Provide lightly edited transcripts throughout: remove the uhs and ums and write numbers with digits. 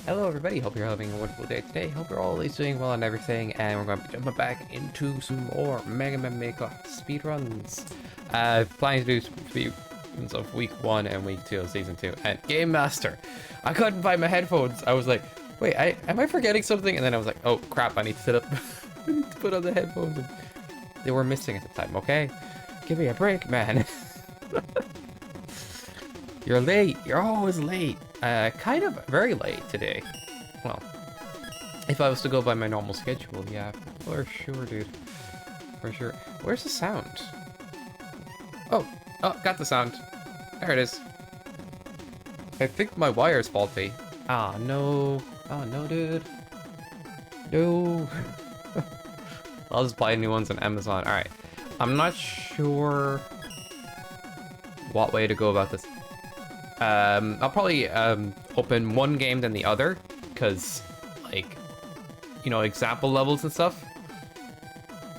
Hello everybody, hope you're having a wonderful day today. Hope you're always doing well and everything, and we're going to be jumping back into some more Mega Man Maker speedruns. Planning to do speedruns of week 1 and week 2 of season 2. And Game Master, I couldn't find my headphones. I was like, wait, am I forgetting something? And then I was like, oh crap, I need to sit up. I need to put on the headphones. And they were missing at the time, okay? Give me a break, man. You're late. You're always late. Kind of very late today. Well, if I was to go by my normal schedule, yeah, for sure, dude. For sure. Where's the sound? Oh, got the sound. There it is. I think my wire's faulty. Ah, no. Oh, no, dude. No. I'll just buy new ones on Amazon. Alright. I'm not sure what way to go about this. I'll probably open one game then the other, because, like, you know, example levels and stuff.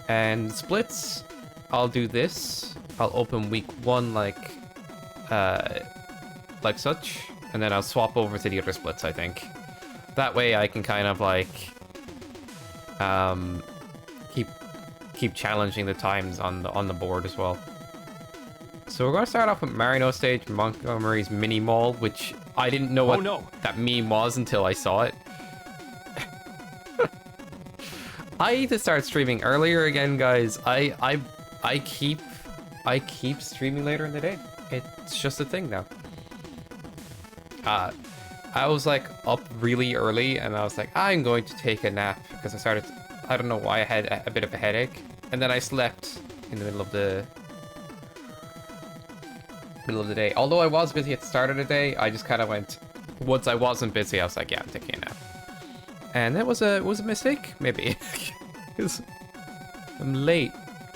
And splits, I'll do this. I'll open week 1 like such, and then I'll swap over to the other splits, I think. That way I can kind of like keep challenging the times on the board as well. So we're going to start off with Marino Stage, Montgomery's Mini Mall, which I didn't know what that meme was until I saw it. I need to start streaming earlier again, guys. I keep streaming later in the day. It's just a thing now. I was like up really early, and I was like, I'm going to take a nap because I don't know why I had a bit of a headache, and then I slept in the middle of the day. Although I was busy at the start of the day, I just kind of went, once I wasn't busy, I was like, yeah, I'm taking a nap. And that was a mistake, maybe. Because I'm late.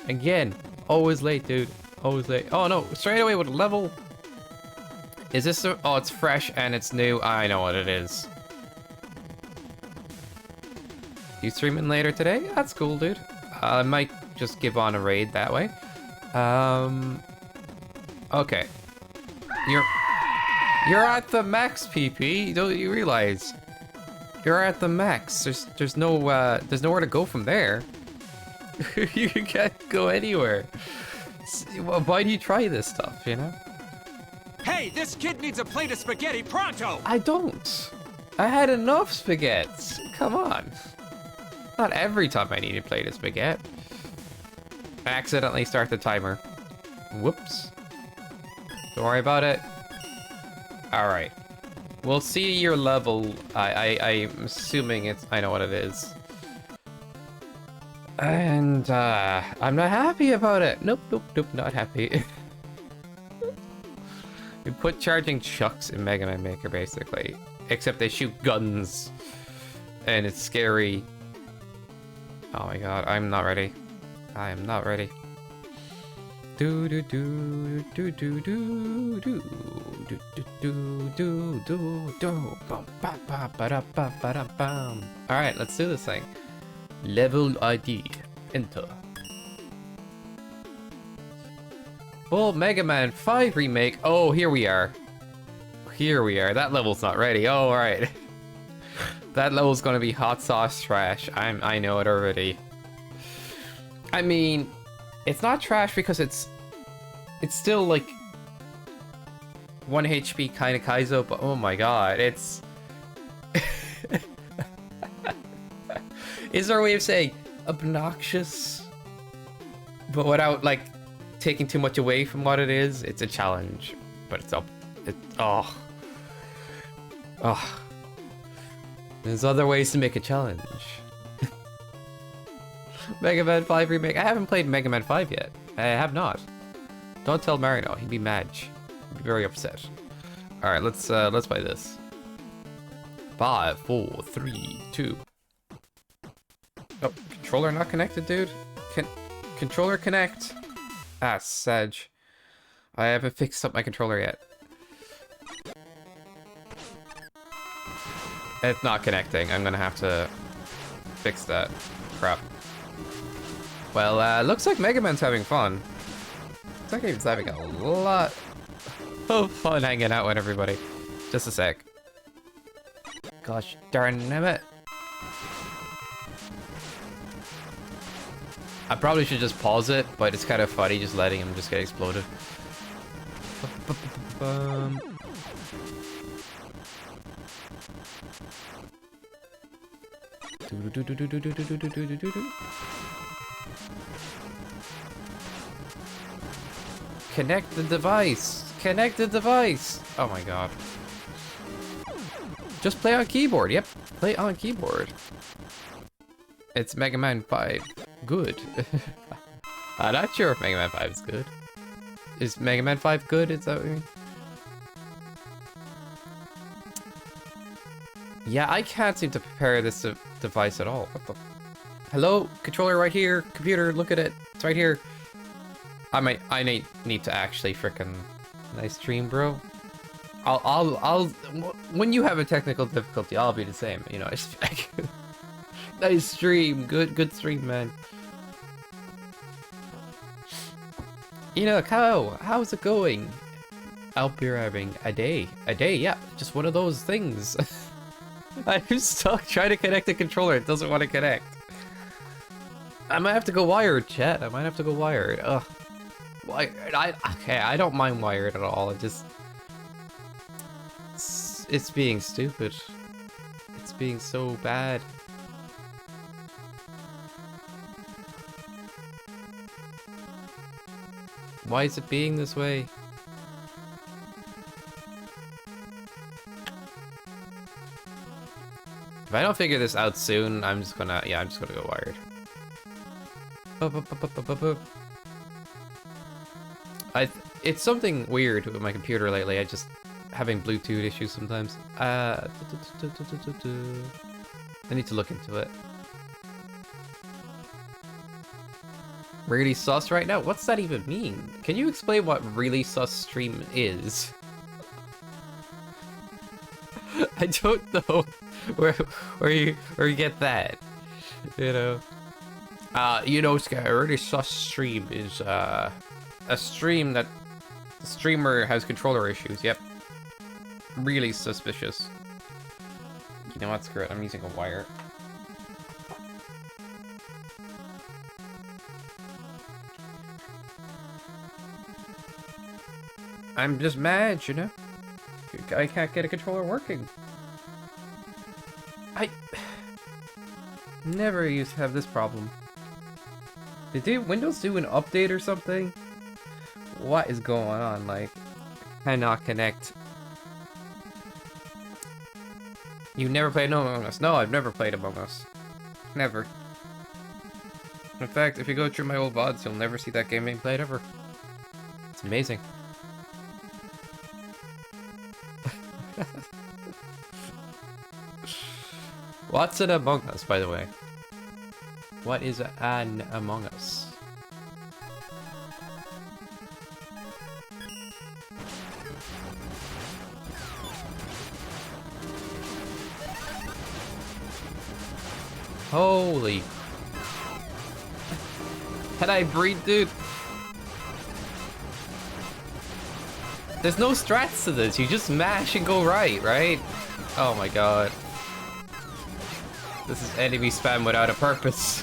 Again. Always late, dude. Always late. Oh no, straight away with a level. Is this oh, it's fresh and it's new. I know what it is. You streaming later today? That's cool, dude. I might just give on a raid that way. Okay. You're at the max, PP. Don't you realize? You're at the max. There's nowhere to go from there. You can't go anywhere. Why do you try this stuff, you know? Hey, this kid needs a plate of spaghetti pronto! I don't. I had enough spaghettis. Come on. Not every time I need a plate of spaghetti. I accidentally start the timer. Whoops. Don't worry about it. Alright. We'll see your level. I'm assuming it's... I know what it is. And, I'm not happy about it. Nope, not happy. We put charging chucks in Mega Man Maker, basically. Except they shoot guns. And it's scary. Oh my god, I'm not ready. I am not ready. Do do do do do do do do do do do do bum ba ba ba da ba ba da bum. All right, let's do this thing. Level ID. Enter. Full Mega Man 5 remake. Oh, here we are. Here we are. That level's not ready. Oh, all right. That level's gonna be hot sauce trash. I know it already. I mean, it's not trash because it's still like 1 HP kind of Kaizo, but oh my god, it's... Is there a way of saying obnoxious, but without like taking too much away from what it is? It's a challenge, but oh. There's other ways to make a challenge. Mega Man 5 remake. I haven't played Mega Man 5 yet. I have not. Don't tell Marino. He'd be mad. He'd be very upset. All right, let's play this. 5, 4, 3, 2. Oh, controller not connected, dude. Controller connect. Ah, Sag. I haven't fixed up my controller yet. It's not connecting. I'm gonna have to fix that. Crap. Well, looks like Mega Man's having fun. Looks like he's having a lot of fun hanging out with everybody. Just a sec. Gosh darn it. I probably should just pause it, but it's kind of funny just letting him just get exploded. Connect the device! Connect the device! Oh my god. Just play on keyboard, yep. Play on keyboard. It's Mega Man 5. Good. I'm not sure if Mega Man 5 is good. Is Mega Man 5 good? Is that what you mean? Yeah, I can't seem to prepare this device at all. What the? Hello? Controller right here. Computer, look at it. It's right here. I need to actually frickin' nice stream, bro. I'll when you have a technical difficulty, I'll be the same. You know, it's nice stream, good stream, man. You know, how's it going? I'll be having a day, yeah, just one of those things. I'm stuck trying to connect the controller. It doesn't want to connect. I might have to go wired, chat. I might have to go wired. Ugh. Wired. Okay, I don't mind wired at all. It just it's being stupid. It's being so bad. Why is it being this way? If I don't figure this out soon, I'm just gonna go wired. It's something weird with my computer lately. I just having Bluetooth issues sometimes. I need to look into it. Really sus right now? What's that even mean? Can you explain what really sus stream is? I don't know where you get that. You know. You know, Sky, a really sus stream is a stream that the streamer has controller issues. Yep. Really suspicious. You know what? Screw it. I'm using a wire. I'm just mad, you know? I can't get a controller working. I never used to have this problem. Did Windows do an update or something? What is going on? Like, cannot connect. You never played Among Us? No, I've never played Among Us. Never. In fact, if you go through my old VODs, you'll never see that game being played ever. It's amazing. What's an Among Us, by the way? What is an Among Us? Holy. Can I breathe, dude? There's no strats to this. You just mash and go right? Oh my god. This is enemy spam without a purpose.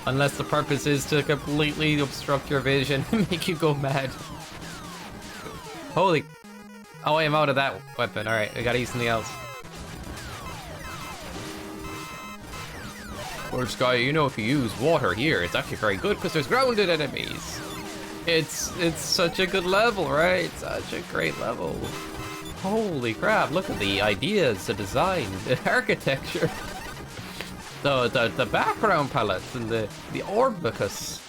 Unless the purpose is to completely obstruct your vision and make you go mad. Holy. Oh, I am out of that weapon. Alright, I gotta use something else. Well, Sky, you know, if you use water here, it's actually very good because there's grounded enemies. It's such a good level, right? Such a great level. Holy crap, look at the ideas, the design, the architecture. The background palettes and the orbicus.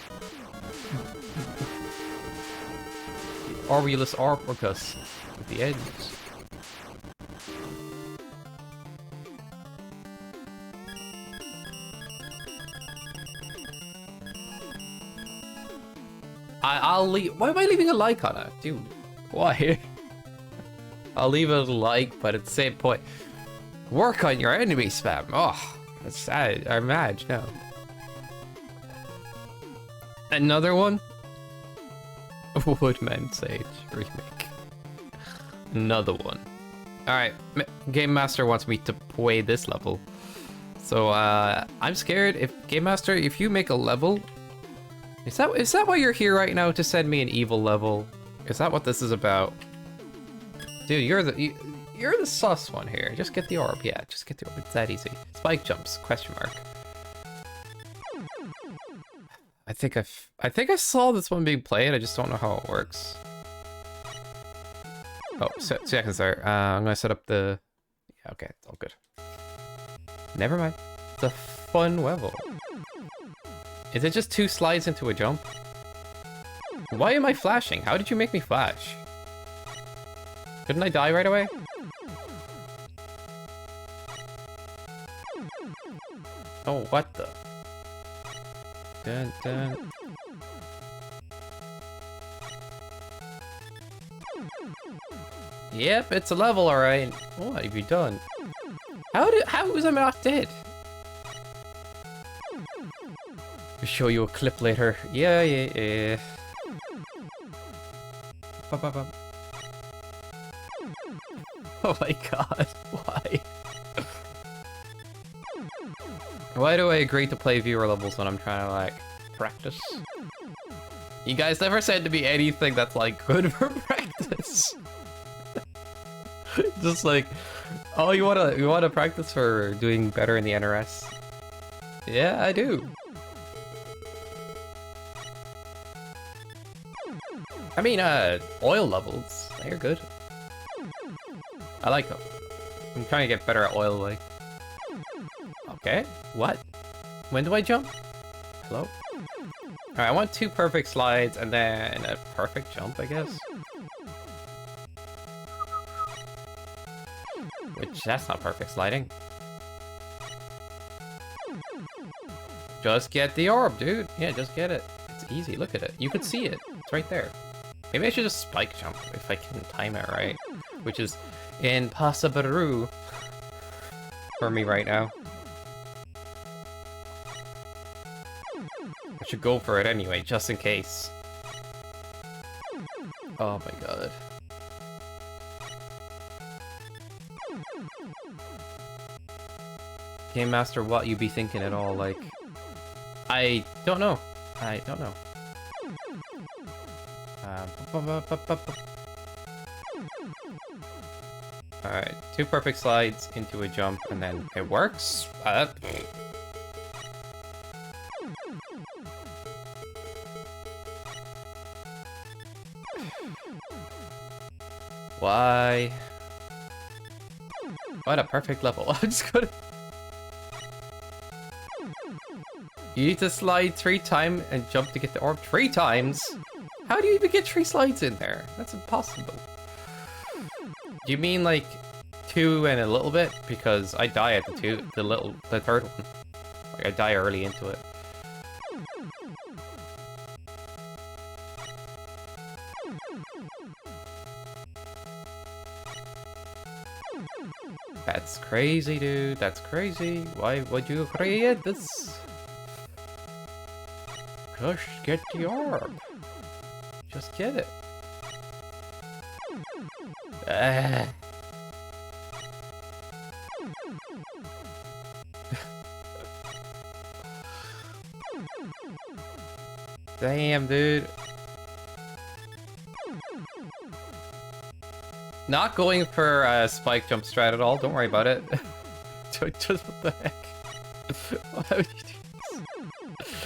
The Orbulus orbicus at the ends. I'll leave. Why am I leaving a like on it? Dude, why? I'll leave a like, but at the same point, work on your enemy spam. Oh, that's sad. I'm mad. No. Another one? Woodman Sage remake. Another one. Alright, Game Master wants me to play this level. So, I'm scared if Game Master, if you make a level... Is that why you're here right now, to send me an evil level? Is that what this is about? Dude, you're the sus one here. Just get the orb, yeah, just get the orb. It's that easy. Spike jumps, question mark. I think I saw this one being played, I just don't know how it works. Oh, seconds there. I'm gonna set up the... Yeah, okay, it's all good. Never mind. It's a fun level. Is it just 2 slides into a jump? Why am I flashing? How did you make me flash? Couldn't I die right away? Oh, what the? Dun, dun. Yep, it's a level, alright. What have you done? How was I not dead? I'll show you a clip later. Yeah. Oh my god, why? Why do I agree to play viewer levels when I'm trying to, like, practice? You guys never said to me anything that's, like, good for practice. Just like, oh, you wanna practice for doing better in the NRS? Yeah, I do. I mean, oil levels, they're good. I like them. I'm trying to get better at oil, like. Okay, what? When do I jump? Hello? Alright, I want 2 perfect slides and then a perfect jump, I guess. Which, that's not perfect sliding. Just get the orb, dude. Yeah, just get it. It's easy, look at it. You could see it. It's right there. Maybe I should just spike jump if I can time it right. Which is impossible for me right now. I should go for it anyway, just in case. Oh my god. Game Master, what you be thinking at all? Like, I don't know. I don't know. Alright, 2 perfect slides into a jump, and then it works. Why? What a perfect level. I'm just gonna... You need to slide 3 times and jump to get the orb 3 times? How do you even get 3 slides in there? That's impossible. Do you mean like 2 and a little bit? Because I die at the 3rd one. Like I die early into it. That's crazy, dude. That's crazy. Why would you create this? Just get the orb. Just get it. Damn, dude. Not going for a spike jump strat at all. Don't worry about it. Just what the heck? Why would you do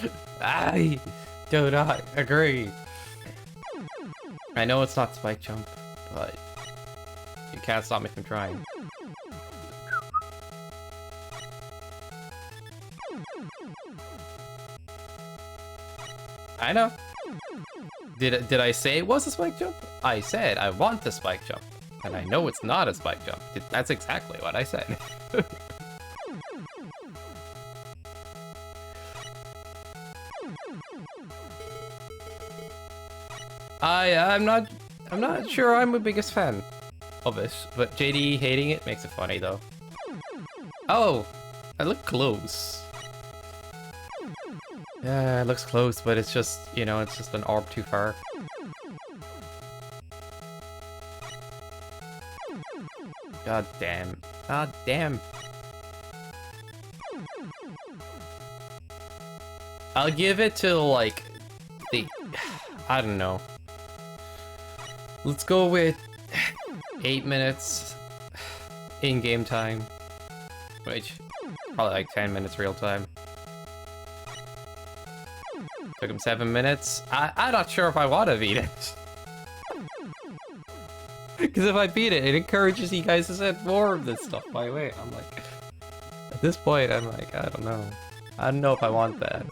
this? I do not agree. I know it's not spike jump, but you can't stop me from trying. I know. Did I say it was a spike jump? I said I want a spike jump, and I know it's not a spike jump. That's exactly what I said. I'm not sure I'm the biggest fan of it, but JD hating it makes it funny though. Oh, I look close. Yeah, it looks close, but it's just, you know, it's just an orb too far. God damn. God damn. I'll give it to, like, I don't know. Let's go with 8 minutes in-game time. Which, probably like 10 minutes real time. Took him 7 minutes. I'm not sure if I want to beat it. Because if I beat it, it encourages you guys to send more of this stuff my way. I'm like, at this point, I'm like, I don't know. I don't know if I want that.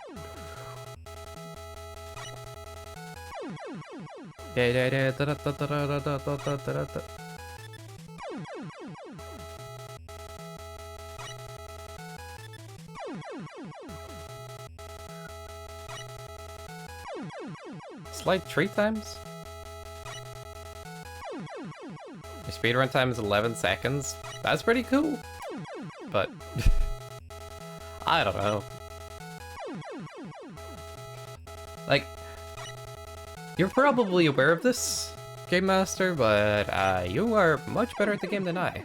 Slide 3 times? Your speedrun time is 11 seconds. That's pretty cool. But I don't know. Like, you're probably aware of this, Game Master, but you are much better at the game than I.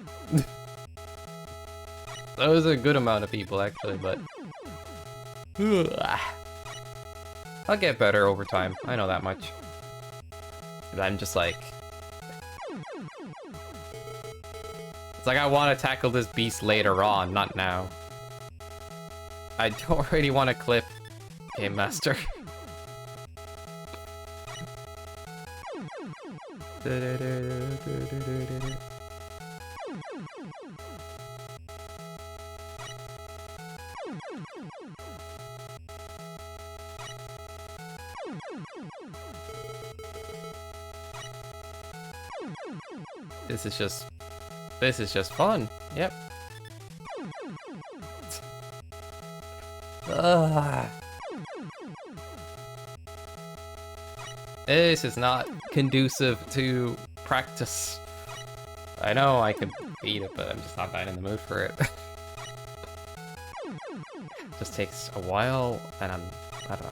That was a good amount of people, actually, but I'll get better over time. I know that much. But I'm just like, it's like I want to tackle this beast later on, not now. I don't really want to clip Game Master. This is just fun. Yep. This is not conducive to practice. I know I could beat it, but I'm just not in the mood for it. Just takes a while, and I don't know.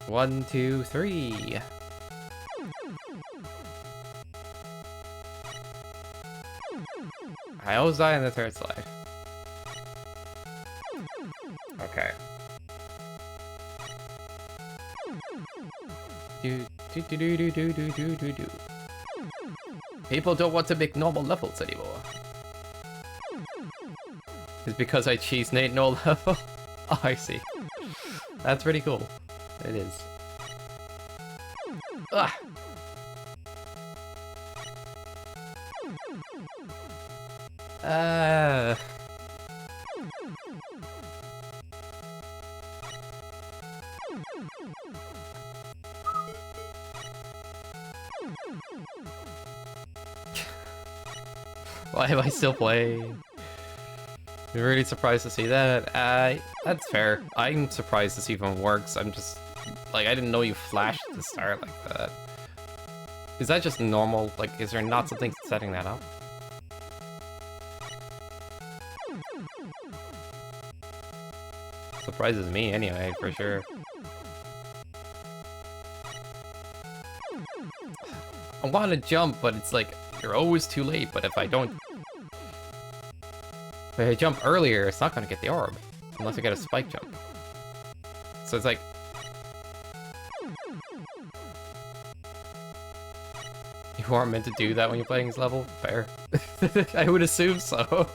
1, 2, 3. I always die in the third slide. Okay. People don't want to make normal levels anymore. It's because I cheese Nate no level. Oh, I see. That's pretty cool. It is. Ugh. Why am I still playing? I'm really surprised to see that. That's fair. I'm surprised this even works. I'm just, like, I didn't know you flashed at the start like that. Is that just normal? Like, is there not something setting that up? Surprises me anyway, for sure. I want to jump, but it's like, you're always too late, but if I jump earlier, it's not gonna get the orb. Unless I get a spike jump. So it's like, you aren't meant to do that when you're playing this level? Fair. I would assume so.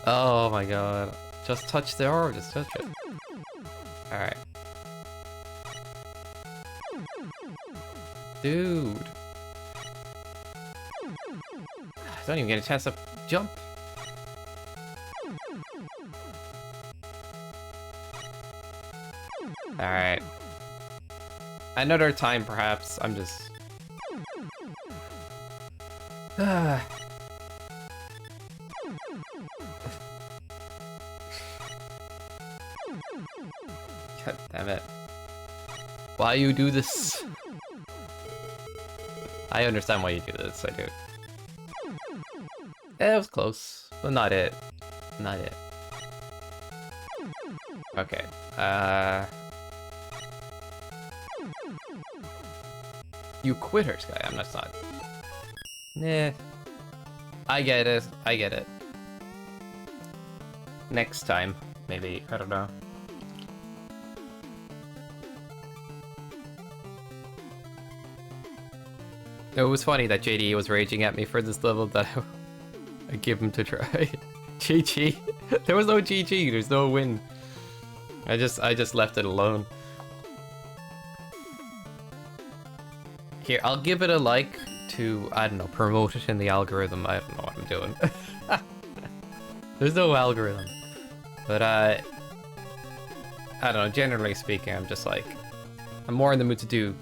Oh my god. Just touch the orb, just touch it. Alright. Dude. I don't even get a chance to jump. Alright. Another time, perhaps. I'm just... God damn it. Why you do this? I understand why you do this, I do. It was close, but not it. Not it. Okay. You quitters guy. I'm not. Nah. I get it. I get it. Next time, maybe. I don't know. It was funny that JD was raging at me for this level that I give him to try. GG. There was no GG. There's no win. I just left it alone. Here, I'll give it a like to, I don't know, promote it in the algorithm. I don't know what I'm doing. There's no algorithm. But I don't know, generally speaking, I'm just like, I'm more in the mood to do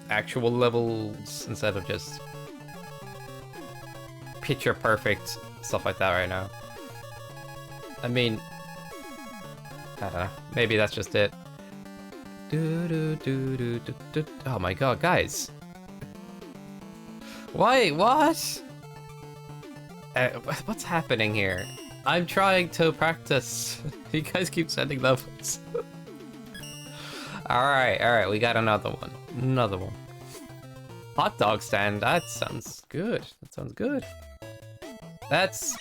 actual levels instead of just picture perfect stuff like that right now. I mean, I don't know, maybe that's just it. Oh my god, guys. Why? What? What's happening here? I'm trying to practice. You guys keep sending levels. Alright, we got another one. Another one. Hot dog stand, that sounds good. That sounds good. That's...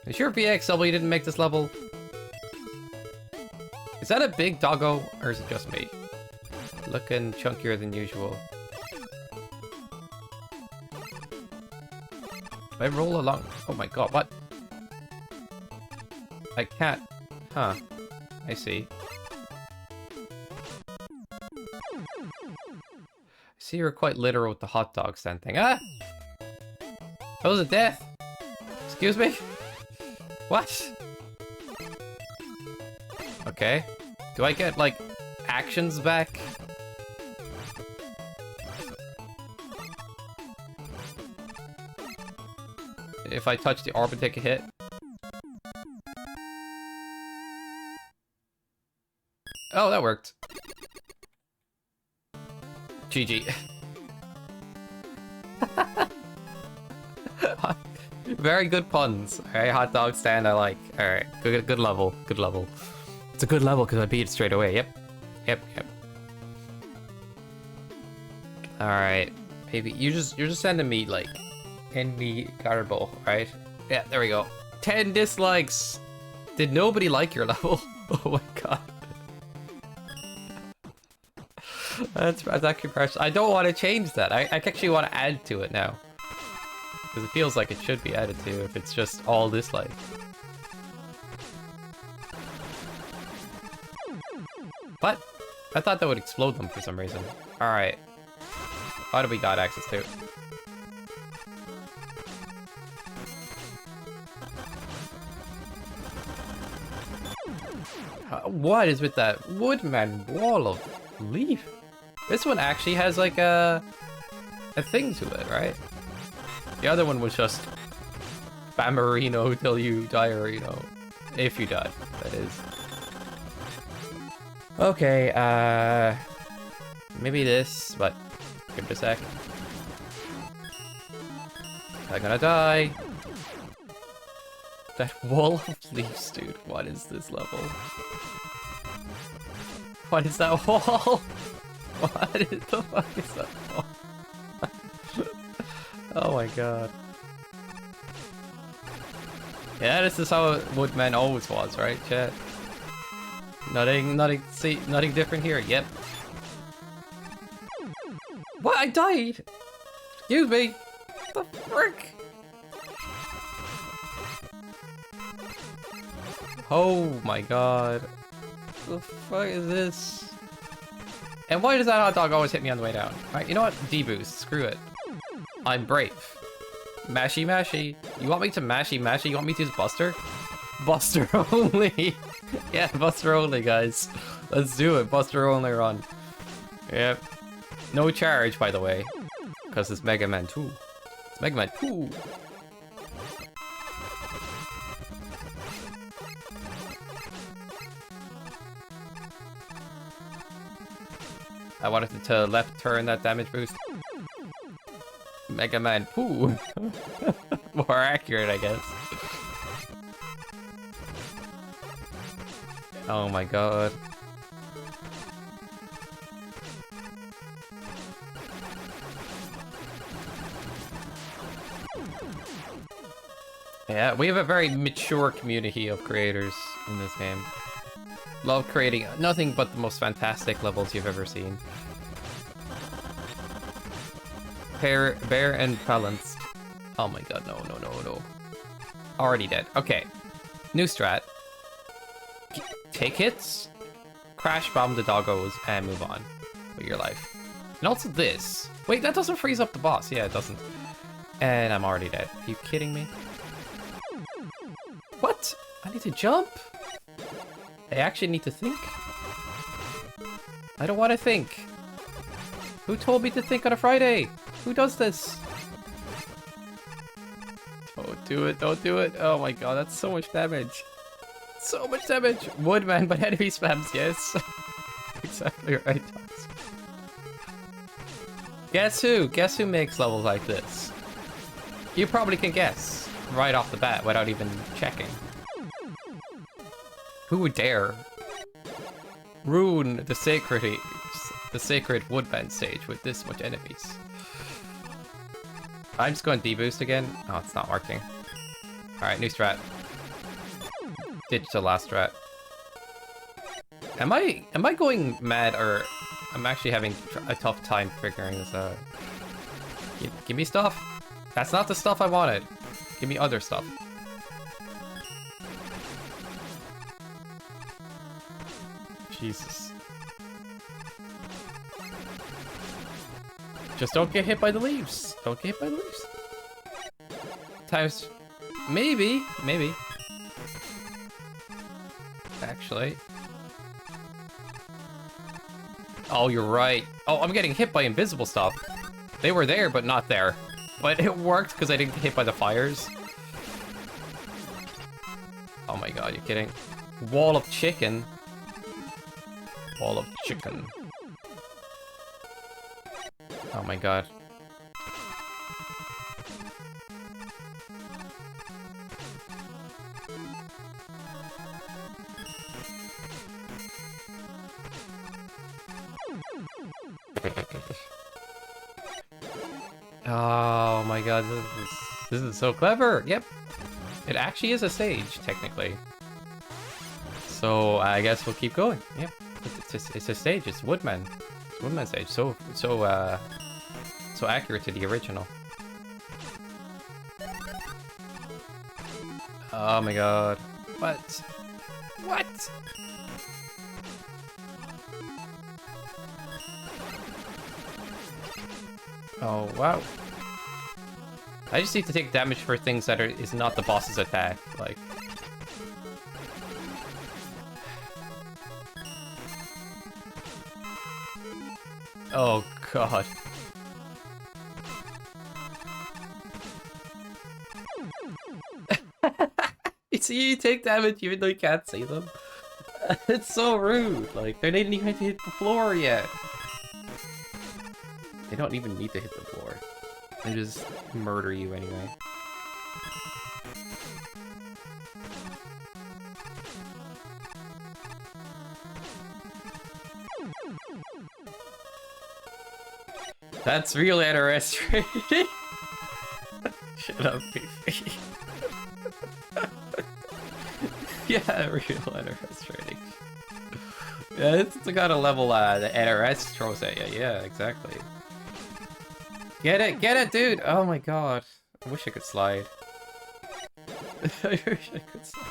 You sure BXW didn't make this level? Is that a big doggo, or is it just me? Looking chunkier than usual. I roll along. Oh my god, what? I can't. Huh. I see. I see you're quite literal with the hot dog stand thing. Ah! That was a death! Excuse me? What? Okay. Do I get, like, actions back? If I touch the orb and take a hit? Oh, that worked. GG. Very good puns. Alright, hot dog stand I like. Alright, good level. Good level. It's a good level because I beat it straight away. Yep. Alright. Maybe you're just sending me like envy garble, right? Yeah, there we go. 10 dislikes! Did nobody like your level? Oh my god. That's actually precious. I don't want to change that. I actually want to add to it now. Because it feels like it should be added to if it's just all dislike. What? I thought that would explode them for some reason. Alright. What do we got access to? What is with that woodman wall of leaf? This one actually has like a thing to it, right? The other one was just Bammerino till you die, or you know, if you die, that is. Okay, maybe this, but give it a sec. I'm gonna die. That wall of leaves, dude. What is this level? What is that wall? What is the fuck is that wall? Oh my god. Yeah, this is how Woodman always was, right, chat? Nothing different here. Yep. What? I died? Excuse me. What the frick? Oh my god. What the fuck is this? And why does that hot dog always hit me on the way down? Alright, you know what? D-boost. Screw it. I'm brave. Mashy mashy. You want me to mashy mashy? You want me to use Buster? Buster only. Yeah, Buster only, guys. Let's do it. Buster only run. Yep. No charge, by the way. Because it's Mega Man 2. It's Mega Man 2. I wanted to left turn that damage boost. Mega Man Poo. More accurate, I guess. Oh my god. Yeah, we have a very mature community of creators in this game. Love creating nothing but the most fantastic levels you've ever seen. Bear and balanced. Oh my god, no, no, no, no. Already dead. Okay. New strat. Take hits, crash bomb the doggos, and move on with your life. And also this. Wait, that doesn't freeze up the boss. Yeah, it doesn't. And I'm already dead. Are you kidding me? What? I need to jump? I actually need to think? I don't want to think. Who told me to think on a Friday? Who does this? Don't do it, don't do it. Oh my god, that's so much damage. So much damage! Woodman, but enemy spams, yes. Exactly right, Tox. Guess who? Guess who makes levels like this? You probably can guess right off the bat without even checking. Who would dare ruin the sacred Woodman stage with this much enemies? I'm just going deboost again. Oh, it's not working. Alright, new strat. Digital last strat. Am I going mad, or I'm actually having a tough time figuring this out? Give me stuff. That's not the stuff I wanted. Give me other stuff. Jesus. Just don't get hit by the leaves. Don't get hit by the leaves. Times... Maybe. Maybe. Actually. Oh, you're right. Oh, I'm getting hit by invisible stuff. They were there, but not there. But it worked because I didn't get hit by the fires. Oh my god, you're kidding. Wall of chicken. Wall of chicken. Oh my god. Oh my god, this is so clever. Yep. It actually is a stage, technically. So I guess we'll keep going. Yep. It's a stage, it's Woodman. It's Woodman stage. So accurate to the original. Oh my god. What? What? Oh, wow. I just need to take damage for things that is not the boss's attack, like... Oh, god. You take damage even though you can't see them. It's so rude. Like, they didn't even hit the floor yet. They don't even need to hit the floor. They just murder you anyway. That's real NRS trading. Shut up, Beefy. Yeah, real NRS trading. Yeah, it's the kind of level the NRS throws at you. Yeah, exactly. Get it, dude! Oh my god. I wish I could slide. I wish I could slide.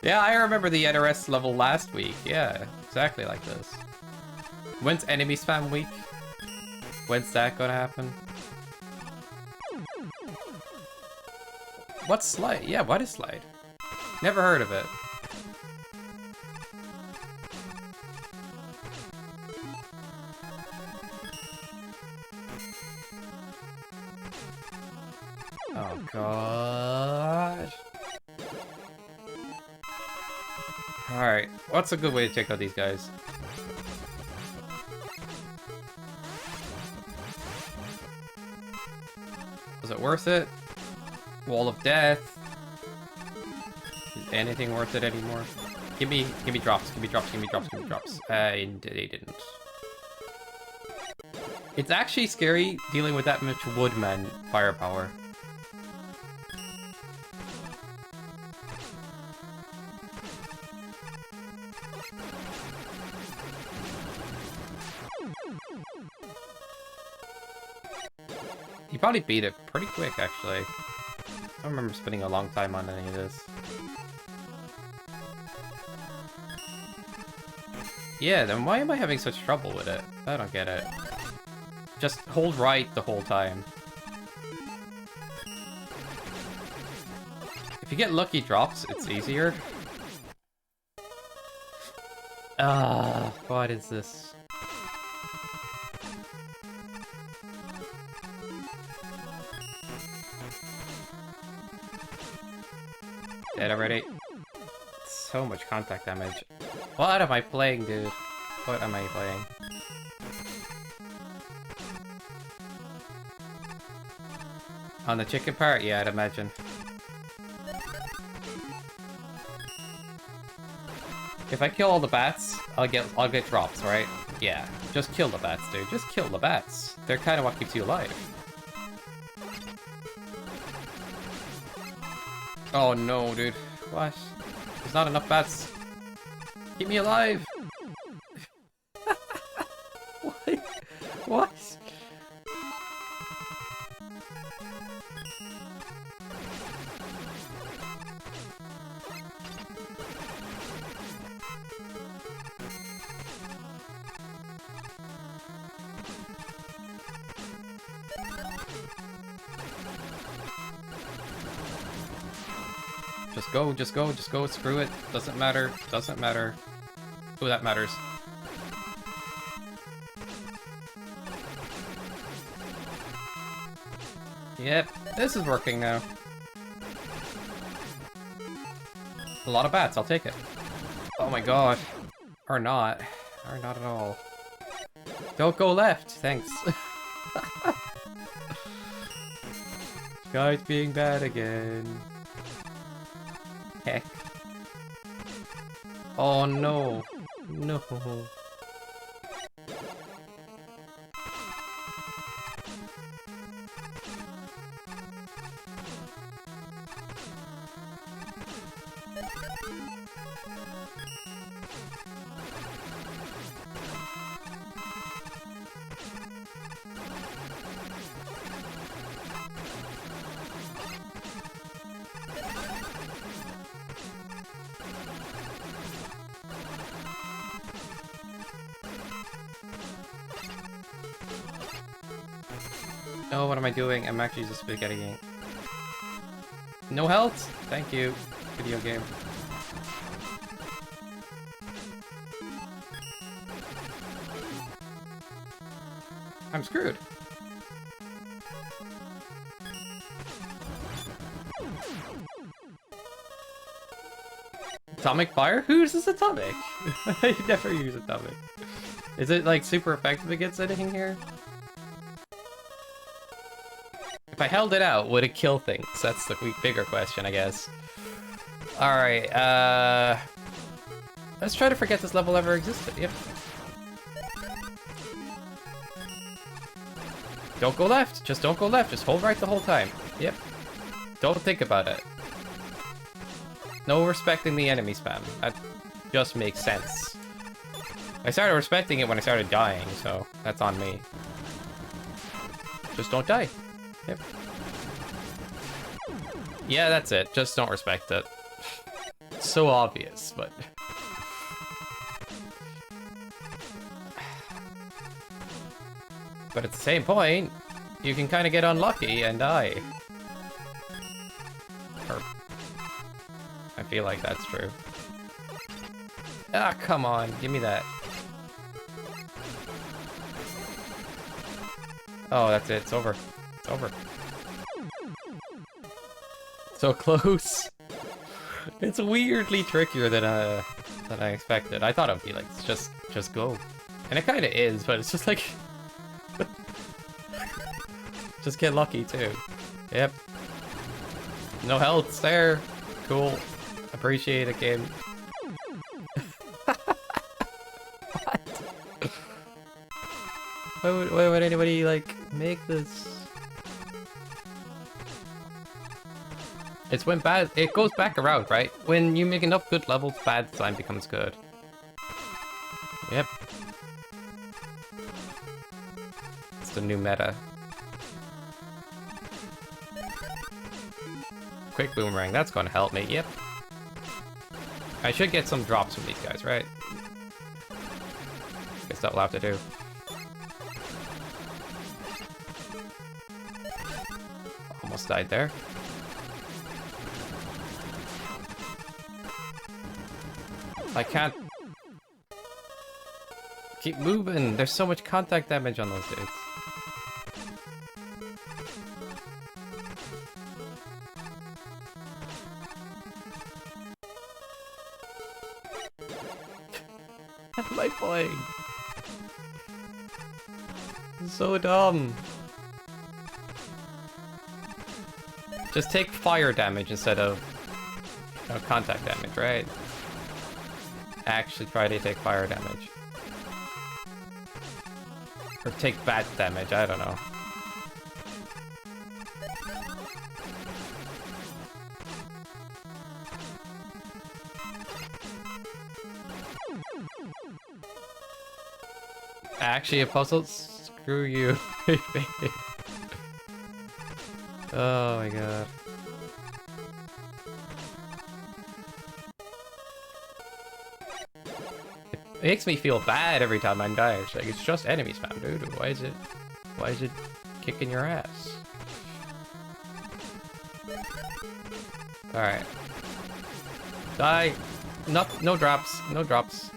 Yeah, I remember the NRS level last week. Yeah, exactly like this. When's enemy spam week? When's that gonna happen? What's slide? Yeah, what is slide? Never heard of it. Oh god. Alright, what's a good way to take out these guys? Was it worth it? Wall of Death. Is anything worth it anymore? Give me drops, give me drops, give me drops, give me drops. And they didn't. It's actually scary dealing with that much Woodman firepower. You probably beat it pretty quick, actually. I don't remember spending a long time on any of this. Yeah, then why am I having such trouble with it? I don't get it. Just hold right the whole time. If you get lucky drops, it's easier. Ah, what is this? Dead already. So much contact damage. What am I playing, dude? What am I playing? On the chicken part? Yeah, I'd imagine. If I kill all the bats, I'll get drops, right? Yeah, just kill the bats, dude. Just kill the bats. They're kind of what keeps you alive. Oh no, dude. What? There's not enough bats. Keep me alive! What? What? Just go, just go, just go, screw it. Doesn't matter, doesn't matter. Ooh, that matters. Yep, this is working now. A lot of bats, I'll take it. Oh my god. Or not. Or not at all. Don't go left, thanks. Guy's being bad again. Heck. Oh no. No. Oh, what am I doing? I'm actually just spaghettiing. No health? Thank you, video game. I'm screwed. Atomic fire? Who uses atomic? I never use atomic. Is it like super effective against anything here? If I held it out, would it kill things? That's the bigger question, I guess. Alright, let's try to forget this level ever existed. Yep. Don't go left. Just don't go left. Just hold right the whole time. Yep. Don't think about it. No respecting the enemy spam. That just makes sense. I started respecting it when I started dying, so that's on me. Just don't die. Yep. Yeah, that's it. Just don't respect it. It's so obvious, but... But at the same point, you can kind of get unlucky and die. Or... I feel like that's true. Ah, come on. Give me that. Oh, that's it. It's over. It's over. So close. It's weirdly trickier than I expected. I thought it'd be like just go, and it kind of is, but it's just like just get lucky too. Yep. No health there. Cool. Appreciate it, game. Why would anybody, like, make this? It's when bad... It goes back around, right? When you make enough good levels, bad design becomes good. Yep. It's the new meta. Quick boomerang, that's gonna help me, yep. I should get some drops from these guys, right? Guess that will have to do. Almost died there. I can't... Keep moving! There's so much contact damage on those dudes. What am I playing? So dumb. Just take fire damage instead of contact damage, right? Actually try to take fire damage. Or take bad damage, I don't know. Actually a puzzle? Screw you. Oh my god. It makes me feel bad every time I die, actually. Like, it's just enemy spam, dude. Why is it kicking your ass? Alright. Die! No drops. No drops.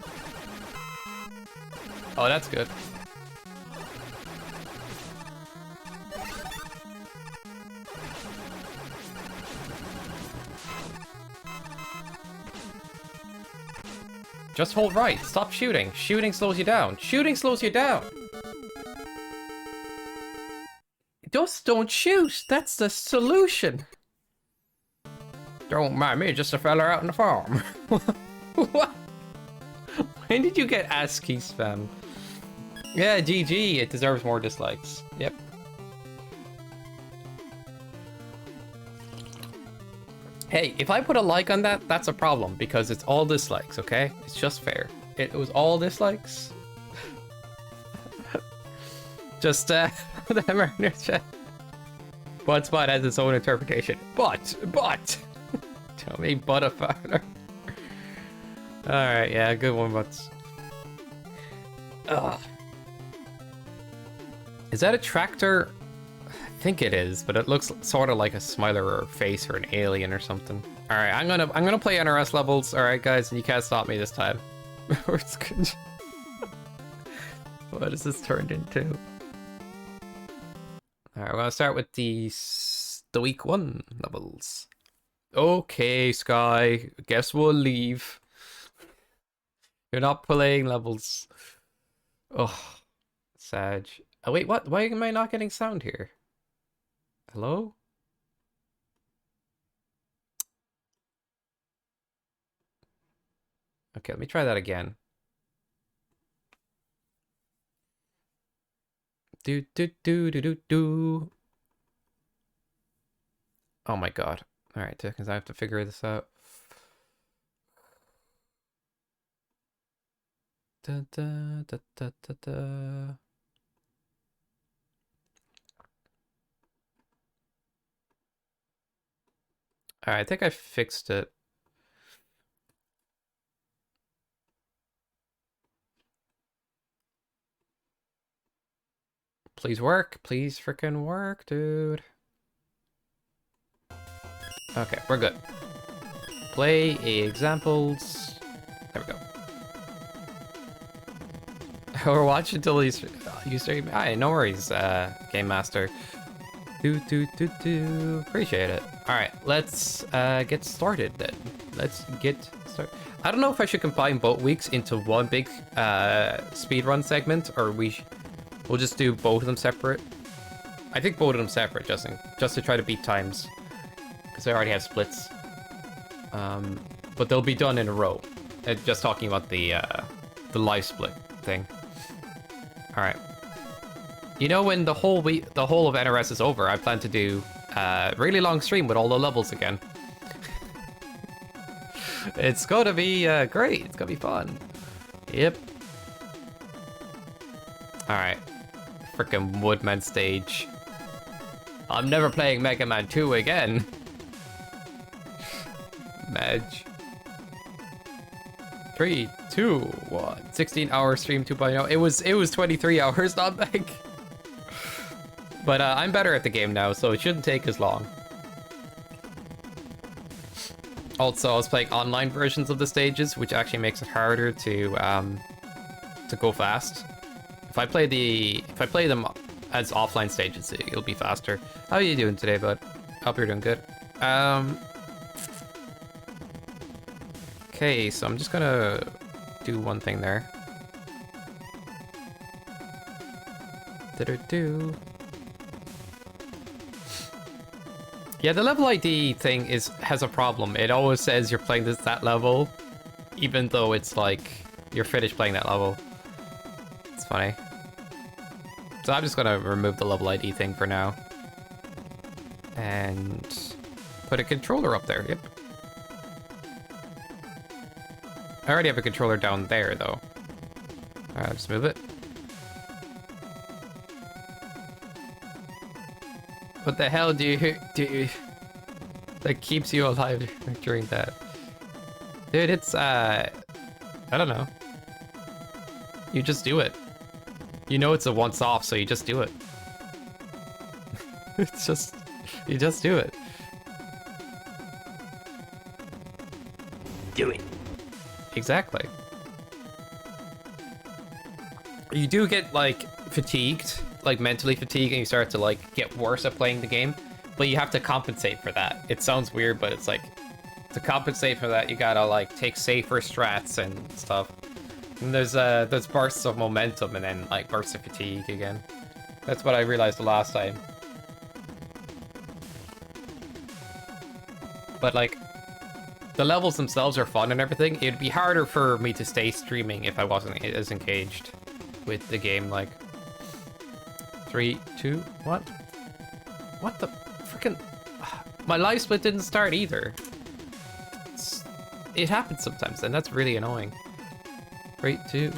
Oh, that's good. Just hold right. Stop shooting. Shooting slows you down. Shooting slows you down. Just don't shoot. That's the solution. Don't mind me, just a fella out on the farm. What? When did you get ASCII spam? Yeah, GG. It deserves more dislikes. Yep. Hey, if I put a like on that, that's a problem, because it's all dislikes, okay? It's just fair. It was all dislikes. Just, the murder chat. But Spot has its own interpretation. But. Tell me, but a father. Alright, yeah, good one, Butts. Ugh. Is that a tractor? I think it is, but it looks sort of like a Smiler or a face or an alien or something. All right, I'm gonna play NRS levels. All right, guys, and you can't stop me this time. It's good. What is this turned into? All right, we're gonna start with the week 1 levels. Okay, Sky, guess we'll leave. You're not playing levels. Oh, Sag. Oh wait, what? Why am I not getting sound here? Hello? Okay, let me try that again. Do do do do do do. Oh my god. Alright, because I have to figure this out. Da da da da da da. Alright, I think I fixed it. Please work. Please frickin' work, dude. Okay, we're good. Play examples. There we go. Or watch until you stream. Hi, no worries, Game Master. Appreciate it. Alright, let's get started then. Let's get started. I don't know if I should combine both weeks into one big speedrun segment, or we'll just do both of them separate. I think both of them separate, just to try to beat times, because I already have splits. But they'll be done in a row. Just talking about the live split thing. All right. You know, when the whole week, the whole of NRS is over, I plan to do a really long stream with all the levels again. It's gonna be great. It's gonna be fun. Yep. Alright. Frickin' Woodman stage. I'm never playing Mega Man 2 again. Madge. 3, 2, 1. 16-hour stream 2.0. It was 23 hours, not big. But I'm better at the game now, so it shouldn't take as long. Also, I was playing online versions of the stages, which actually makes it harder to go fast. If I play them as offline stages, it'll be faster. How are you doing today, bud? Hope you're doing good. Okay, so I'm just gonna do one thing there. Do-do-do. Yeah, the level ID thing has a problem. It always says you're playing that level, even though it's like you're finished playing that level. It's funny. So I'm just gonna remove the level ID thing for now. And put a controller up there, yep. I already have a controller down there, though. Alright, just move it. What the hell do you that keeps you alive during that? Dude, it's I don't know. You just do it. You know it's a once off, so you just do it. It's just you just do it. Do it. Exactly. You do get like fatigued, like mentally fatigued, and you start to like get worse at playing the game, but you have to compensate for that. It sounds weird, but it's like to compensate for that, you gotta like take safer strats and stuff. And there's bursts of momentum and then like bursts of fatigue again. That's what I realized the last time. But like the levels themselves are fun and everything. It'd be harder for me to stay streaming if I wasn't as engaged with the game. Like 3, 2, what? What the freaking? My live split didn't start either. It happens sometimes, and that's really annoying. 3, 2.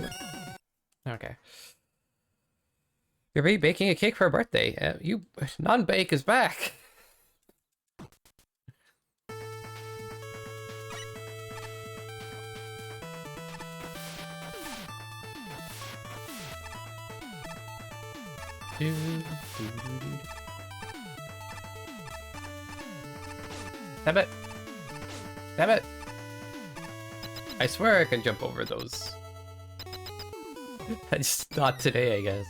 Okay. You're baking a cake for a birthday. You non-bake is back. Damn it. Damn it. I swear I can jump over those. Just not today, I guess.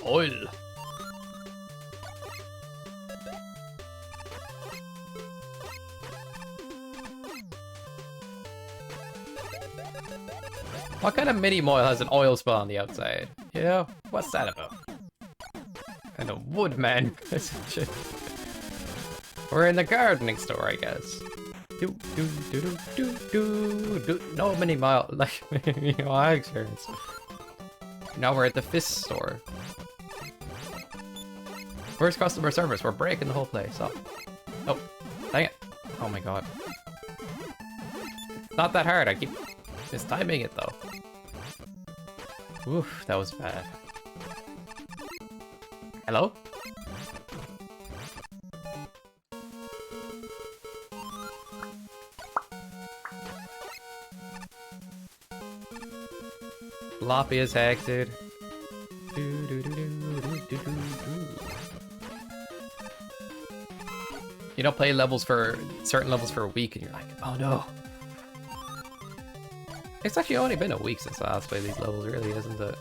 Oil. What kind of mini moil has an oil spill on the outside? Yeah, what's that about? And a woodman. We're in the gardening store, I guess. No mini mile, like, you know, I experience. Now we're at the fist store. Where's customer service? We're breaking the whole place up. Oh, dang it. Oh my god. It's not that hard, I keep mistiming it though. Oof, that was bad. Hello? Floppy as heck, dude. You don't play levels for certain levels for a week and you're like, oh no. It's actually only been a week since I last played these levels, really, isn't it?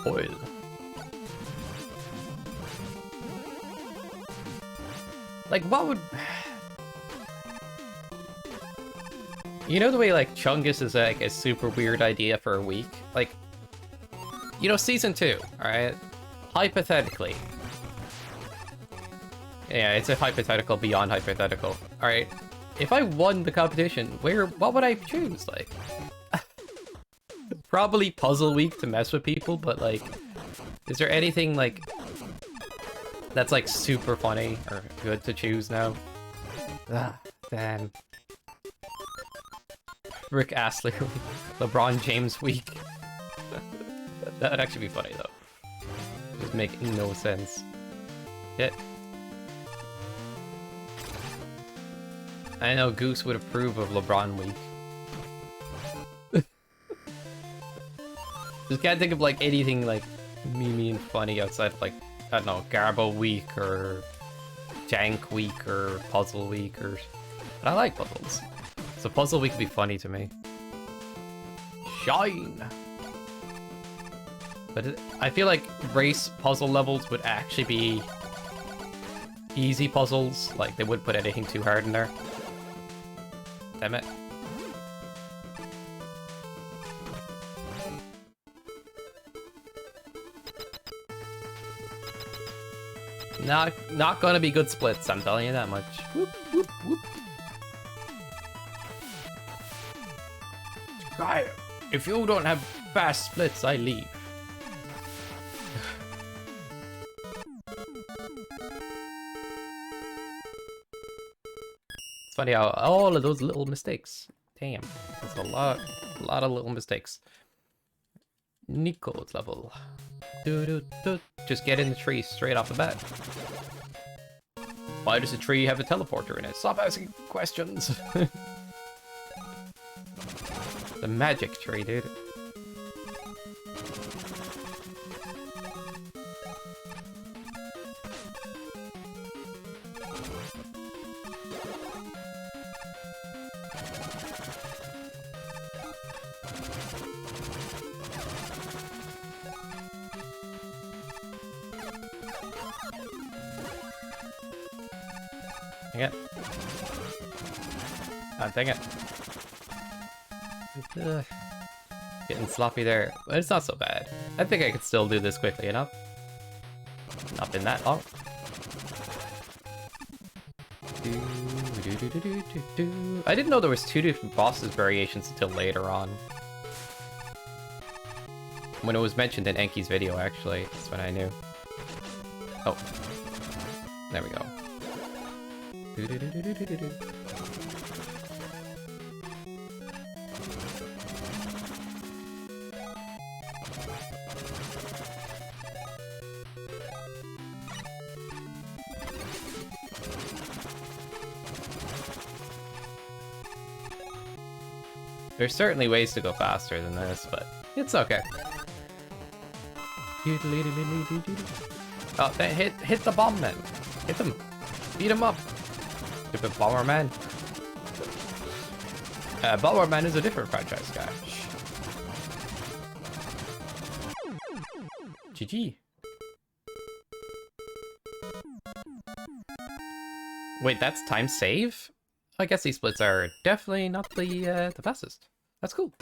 Oil. Like, what would... You know the way, like, Chungus is, like, a super weird idea for a week? Like, you know, Season 2, alright? Hypothetically. Yeah, it's a hypothetical beyond hypothetical. Alright, if I won the competition, what would I choose? Like, probably Puzzle Week to mess with people, but, like, is there anything, like, that's, like, super funny or good to choose now? Ah, damn. Rick Astley week. LeBron James week. That would actually be funny, though. Just make no sense. Yeah. I know Goose would approve of LeBron week. Just can't think of, like, anything, like, memey and funny outside of, like, I don't know, Garbo week or Jank week or Puzzle week or... But I like puzzles. So Puzzle Week would be funny to me. Shine! But I feel like race puzzle levels would actually be easy puzzles. Like, they wouldn't put anything too hard in there. Damn it. Not gonna be good splits, I'm telling you that much. Whoop, whoop, whoop. Guy, if you don't have fast splits, I leave. It's funny how all of those little mistakes. Damn, that's a lot of little mistakes. Nico's level. Just get in the tree straight off the bat. Why does the tree have a teleporter in it? Stop asking questions. The magic tree, dude. Dang it. Ah, dang it. Getting sloppy there, but it's not so bad. I think I could still do this quickly enough. Not been that long. I didn't know there was 2 different bosses variations until later on. When it was mentioned in Enki's video, actually, that's when I knew. Oh. There we go. There's certainly ways to go faster than this, but it's okay. Oh, hit the bomb man. Hit them. Beat him up. Stupid Bomberman. Bomberman is a different franchise guy. GG. Wait, that's time save? I guess these splits are definitely not the fastest. That's cool.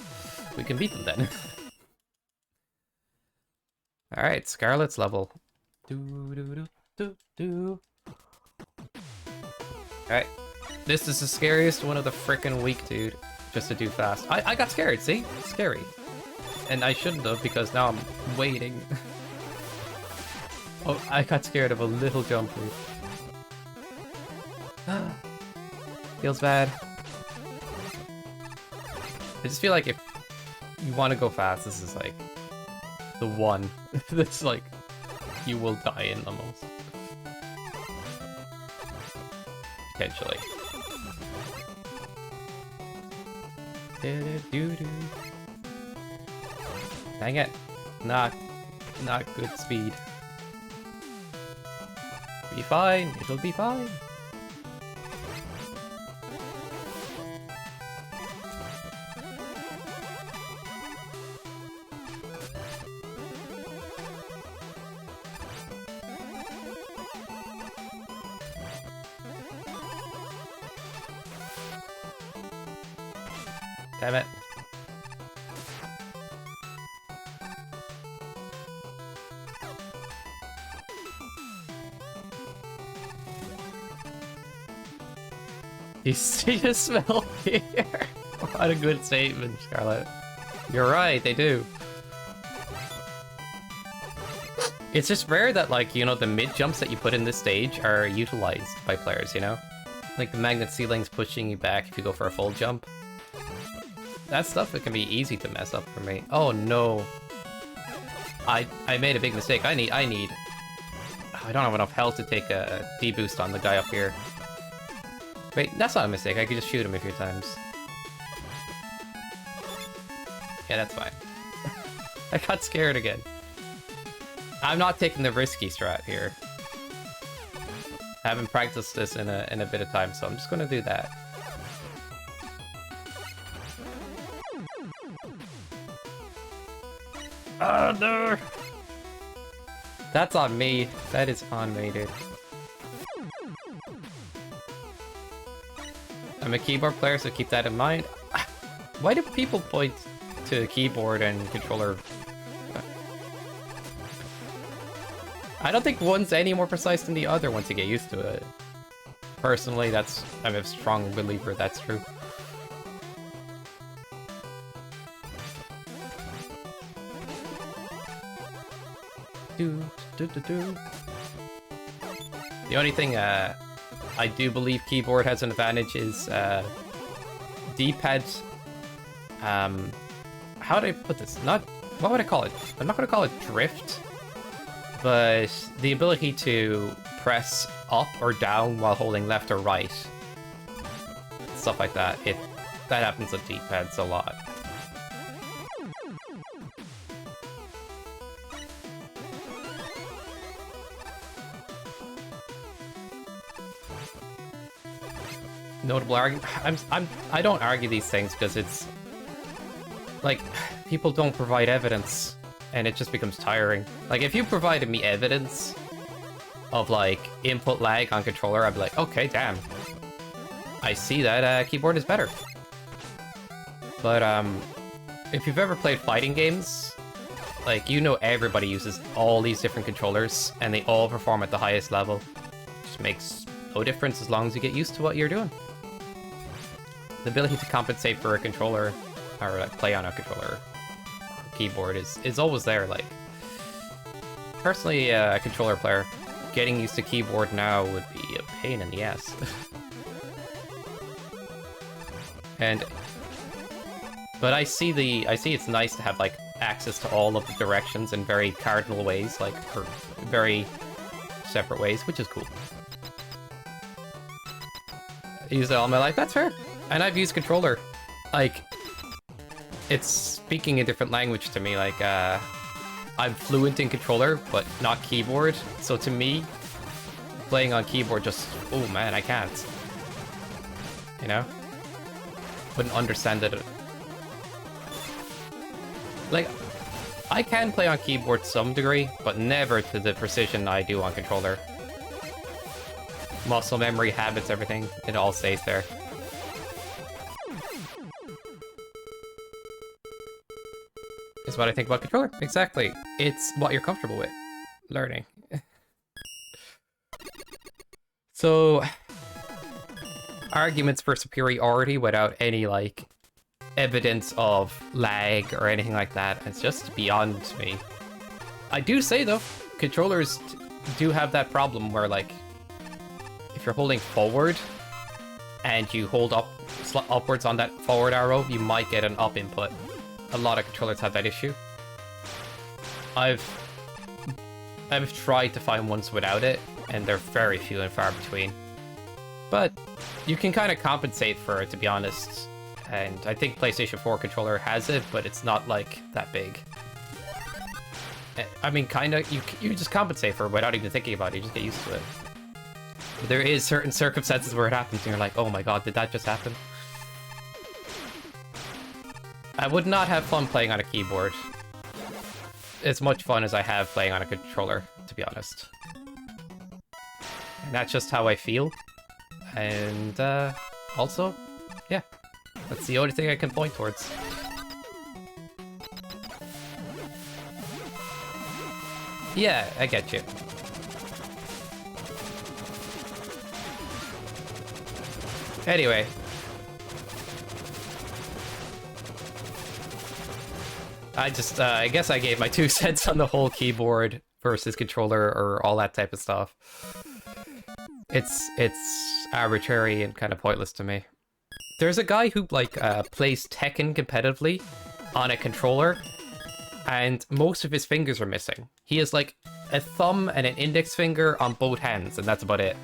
We can beat them then. All right, Scarlet's level. Alright, this is the scariest one of the frickin' week, dude. Just to do fast. I got scared, see? It's scary. And I shouldn't have, because now I'm waiting. Oh, I got scared of a little jump, dude. Feels bad. I just feel like if you want to go fast, this is like the one that's like you will die in the most. Potentially. Dang it. Not good speed. Be fine. It'll be fine. Damn it. You just smell fear. What a good statement, Scarlet. You're right, they do. It's just rare that, like, you know, the mid-jumps that you put in this stage are utilized by players, you know? Like the magnet ceilings pushing you back if you go for a full jump. That stuff, it can be easy to mess up for me. Oh no. I made a big mistake. I don't have enough health to take a D-boost on the guy up here. Wait, that's not a mistake. I could just shoot him a few times. Yeah, that's fine. I got scared again. I'm not taking the risky strat here. I haven't practiced this in a bit of time, so I'm just gonna do that. Oh no! That's on me. That is on me, dude. I'm a keyboard player, so keep that in mind. Why do people point to keyboard and controller? I don't think one's any more precise than the other once you get used to it. Personally, I'm a strong believer that's true. The only thing I do believe keyboard has an advantage is D-pad. How do I put this? What would I call it? I'm not gonna call it drift, but the ability to press up or down while holding left or right, stuff like that. That happens with D-pads a lot. Notable argument. I don't argue these things because it's like people don't provide evidence, and it just becomes tiring. Like if you provided me evidence of like input lag on controller, I'd be like, okay, damn, I see that keyboard is better. But if you've ever played fighting games, like you know everybody uses all these different controllers, and they all perform at the highest level. It just makes no difference as long as you get used to what you're doing. The ability to compensate for a controller, or like, play on a controller keyboard is always there. Like, personally, a controller player, getting used to keyboard now would be a pain in the ass. But I see it's nice to have like access to all of the directions in very cardinal ways, like or very separate ways, which is cool. I use it all my life, that's fair. And I've used controller. Like, it's speaking a different language to me. Like, I'm fluent in controller, but not keyboard. So to me, playing on keyboard just, oh man, I can't. You know? Wouldn't understand it. Like, I can play on keyboard to some degree, but never to the precision I do on controller. Muscle memory, habits, everything, it all stays there. Is what I think about controller. Exactly. It's what you're comfortable with learning. So, arguments for superiority without any, like, evidence of lag or anything like that, it's just beyond me. I do say, though, controllers do have that problem where, like, if you're holding forward and you hold upwards on that forward arrow, you might get an up input. A lot of controllers have that issue. I've tried to find ones without it, and they're very few and far between. But you can kind of compensate for it, to be honest. And I think PlayStation 4 controller has it, but it's not like that big. I mean, kind of, you just compensate for it without even thinking about it. You just get used to it. But there is certain circumstances where it happens, and you're like, oh my god, did that just happen? I would not have fun playing on a keyboard. As much fun as I have playing on a controller, to be honest. And that's just how I feel. And, also, yeah. That's the only thing I can point towards. Yeah, I get you. Anyway. I guess I gave my 2 cents on the whole keyboard versus controller or all that type of stuff. It's arbitrary and kind of pointless to me. There's a guy who, like, plays Tekken competitively on a controller, and most of his fingers are missing. He has, like, a thumb and an index finger on both hands, and that's about it.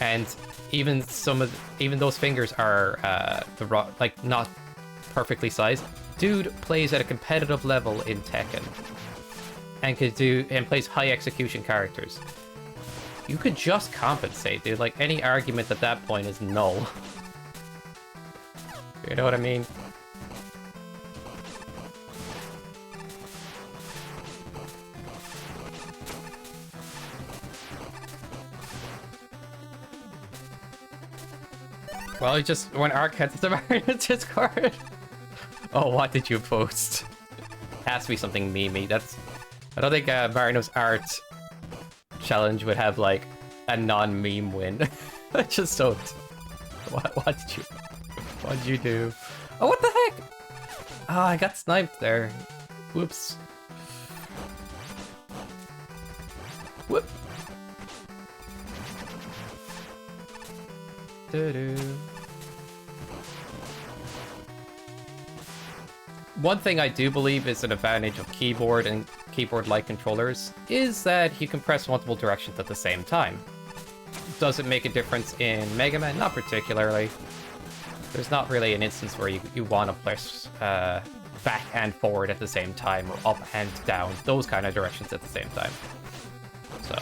And even those fingers are, like, not perfectly sized. Dude plays at a competitive level in Tekken, and plays high execution characters. You could just compensate, dude. Like, any argument at that point is null. You know what I mean? Well, he just went Arc heads to Mario's Discord. Oh, what did you post? Has to be something memey. I don't think Marino's art challenge would have like a non-meme win. I just don't. What did you do? Oh, what the heck? Oh, I got sniped there. Whoops. Whoop. Doo-doo. One thing I do believe is an advantage of keyboard and keyboard-like controllers is that you can press multiple directions at the same time. Does it make a difference in Mega Man? Not particularly. There's not really an instance where you want to press back and forward at the same time, or up and down, those kind of directions at the same time. So.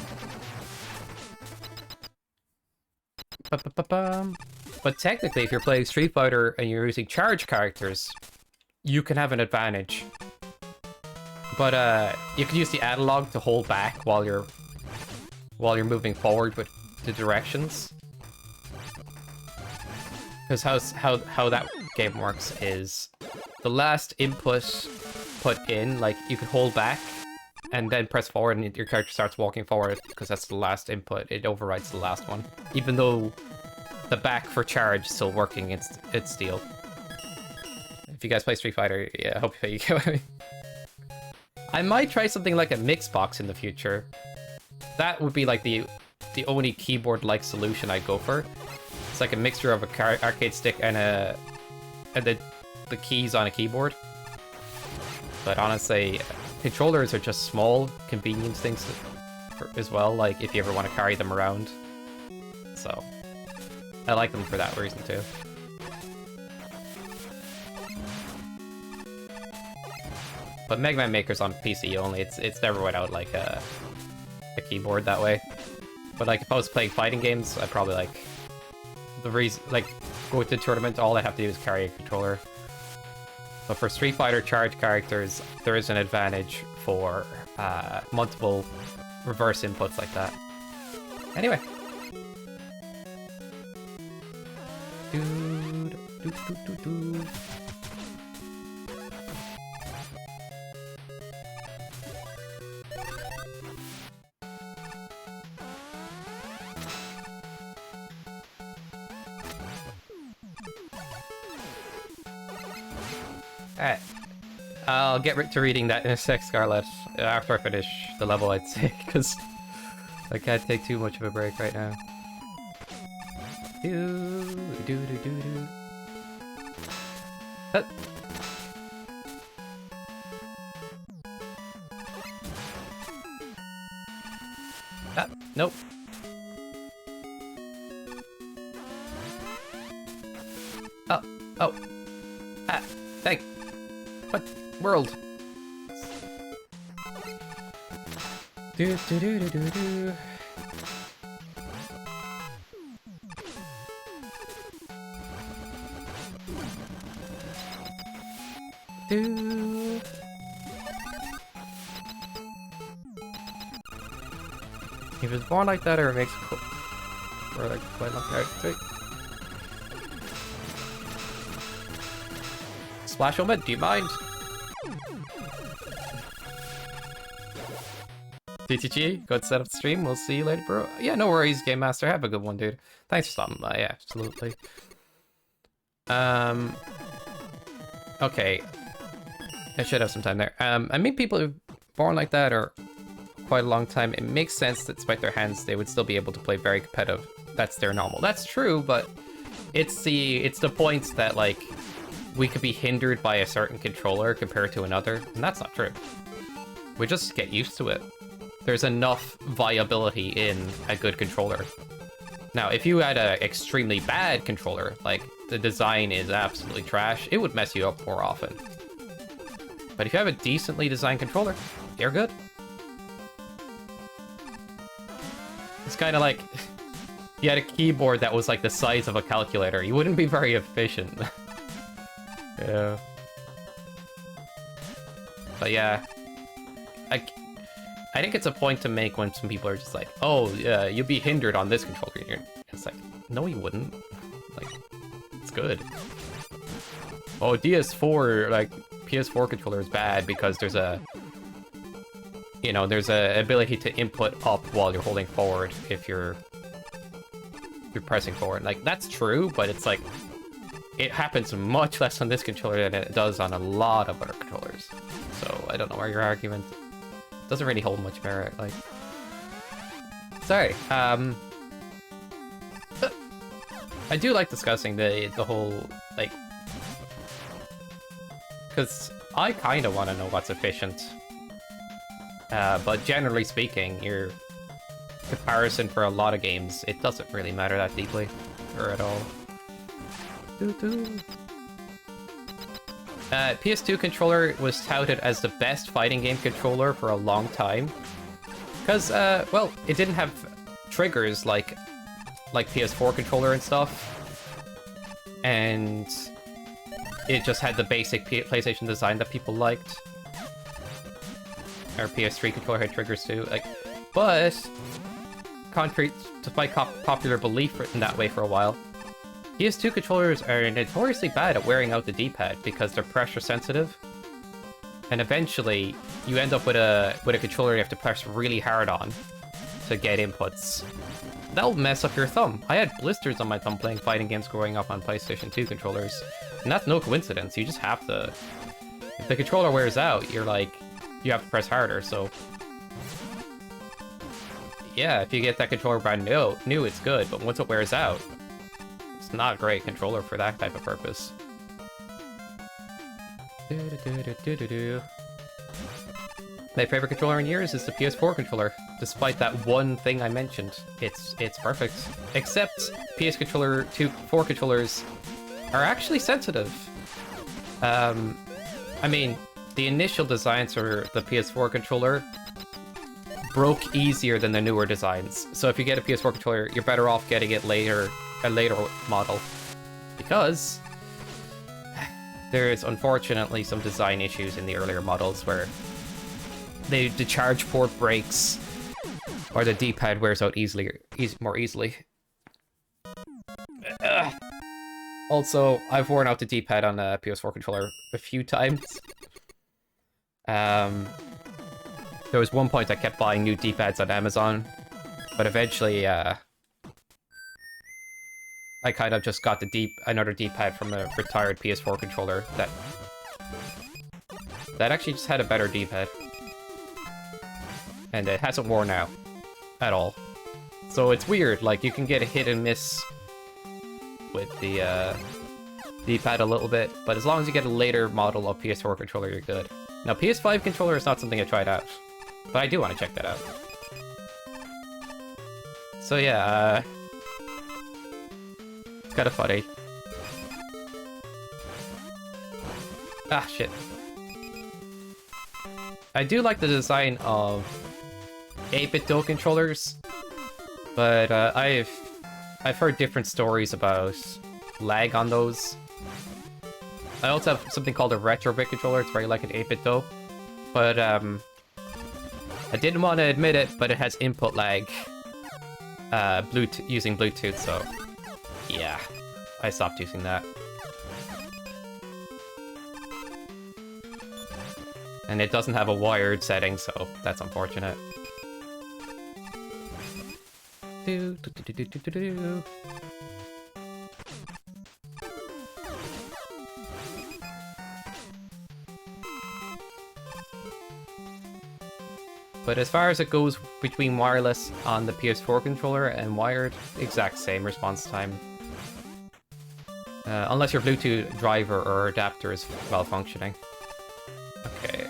But technically, if you're playing Street Fighter and you're using charge characters, you can have an advantage. But you can use the analog to hold back while you're moving forward with the directions. Because how that game works is the last input put in, like, you can hold back and then press forward and your character starts walking forward because that's the last input. It overrides the last one. Even though the back for charge is still working, it's steel. If you guys play Street Fighter, yeah, I hope you get what I mean. I might try something like a mix box in the future. That would be like the only keyboard-like solution I'd go for. It's like a mixture of a arcade stick and the keys on a keyboard. But honestly, controllers are just small convenience things as well, like if you ever want to carry them around. So, I like them for that reason too. But Mega Man Maker's on PC only. It's never went out like a keyboard that way. But like if I was playing fighting games, I'd probably like go to the tournament. All I have to do is carry a controller. But for Street Fighter charge characters, there is an advantage for multiple reverse inputs like that. Anyway. Dude, do. Alright. I'll get to reading that in a sec, Scarlet, after I finish the level, I'd say, because I can't take too much of a break right now. Do. Nope. Oh. Thank. What world? Do. If it's born like that, or it makes or like quite like that. Splash Helmet, do you mind? TTG, go set up the stream. We'll see you later, bro. Yeah, no worries, Game Master. Have a good one, dude. Thanks for stopping by. Yeah, absolutely. Okay. I should have some time there. I mean, people who are born like that or quite a long time, it makes sense that despite their hands, they would still be able to play very competitive. That's their normal. That's true, but it's the point that, like, we could be hindered by a certain controller compared to another, and that's not true. We just get used to it. There's enough viability in a good controller. Now, if you had an extremely bad controller, like the design is absolutely trash, it would mess you up more often. But if you have a decently designed controller, you're good. It's kind of like you had a keyboard that was like the size of a calculator. You wouldn't be very efficient. Yeah. But yeah, I think it's a point to make when some people are just like, oh, yeah, you'd be hindered on this controller. It's like, no, you wouldn't. Like, it's good. Oh, DS4, like, PS4 controller is bad because there's a, you know, there's a ability to input up while you're holding forward if you're pressing forward. Like, that's true, but it's like, it happens much less on this controller than it does on a lot of other controllers. So, I don't know where your argument doesn't really hold much merit, like. Sorry, I do like discussing the whole, like, because I kind of want to know what's efficient. But generally speaking, your comparison for a lot of games, it doesn't really matter that deeply, or at all. PS2 controller was touted as the best fighting game controller for a long time. Because, well, it didn't have triggers like PS4 controller and stuff. And it just had the basic PlayStation design that people liked. Or PS3 controller had triggers too. Like, but, contrary despite popular belief in that way for a while, PS2 controllers are notoriously bad at wearing out the D-pad because they're pressure sensitive. And eventually, you end up with a controller you have to press really hard on to get inputs. That'll mess up your thumb. I had blisters on my thumb playing fighting games growing up on PlayStation 2 controllers. And that's no coincidence, you just have to... If the controller wears out, you're like... You have to press harder, so... Yeah, if you get that controller brand new, it's good, but once it wears out, it's not a great controller for that type of purpose. My favorite controller in years is the PS4 controller. Despite that one thing I mentioned, it's perfect. Except PS4 controllers are actually sensitive. I mean, the initial designs for the PS4 controller broke easier than the newer designs. So if you get a PS4 controller, you're better off getting it later, a later model, because there is unfortunately some design issues in the earlier models where the charge port breaks or the D-pad wears out more easily. Also, I've worn out the D-pad on a PS4 controller a few times. There was one point I kept buying new D-pads on Amazon, but eventually, I kind of just got another D-pad from a retired PS4 controller that actually just had a better D-pad. And it hasn't worn out at all. So it's weird, like, you can get a hit and miss with the D-pad a little bit, but as long as you get a later model of PS4 controller, you're good. Now, PS5 controller is not something I tried out, but I do want to check that out. So yeah, it's kind of funny. Ah, shit. I do like the design of 8-bit dual controllers, but I've heard different stories about lag on those. I also have something called a retro-bit controller. It's very like an 8-bit dual, but I didn't want to admit it, but it has input lag using Bluetooth, so yeah, I stopped using that. And it doesn't have a wired setting, so that's unfortunate. Do, do, do, do, do, do, do. But as far as it goes between wireless on the PS4 controller and wired, exact same response time. Unless your Bluetooth driver or adapter is well-functioning. Okay.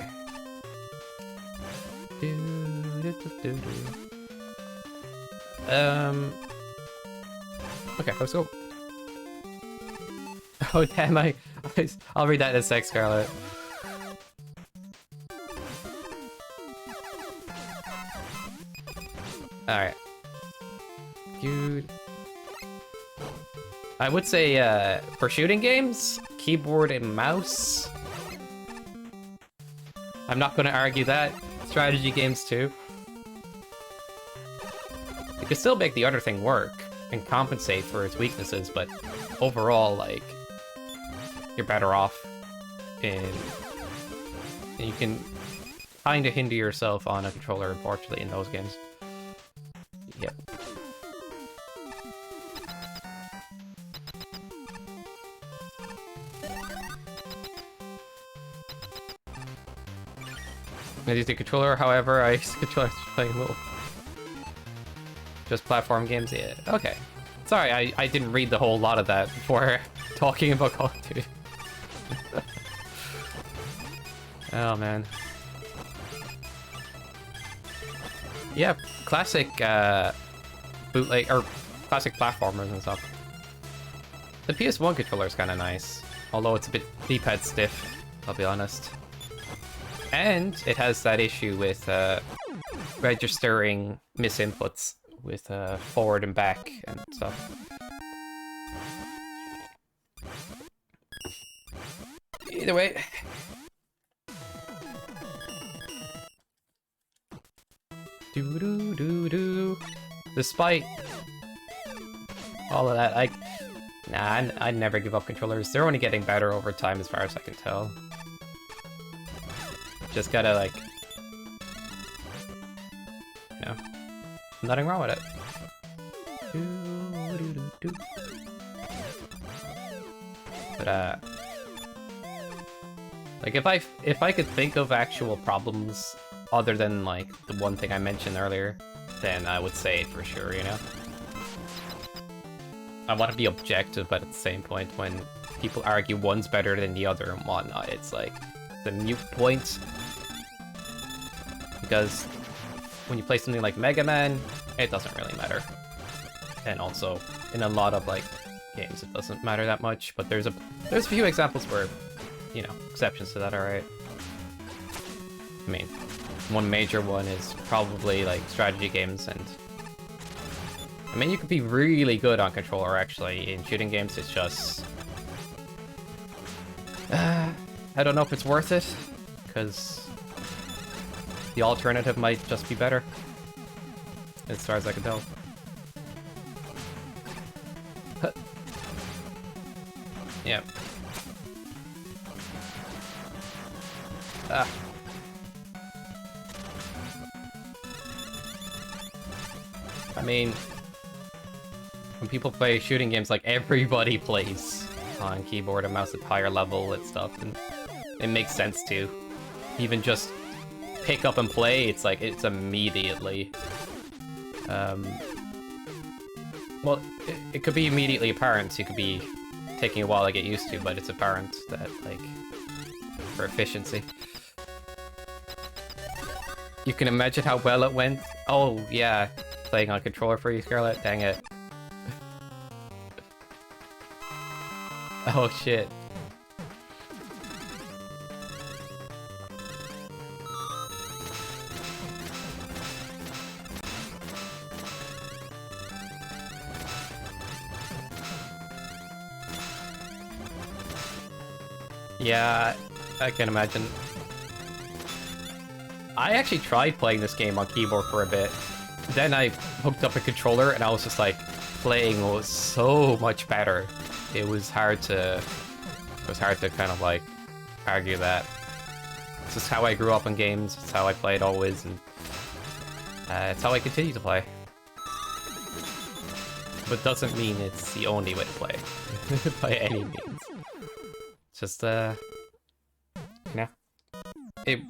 Okay, let's go. Oh damn, I'll read that in a sec, Scarlet. Alright. Dude. I would say, for shooting games, keyboard and mouse. I'm not gonna argue that. Strategy games too. You can still make the other thing work and compensate for its weaknesses, but overall, like, you're better off in... And you can kinda hinder yourself on a controller, unfortunately, in those games. Yep. I use the controller, however, I use the controller to play little... Just platform games, yeah. Okay. Sorry, I didn't read the whole lot of that before talking about Call of Duty. Oh, man. Yeah, classic, bootleg, or classic platformers and stuff. The PS1 controller is kind of nice, although it's a bit D-pad stiff, I'll be honest. And it has that issue with registering misinputs with forward and back and stuff. Either way. Do-do-do-do. Despite all of that, I'd never give up controllers. They're only getting better over time as far as I can tell. Just gotta, like... You know, nothing wrong with it. Do-do-do-do. But, like, if I could think of actual problems other than, like, the one thing I mentioned earlier, then I would say it for sure, you know? I want to be objective, but at the same point, when people argue one's better than the other and whatnot, it's like, the mute point. Because when you play something like Mega Man, it doesn't really matter. And also, in a lot of, like, games, it doesn't matter that much, but there's a few examples where, you know, exceptions to that, alright? I mean, one major one is probably, like, strategy games, and... I mean, you could be really good on controller, actually. In shooting games, it's just... I don't know if it's worth it, because... the alternative might just be better. As far as I can tell. Yep. Ah. I mean, when people play shooting games, like, everybody plays on keyboard and mouse at higher level and stuff, and it makes sense to even just pick up and play. It's like, it's immediately well, it could be immediately apparent. It could be taking a while to get used to, but it's apparent that, like, for efficiency. You can imagine how well it went. Oh yeah, playing on controller for you, Scarlet, dang it. Oh shit. Yeah, I can imagine. I actually tried playing this game on keyboard for a bit. Then I hooked up a controller and I was just like, playing was so much better. It was hard to kind of like argue that. This is how I grew up on games. It's how I played always, and it's how I continue to play. But doesn't mean it's the only way to play, by any means. Just you know, it.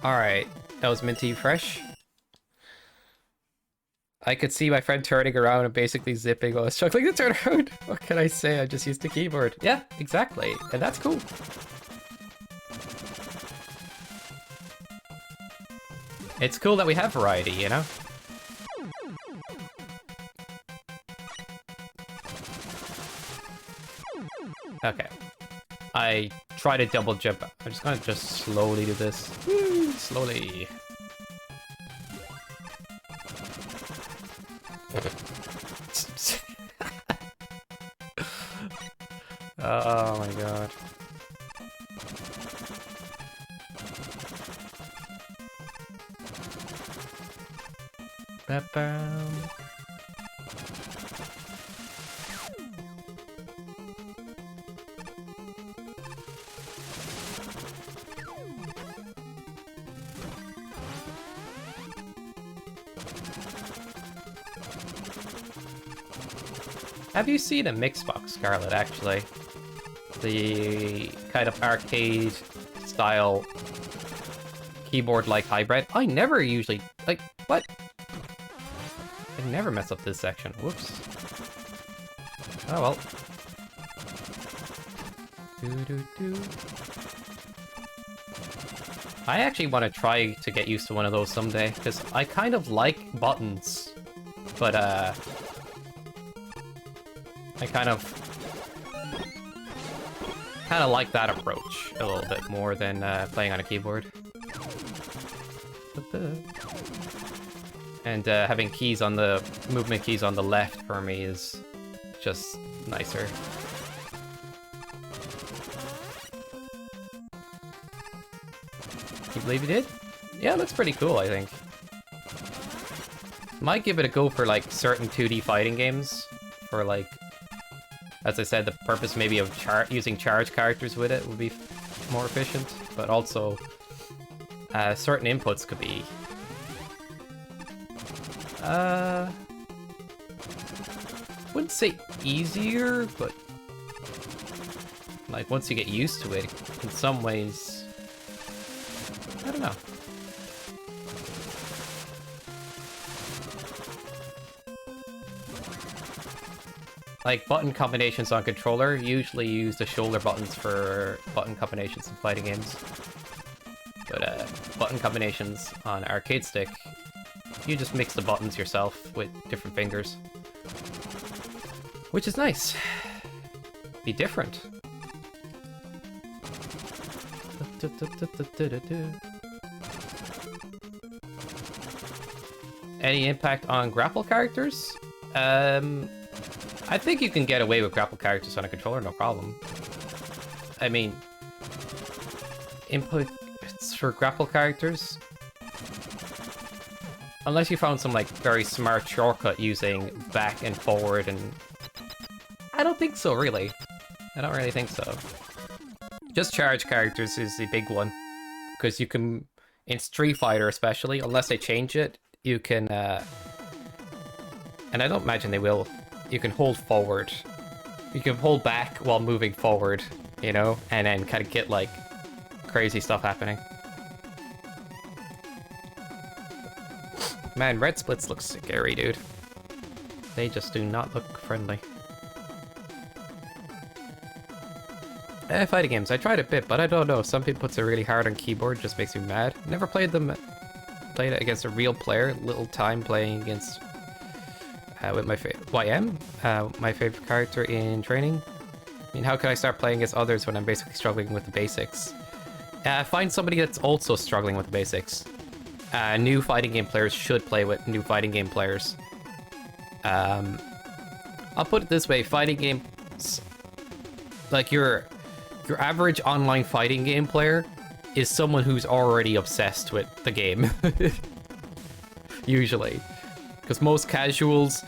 Alright, that was minty fresh. I could see my friend turning around and basically zipping while I was struggling to turn around. What can I say? I just used the keyboard. Yeah, exactly. And that's cool. It's cool that we have variety, you know? Okay. I try to double jump. I'm just gonna just slowly do this. Woo, slowly. Oh my god. Ba-bam. Have you seen a Mixbox, Scarlet, actually? The kind of arcade style keyboard-like hybrid. I never usually... Like, what? I never mess up this section. Whoops. Oh well. I actually want to try to get used to one of those someday, because I kind of like buttons, but I kind of like that approach a little bit more than playing on a keyboard. And having keys on the movement keys on the left for me is just nicer. You believe you did? Yeah, it looks pretty cool, I think. Might give it a go for like certain 2D fighting games. For like, as I said, the purpose maybe of using charge characters with it would be more efficient, but also certain inputs could be wouldn't say easier, but like once you get used to it, in some ways, I don't know. Like button combinations on controller, usually use the shoulder buttons for button combinations in fighting games. But button combinations on arcade stick, you just mix the buttons yourself with different fingers. Which is nice. Be different. Any impact on grapple characters? I think you can get away with grapple characters on a controller, no problem. I mean, inputs for grapple characters, unless you found some like very smart shortcut using back and forward, and I don't think so, really. I don't really think so. Just charge characters is the big one, because you can, in Street Fighter especially, unless they change it, you can, and I don't imagine they will, you can hold forward. You can hold back while moving forward, you know, and then kind of get like crazy stuff happening. Man, red splits look scary, dude. They just do not look friendly. Fighting games, I tried a bit, but I don't know. Some people puts it really hard on keyboard, just makes me mad. Never played them. Played it against a real player. Little time playing against with my YM, my favorite character in training. I mean, how can I start playing against others when I'm basically struggling with the basics? Find somebody that's also struggling with the basics. New fighting game players should play with new fighting game players. I'll put it this way: fighting games, like your average online fighting game player, is someone who's already obsessed with the game. Usually. Because most casuals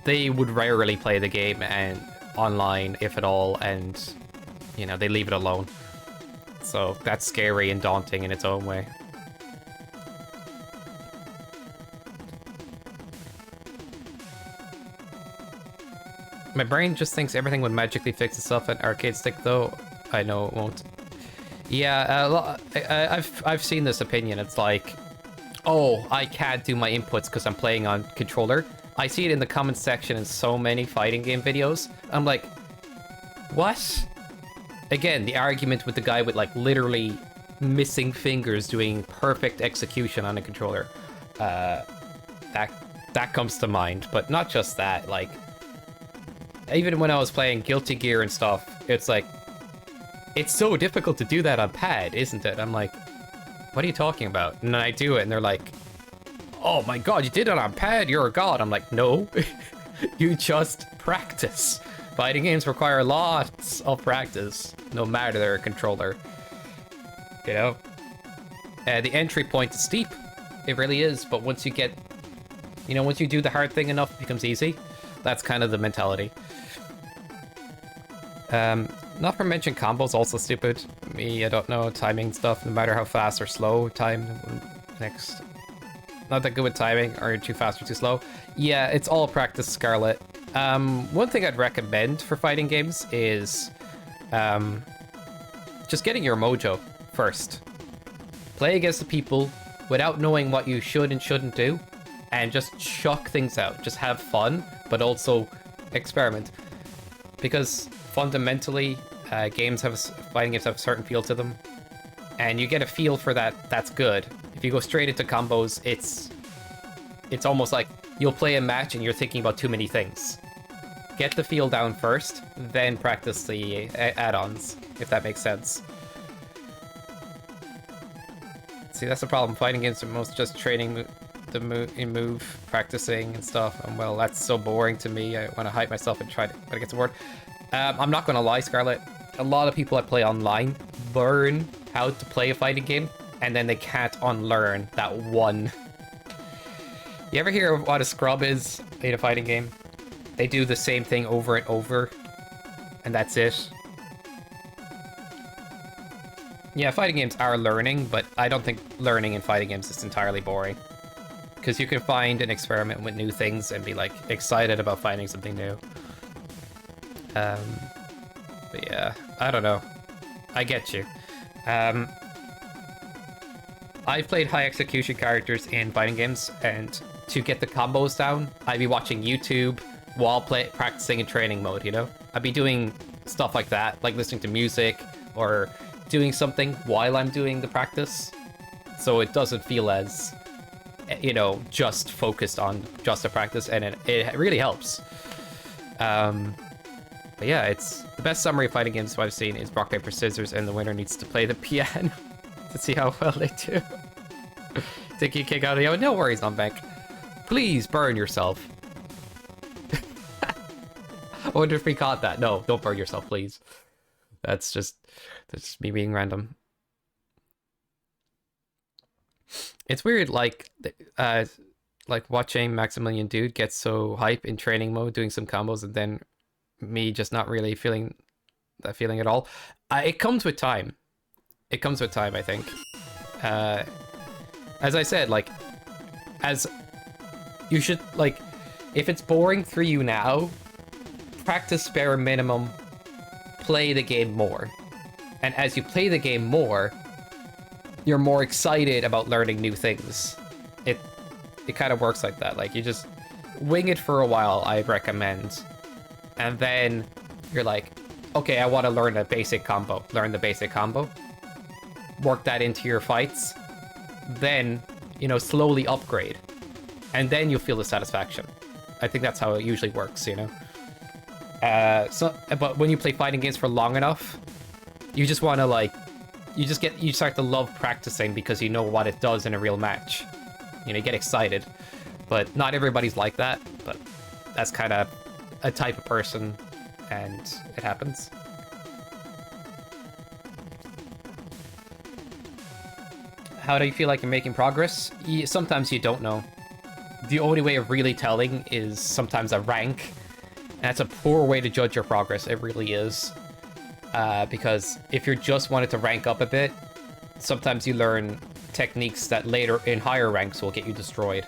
they would rarely play the game and online, if at all, and, you know, they leave it alone. So that's scary and daunting in its own way. My brain just thinks everything would magically fix itself at arcade stick, though. I know it won't. Yeah, I've seen this opinion. It's like, oh, I can't do my inputs because I'm playing on controller. I see it in the comments section in so many fighting game videos. I'm like, what? Again, the argument with the guy with like literally missing fingers doing perfect execution on a controller. That comes to mind, but not just that. Like, even when I was playing Guilty Gear and stuff, it's like, it's so difficult to do that on pad, isn't it? I'm like, what are you talking about? And then I do it, and they're like, oh my god, you did it on pad, you're a god. I'm like, no, you just practice. Fighting games require lots of practice, no matter their controller. You know? The entry point is steep. It really is, but once you get, you know, once you do the hard thing enough, it becomes easy. That's kind of the mentality. Not for mention combos also stupid. Me, I don't know, timing stuff, no matter how fast or slow time. Next. Not that good with timing, or too fast or too slow. Yeah, it's all practice, Scarlet. One thing I'd recommend for fighting games is just getting your mojo first. Play against the people without knowing what you should and shouldn't do, and just chuck things out. Just have fun, but also experiment. Because fundamentally, fighting games have a certain feel to them, and you get a feel for that. That's good. If you go straight into combos, it's almost like you'll play a match and you're thinking about too many things. Get the feel down first, then practice the add-ons, if that makes sense. See, that's the problem. Fighting games are most just training the move, practicing and stuff. And well, that's so boring to me. I want to hype myself and try to, but I get bored. I'm not going to lie, Scarlett. A lot of people I play online learn how to play a fighting game, and then they can't unlearn that one. You ever hear of what a scrub is in a fighting game? They do the same thing over and over, and that's it. Yeah, fighting games are learning, but I don't think learning in fighting games is entirely boring. Because you can find and experiment with new things and be, like, excited about finding something new. But yeah, I don't know. I get you. I've played high execution characters in fighting games, and to get the combos down, I'd be watching YouTube while practicing in training mode, you know? I'd be doing stuff like that, like listening to music or doing something while I'm doing the practice, so it doesn't feel as, you know, just focused on just the practice, and it really helps. But yeah, it's the best summary of fighting games I've seen is rock, paper, scissors, and the winner needs to play the piano to see how well they do. Take a kick out of the no worries, non-bank. Please burn yourself. I wonder if we caught that. No, don't burn yourself, please. That's just me being random. It's weird, like watching Maximilian Dude get so hype in training mode, doing some combos, and then me just not really feeling that feeling at all. It comes with time. It comes with time, I think. As I said, like, as you should, like, if it's boring for you now, practice bare minimum, play the game more. And as you play the game more, you're more excited about learning new things. It kind of works like that. Like, you just wing it for a while, I recommend. And then you're like, okay, I want to learn a basic combo. Learn the basic combo. Work that into your fights. Then, you know, slowly upgrade. And then you'll feel the satisfaction. I think that's how it usually works, you know? But when you play fighting games for long enough, you just want to, like, you start to love practicing because you know what it does in a real match. You know, you get excited. But not everybody's like that, but that's kind of a type of person, and it happens. How do you feel like you're making progress? Sometimes you don't know. the only way of really telling is sometimes a rank. And that's a poor way to judge your progress, it really is. Because if you're just wanting to rank up a bit, sometimes you learn techniques that later in higher ranks will get you destroyed.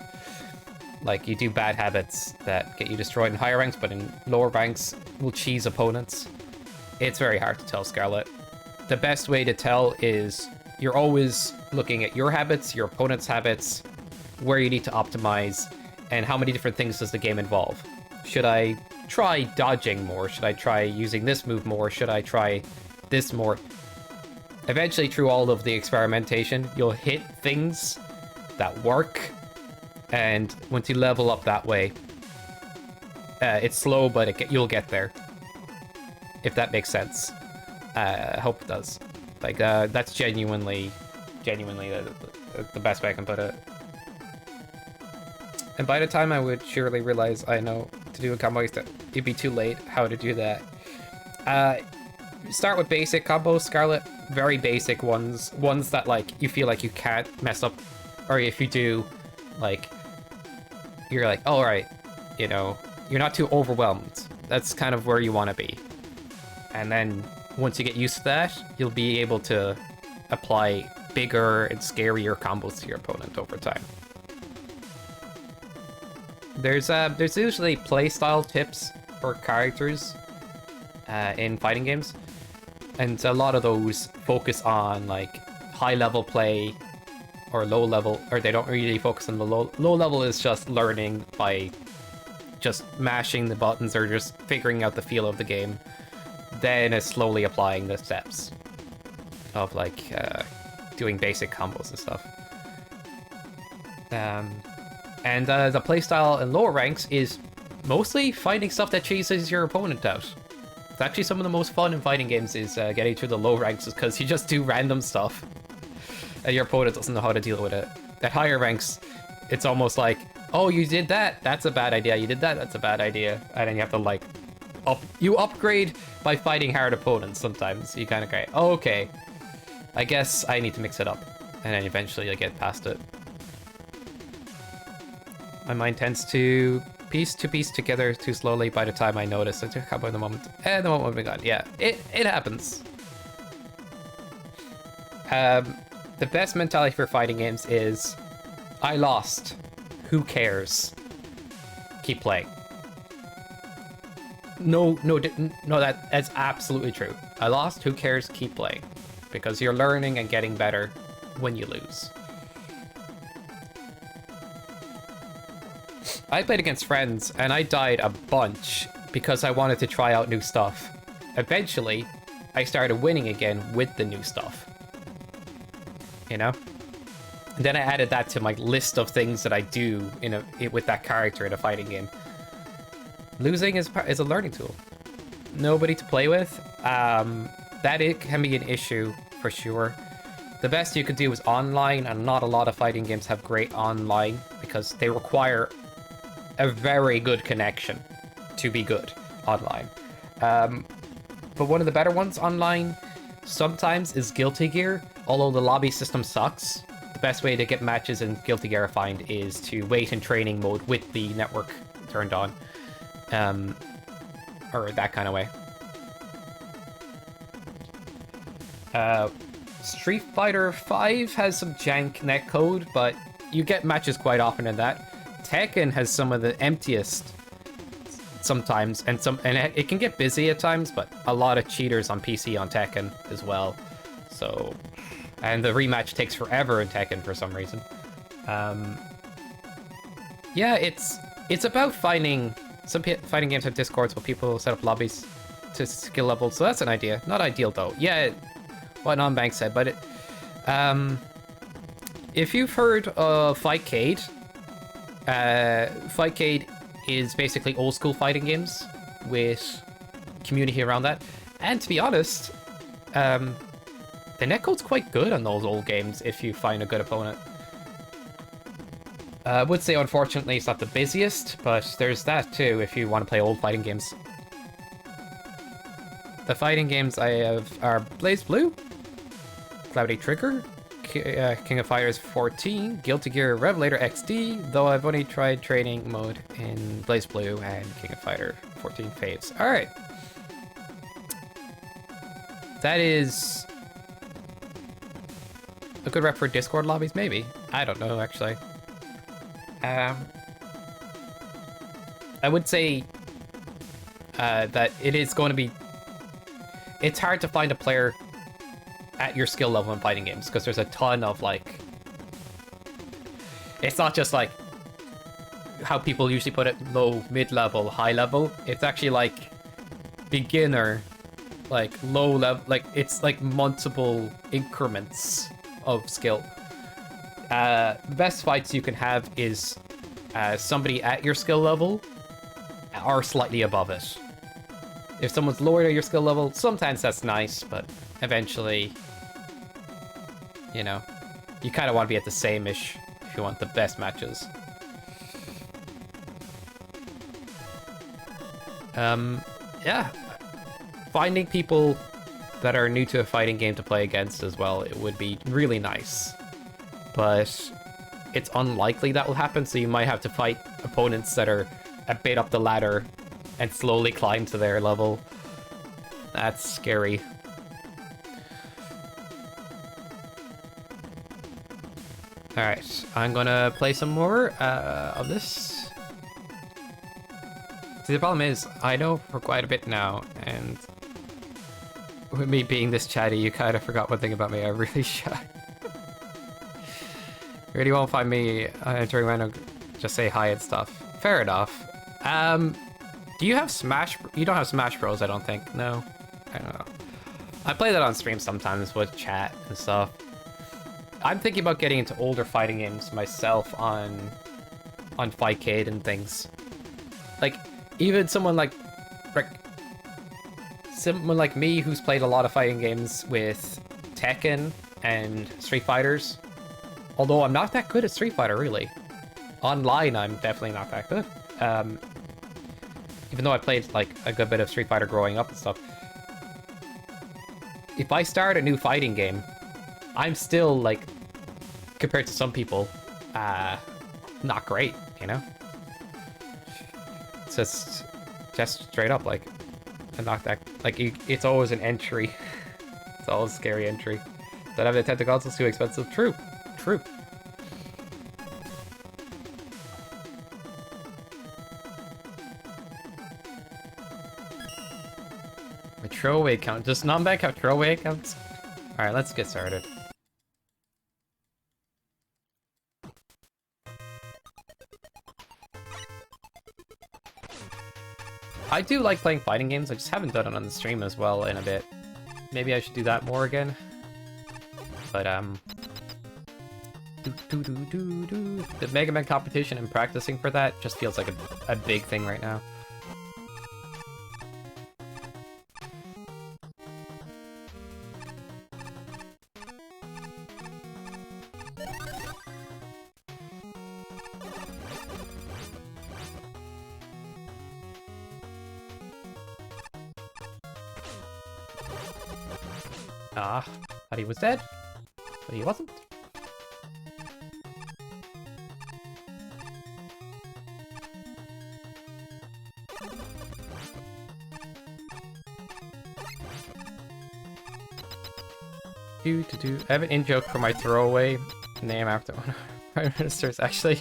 Like, you do bad habits that get you destroyed in higher ranks, but in lower ranks will cheese opponents. It's very hard to tell, Scarlet. The best way to tell is you're always looking at your habits, your opponent's habits, where you need to optimize, and how many different things does the game involve. Should I try dodging more? Should I try using this move more? Should I try this more? Eventually, through all of the experimentation, you'll hit things that work, and once you level up that way, it's slow, but you'll get there. If that makes sense. I hope it does. Like, that's genuinely the best way I can put it. And by the time I would surely realize I know to do a combo, it'd be too late how to do that. Start with basic combos, Scarlet. Very basic ones. Ones that, like, you feel like you can't mess up. Or if you do, like, you're like, oh, all right, you know, you're not too overwhelmed. That's kind of where you want to be. And then once you get used to that, you'll be able to apply bigger and scarier combos to your opponent over time. There's usually playstyle tips for characters in fighting games, and a lot of those focus on like high level play or low level, or they don't really focus on the low level. Is just learning by just mashing the buttons or just figuring out the feel of the game. Then it's slowly applying the steps of like doing basic combos and stuff. And the playstyle in lower ranks is mostly finding stuff that chases your opponent out. It's actually some of the most fun in fighting games is getting through the low ranks, is because you just do random stuff and your opponent doesn't know how to deal with it. At higher ranks, it's almost like, oh, you did that, that's a bad idea. You did that, that's a bad idea. And then you have to like, you upgrade by fighting hard opponents sometimes. You kind of go, oh, okay, I guess I need to mix it up. And then eventually you get past it. My mind tends to piece together too slowly by the time I notice it. How about the moment? And the moment will be gone. Yeah, it happens. The best mentality for fighting games is, I lost. Who cares? Keep playing. No, that's absolutely true. I lost. Who cares? Keep playing, because you're learning and getting better when you lose. I played against friends, and I died a bunch because I wanted to try out new stuff. Eventually, I started winning again with the new stuff. You know? And then I added that to my list of things that I do with that character in a fighting game. Losing is a learning tool. Nobody to play with. It can be an issue, for sure. The best you could do is online, and not a lot of fighting games have great online, because they require a very good connection to be good online. But one of the better ones online sometimes is Guilty Gear. Although the lobby system sucks, the best way to get matches in Guilty Gear I find is to wait in training mode with the network turned on. Or that kind of way. Street Fighter V has some jank netcode, but you get matches quite often in that. Tekken has some of the emptiest sometimes, and it can get busy at times, but a lot of cheaters on PC on Tekken as well. So, and the rematch takes forever in Tekken for some reason. Yeah, it's about finding. Some fighting games have discords where people set up lobbies to skill level, so that's an idea. Not ideal though. Yeah, what Non-Bank said, but if you've heard of Fightcade, Fightcade is basically old school fighting games with community around that. And to be honest, the netcode's quite good on those old games if you find a good opponent. I would say, unfortunately, it's not the busiest, but there's that too if you want to play old fighting games. The fighting games I have are BlazBlue, Cloudy Trigger, King of Fighters 14, Guilty Gear Revelator XD, though I've only tried training mode in Blaze Blue and King of Fighter 14 Faves. Alright. That is a good rep for Discord lobbies, maybe. I don't know, actually. I would say that it is going to be... It's hard to find a player at your skill level in fighting games, because there's a ton of, like... It's not just, like, how people usually put it, low, mid-level, high-level. It's actually, like, beginner, like, low-level... Like, it's, like, multiple increments of skill. The best fights you can have is somebody at your skill level or slightly above it. If someone's lower to your skill level, sometimes that's nice, but eventually, you know, you kind of want to be at the same-ish if you want the best matches. Yeah. Finding people that are new to a fighting game to play against as well, it would be really nice. But it's unlikely that will happen, so you might have to fight opponents that are a bit up the ladder and slowly climb to their level. That's scary. Alright, I'm gonna play some more of this. See, the problem is, I know for quite a bit now, and with me being this chatty, you kind of forgot one thing about me. I'm really shy. You really won't find me entering random, just say hi and stuff. Fair enough. Do you have Smash? You don't have Smash Bros, I don't think. No? I don't know. I play that on stream sometimes with chat and stuff. I'm thinking about getting into older fighting games myself on Fightcade and things. Like, even someone like me who's played a lot of fighting games with Tekken and Street Fighters. Although I'm not that good at Street Fighter, really. Online, I'm definitely not that good. Even though I played, like, a good bit of Street Fighter growing up and stuff. If I start a new fighting game, I'm still, like, compared to some people, not great, you know? It's just straight up, like, I'm not that... Like, it's always an entry. It's always a scary entry. Don't have the Nintendo console's too expensive. True. True. My throwaway account. Does non-bank have throwaway accounts? Alright, let's get started. I do like playing fighting games, I just haven't done it on the stream as well in a bit. Maybe I should do that more again. But, the Mega Man competition and practicing for that just feels like a big thing right now. Ah, thought he was dead, but he wasn't. I have an in-joke for my throwaway name after one of our Prime Ministers. Actually,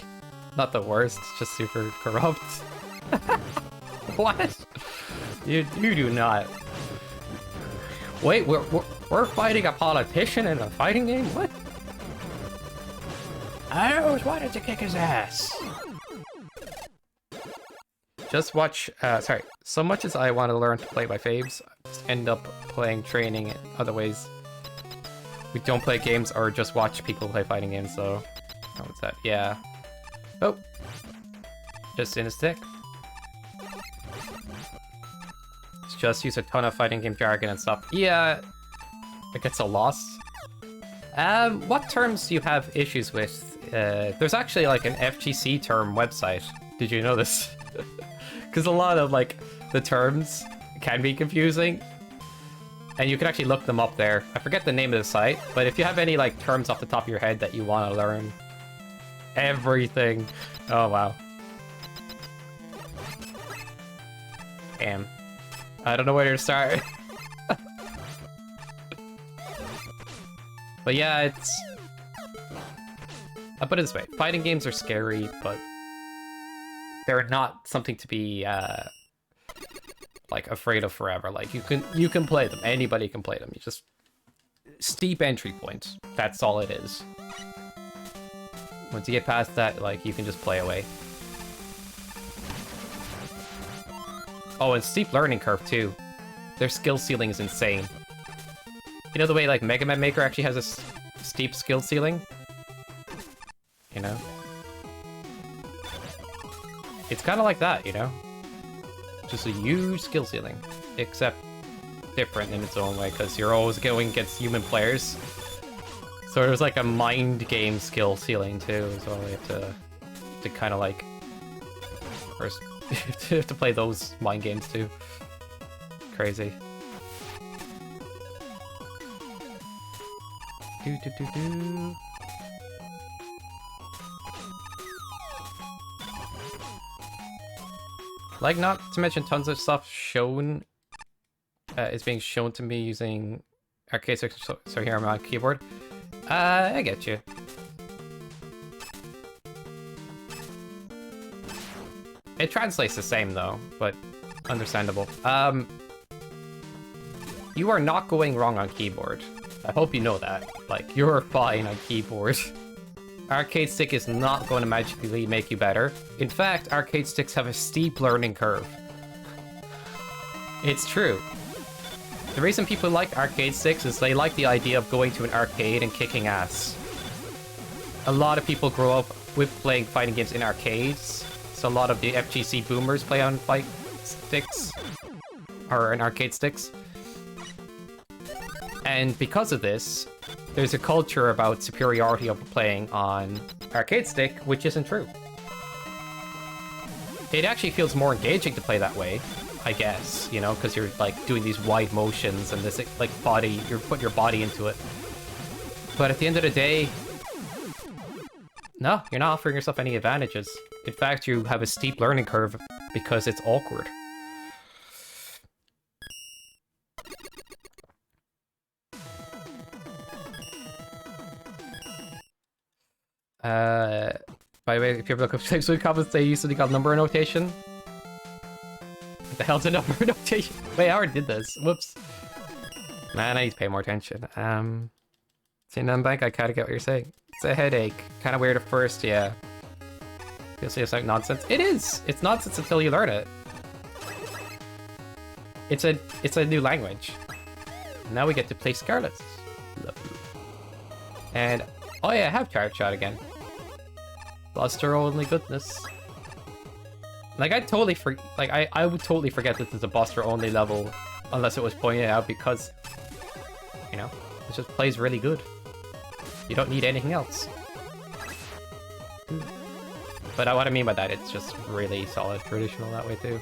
not the worst, just super corrupt. What? You do not. Wait, we're fighting a politician in a fighting game? What? I always wanted to kick his ass. Just watch, sorry, so much as I want to learn to play my faves, I just end up playing training in other ways. We don't play games or just watch people play fighting games, so... Oh, what's that? Yeah. Oh! Just in a stick. It's just use a ton of fighting game jargon and stuff. Yeah, it gets so lost. What terms do you have issues with? There's actually like an FGC term website. Did you know this? Because a lot of like the terms can be confusing. And you can actually look them up there. I forget the name of the site, but if you have any like terms off the top of your head that you want to learn, everything. Oh wow. Damn. I don't know where to start. But yeah, it's... I'll put it this way. Fighting games are scary, but they're not something to be like afraid of forever. Like you can play them. Anybody can play them. You just steep entry points. That's all it is. Once you get past that, like you can just play away. Oh, and steep learning curve too. Their skill ceiling is insane. You know the way like Mega Man Maker actually has a steep skill ceiling? You know? It's kind of like that, you know? Just a huge skill ceiling. Except different in its own way, because you're always going against human players. So there's like a mind game skill ceiling too, so you have to kind of like... First, you have to play those mind games too. Crazy. Do. Like, not to mention tons of stuff shown is being shown to me using arcade sticks, so here I'm on keyboard. I get you. It translates the same though, but understandable. You are not going wrong on keyboard. I hope you know that. Like, you're fine on keyboard. Arcade stick is not going to magically make you better. In fact, arcade sticks have a steep learning curve. It's true. The reason people like arcade sticks is they like the idea of going to an arcade and kicking ass. A lot of people grow up with playing fighting games in arcades, so a lot of the FGC boomers play on fight sticks, or in arcade sticks. And because of this, there's a culture about superiority of playing on arcade stick, which isn't true. It actually feels more engaging to play that way, I guess, you know, because you're like doing these wide motions and this like body, you're putting your body into it. But at the end of the day, no, you're not offering yourself any advantages. In fact, you have a steep learning curve because it's awkward. By the way, if you ever look up sexual comments, they usually got number notation. What the hell's a number notation? Wait, I already did this. Whoops. Man, I need to pay more attention. See, Numbank, I kind of get what you're saying. It's a headache. Kind of weird at first, yeah. You'll see it's like nonsense. It is! It's nonsense until you learn it. It's a new language. Now we get to play Scarlet. Lovely. And, oh yeah, I have Chart Shot again. Buster only goodness. Like, I would totally forget that there's a Buster only level unless it was pointed out because, you know, it just plays really good. You don't need anything else. But what I mean by that, it's just really solid traditional that way too.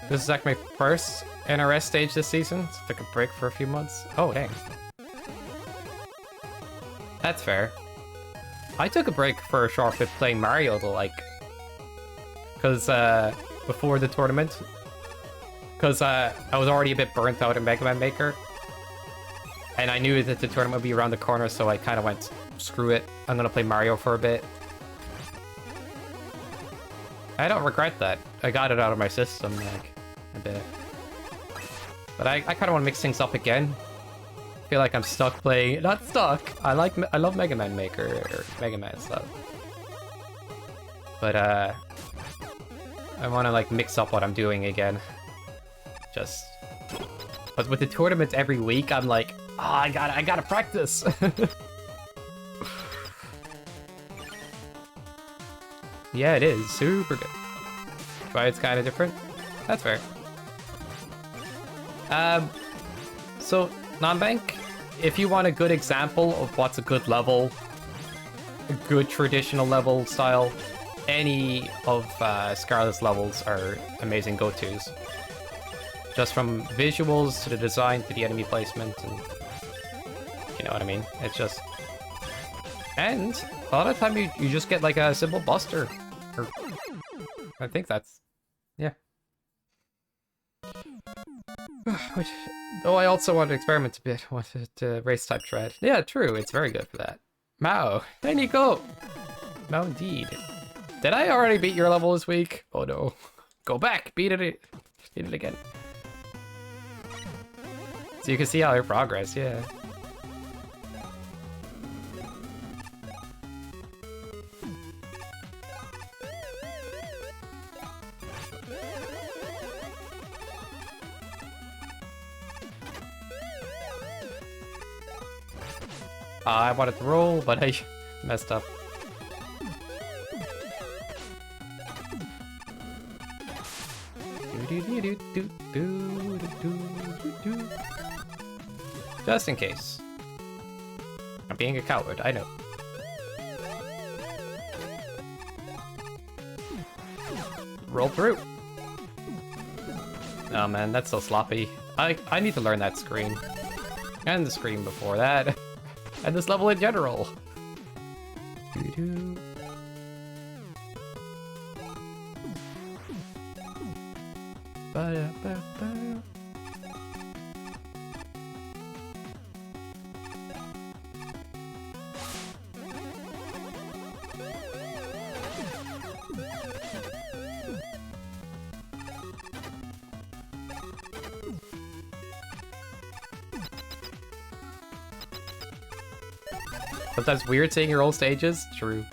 This is like my first NRS stage this season, so I took a break for a few months. Oh, dang. That's fair. I took a break for a short bit playing Mario though, like... Because, before the tournament. Because, I was already a bit burnt out in Mega Man Maker. And I knew that the tournament would be around the corner, so I kind of went, screw it, I'm gonna play Mario for a bit. I don't regret that. I got it out of my system, like, a bit. But I kind of want to mix things up again. I feel like I'm stuck playing... Not stuck! I love Mega Man Maker, or Mega Man stuff. But, I want to, like, mix up what I'm doing again. Just... But with the tournaments every week, I'm like, oh, I gotta practice! Yeah, it is. Super good. But it's kind of different. That's fair. So, Nambank, if you want a good example of what's a good level, a good traditional level style, any of Scarlet's levels are amazing go-tos. Just from visuals to the design to the enemy placement, and you know what I mean? It's just... And a lot of the time you just get like a simple buster. Or I think that's... Yeah. Which, though I also want to experiment a bit, wanted to race type tread. Yeah, true, it's very good for that. Mao, there you go. Mao indeed. Did I already beat your level this week? Oh no. Go back, beat it again. So you can see all your progress, yeah. I wanted to roll, but I messed up. Just in case. I'm being a coward, I know. Roll through. Oh man, that's so sloppy. I need to learn that screen. And the screen before that. And this level in general. Doo-doo. Ba-da-ba-ba. Sometimes weird seeing your old stages. True.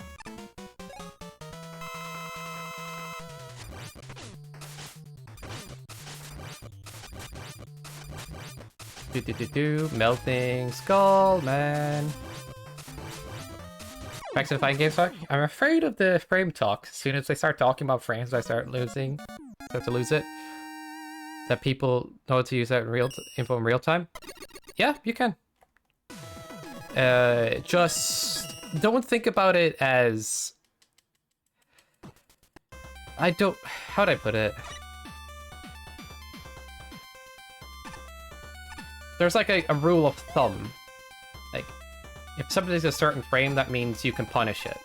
Melting skull, man. Back to the fighting game talk. I'm afraid of the frame talk. As soon as they start talking about frames, I start to lose it. That people know how to use that info in real time. Yeah, you can. Just don't think about it as... How'd I put it? There's like a rule of thumb. Like, if something's a certain frame, that means you can punish it.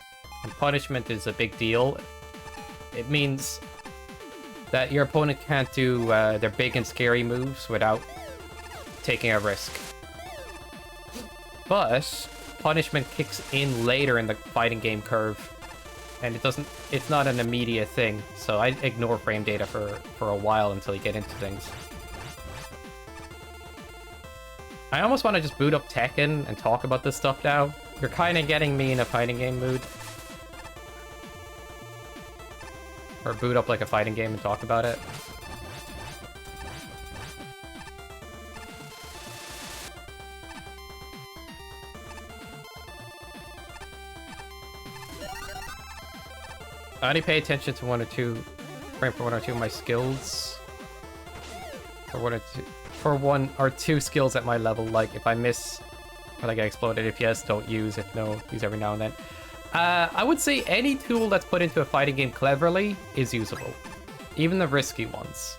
And punishment is a big deal. It means that your opponent can't do their big and scary moves without taking a risk. But punishment kicks in later in the fighting game curve, and it's not an immediate thing. So I ignore frame data for a while until you get into things. I almost want to just boot up Tekken and talk about this stuff now. You're kind of getting me in a fighting game mood. Or boot up like a fighting game and talk about it. I only pay attention to one or two of my skills. For one or two skills at my level, like if I miss or I get exploded, if yes, don't use, if no, use every now and then. I would say any tool that's put into a fighting game cleverly is usable. Even the risky ones.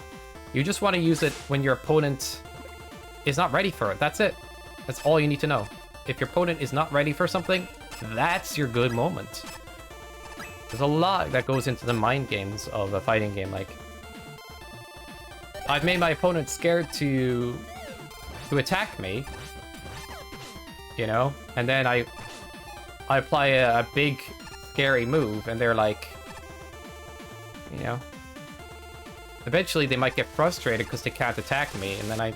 You just want to use it when your opponent is not ready for it. That's it. That's all you need to know. If your opponent is not ready for something, that's your good moment. There's a lot that goes into the mind games of a fighting game. Like, I've made my opponent scared to attack me, you know, and then I apply a big scary move, and they're like, you know, eventually they might get frustrated because they can't attack me, and then I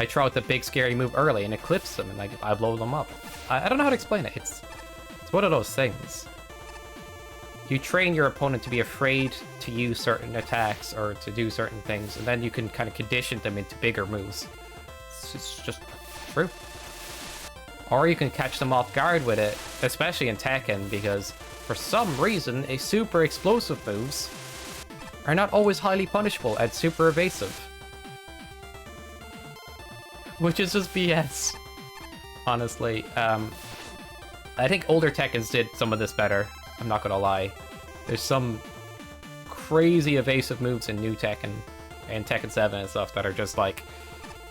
throw out the big scary move early and eclipse them, and I blow them up. I don't know how to explain it. It's one of those things. You train your opponent to be afraid to use certain attacks or to do certain things, and then you can kind of condition them into bigger moves. It's just true. Or you can catch them off guard with it, especially in Tekken, because for some reason, a super explosive moves are not always highly punishable and super evasive. Which is just BS, honestly. I think older Tekkens did some of this better. I'm not gonna lie. There's some crazy evasive moves in new Tekken and Tekken 7 and stuff that are just like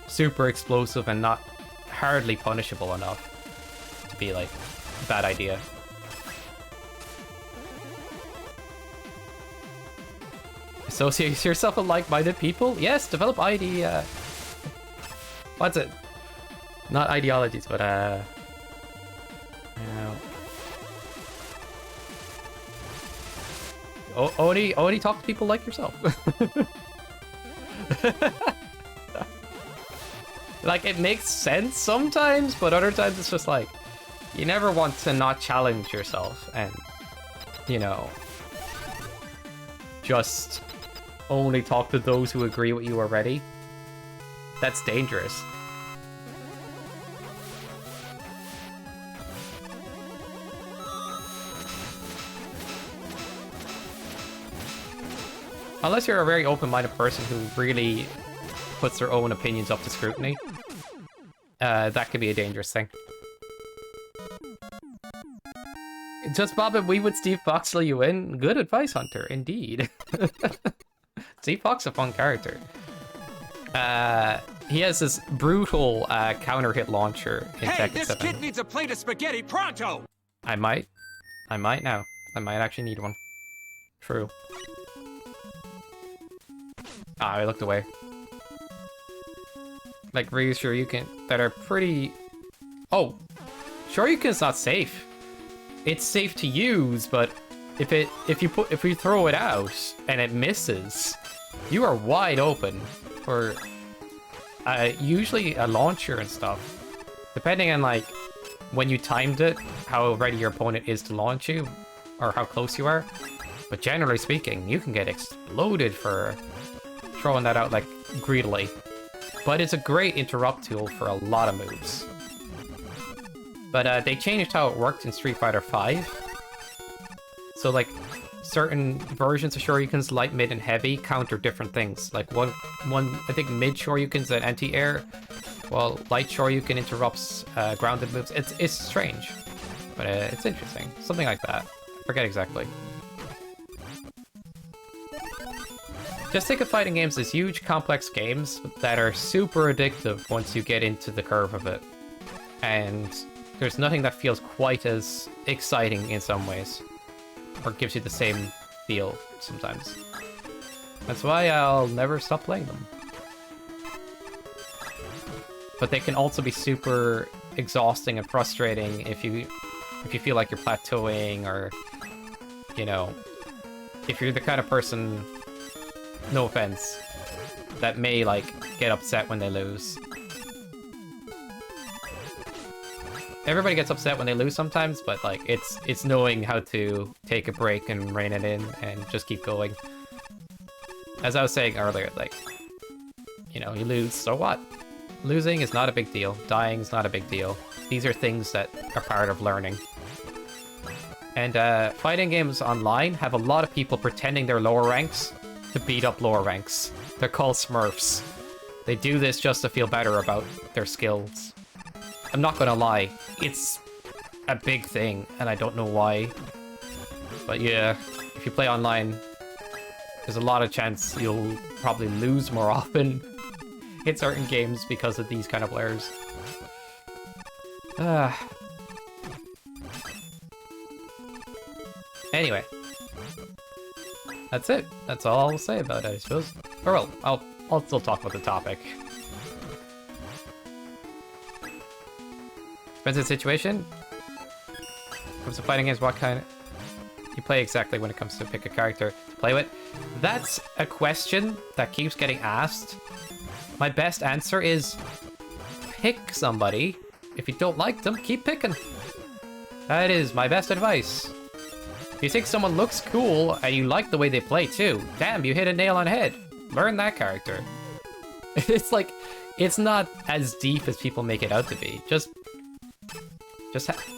super explosive and not hardly punishable enough to be like a bad idea. Associate yourself with like-minded people? Yes, develop what's it? Not ideologies, but only talk to people like yourself. Like, it makes sense sometimes, but other times it's just like, you never want to not challenge yourself and, you know, just only talk to those who agree with you already. That's dangerous. Unless you're a very open-minded person who really puts their own opinions up to scrutiny, that could be a dangerous thing. Just Bob and we with Steve Fox let you in? Good advice, Hunter, indeed. Steve Fox is a fun character. He has this brutal counter-hit launcher in Tekken 7. Hey, this kid needs a plate of spaghetti pronto! I might now. I might actually need one. True. Ah, I looked away. Like Ryu Shoryuken that are pretty... Oh! Shoryuken's not safe. It's safe to use, but if you throw it out and it misses, you are wide open for usually a launcher and stuff. Depending on like when you timed it, how ready your opponent is to launch you, or how close you are. But generally speaking, you can get exploded for throwing that out like greedily. But it's a great interrupt tool for a lot of moves. But they changed how it worked in Street Fighter V. So like certain versions of Shoryukens, light, mid, and heavy, counter different things. Like one I think mid Shoryuken's an anti-air, while light Shoryuken interrupts grounded moves. It's strange, but it's interesting. Something like that. I forget exactly. Just think of fighting games as huge, complex games that are super addictive once you get into the curve of it. And there's nothing that feels quite as exciting in some ways, or gives you the same feel sometimes. That's why I'll never stop playing them. But they can also be super exhausting and frustrating if you feel like you're plateauing, or, you know, if you're the kind of person, no offense, that may like get upset when they lose. Everybody gets upset when they lose sometimes, but like it's knowing how to take a break and rein it in and just keep going. As I was saying earlier, like, you know, you lose, so what? Losing is not a big deal. Dying is not a big deal. These are things that are part of learning. And fighting games online have a lot of people pretending they're lower ranks to beat up lower ranks. They're called Smurfs. They do this just to feel better about their skills. I'm not gonna lie, it's a big thing, and I don't know why. But yeah, if you play online, there's a lot of chance you'll probably lose more often in certain games because of these kind of players. Anyway. That's it. That's all I'll say about it, I suppose. Or well, I'll still talk about the topic. Depends on the situation. Comes to fighting games, what kind you play exactly when it comes to pick a character to play with? That's a question that keeps getting asked. My best answer is pick somebody. If you don't like them, keep picking. That is my best advice. If you think someone looks cool and you like the way they play too, damn, you hit a nail on the head. Learn that character. It's like, it's not as deep as people make it out to be. Just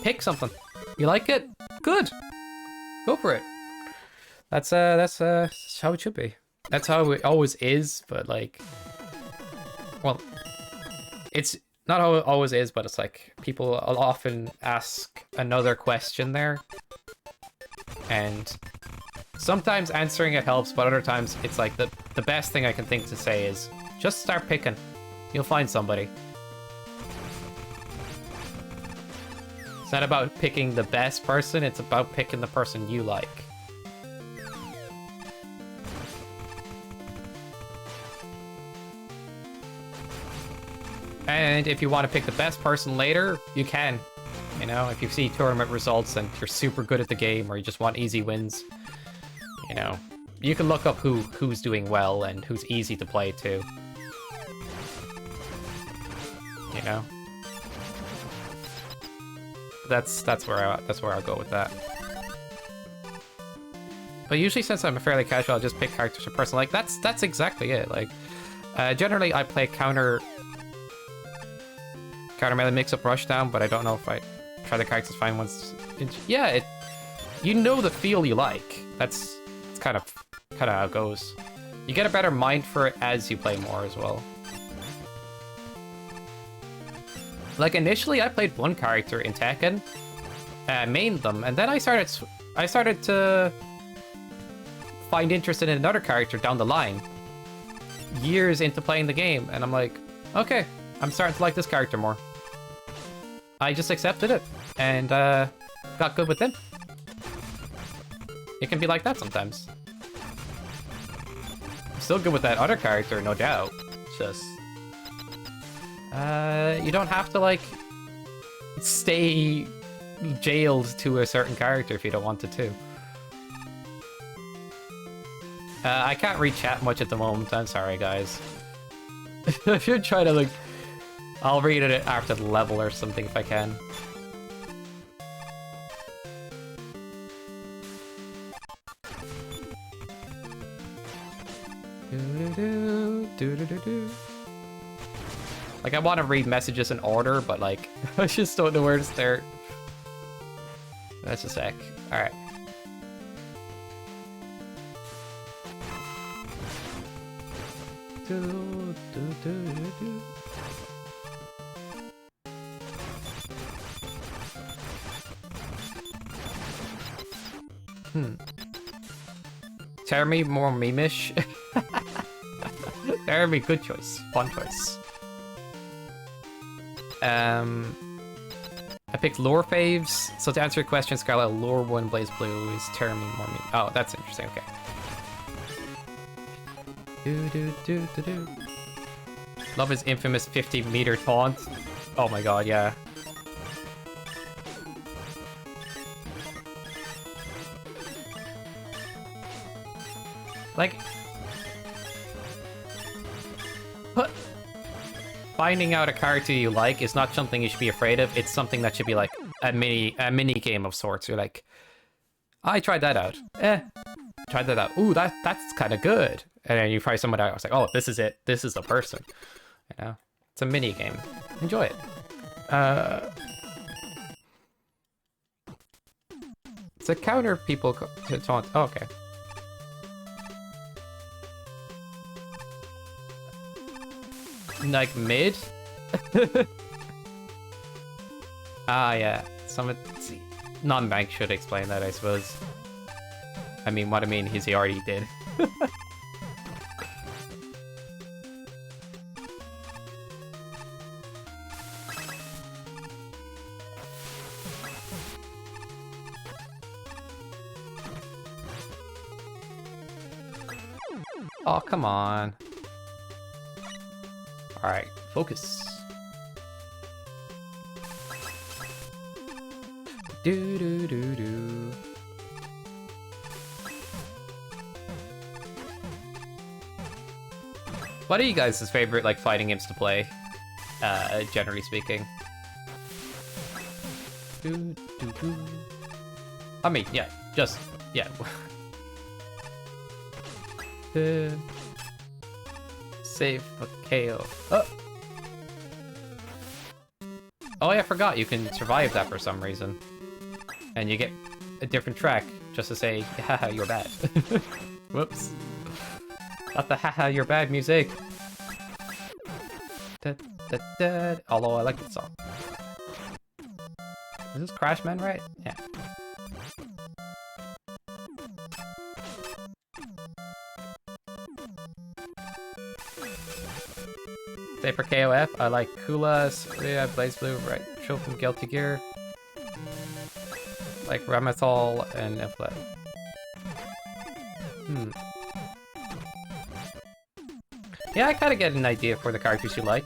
pick something. You like it? Good. Go for it. That's how it should be. That's how it always is, but like, well, it's not how it always is, but it's like people often ask another question there. And Sometimes answering it helps, but other times it's like the best thing I can think to say is just start picking. You'll find somebody. It's not about picking the best person, it's about picking the person you like. And if you want to pick the best person later, you can. You know, if you see tournament results and you're super good at the game or you just want easy wins, you know, you can look up who's doing well and who's easy to play to. You know? That's where I'll go with that. But usually, since I'm fairly casual, I'll just pick characters per person. Like that's exactly it. Like generally, I play counter melee mix-up rushdown, but I don't know if I try the characters find ones. Yeah, you know the feel you like. It's kind of how it goes. You get a better mind for it as you play more as well. Like initially, I played one character in Tekken, mained them, and then I started to find interest in another character down the line, years into playing the game, and I'm like, okay, I'm starting to like this character more. I just accepted it and got good with him. It can be like that sometimes. I'm still good with that other character, no doubt. Just you don't have to like stay jailed to a certain character if you don't want to. I can't read chat much at the moment. I'm sorry, guys. If you're trying to like, I'll read it after the level or something if I can. Like, I want to read messages in order, but like, I just don't know where to start. That's a sec. Alright. Jeremy, more meme-ish. Jeremy, good choice. Fun choice. I picked lore faves. So to answer your question, Scarlet, lore 1 Blaze Blue is Jeremy more meme. Oh, that's interesting. Okay. Love his infamous 50-meter taunt. Oh my god, yeah. Like, finding out a character you like is not something you should be afraid of. It's something that should be like a mini game of sorts. You're like, I tried that out. Tried that out. Ooh, that's kind of good. And then you try someone out. It's like, oh, this is it. This is the person. You know, it's a mini game. Enjoy it. It's a counter people to taunt. Oh, okay. Like mid? Ah, yeah. Non-bank should explain that, I suppose. I mean, what I mean is he already did. Oh, come on. Alright, focus. Do. What are you guys' favorite, like, fighting games to play? Generally speaking. I mean, yeah, yeah. Save a KO. Oh, yeah, I forgot you can survive that for some reason. And you get a different track just to say, haha, you're bad. Whoops. Not the haha, you're bad music. Although I like the song. Is this Crash Man, right? Yeah. Say for KOF, I like Kula, Surya, Blaze Blue, right? Show from Guilty Gear. Like Ramethal and Iflet. Yeah, I kind of get an idea for the characters you like.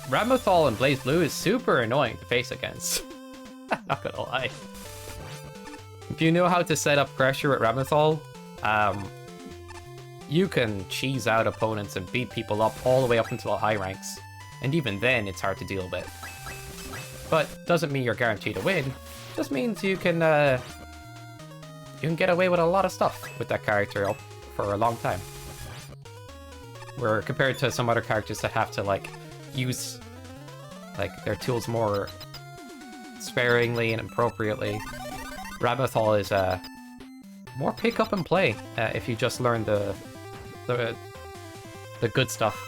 Ramethal and Blaze Blue is super annoying to face against. Not gonna lie. If you know how to set up pressure at Ramethal, you can cheese out opponents and beat people up all the way up until high ranks. And even then, it's hard to deal with. But doesn't mean you're guaranteed a win. Just means you can get away with a lot of stuff with that character for a long time. Where compared to some other characters that have to like use like their tools more sparingly and appropriately, Ramethal is more pick up and play if you just learn the good stuff.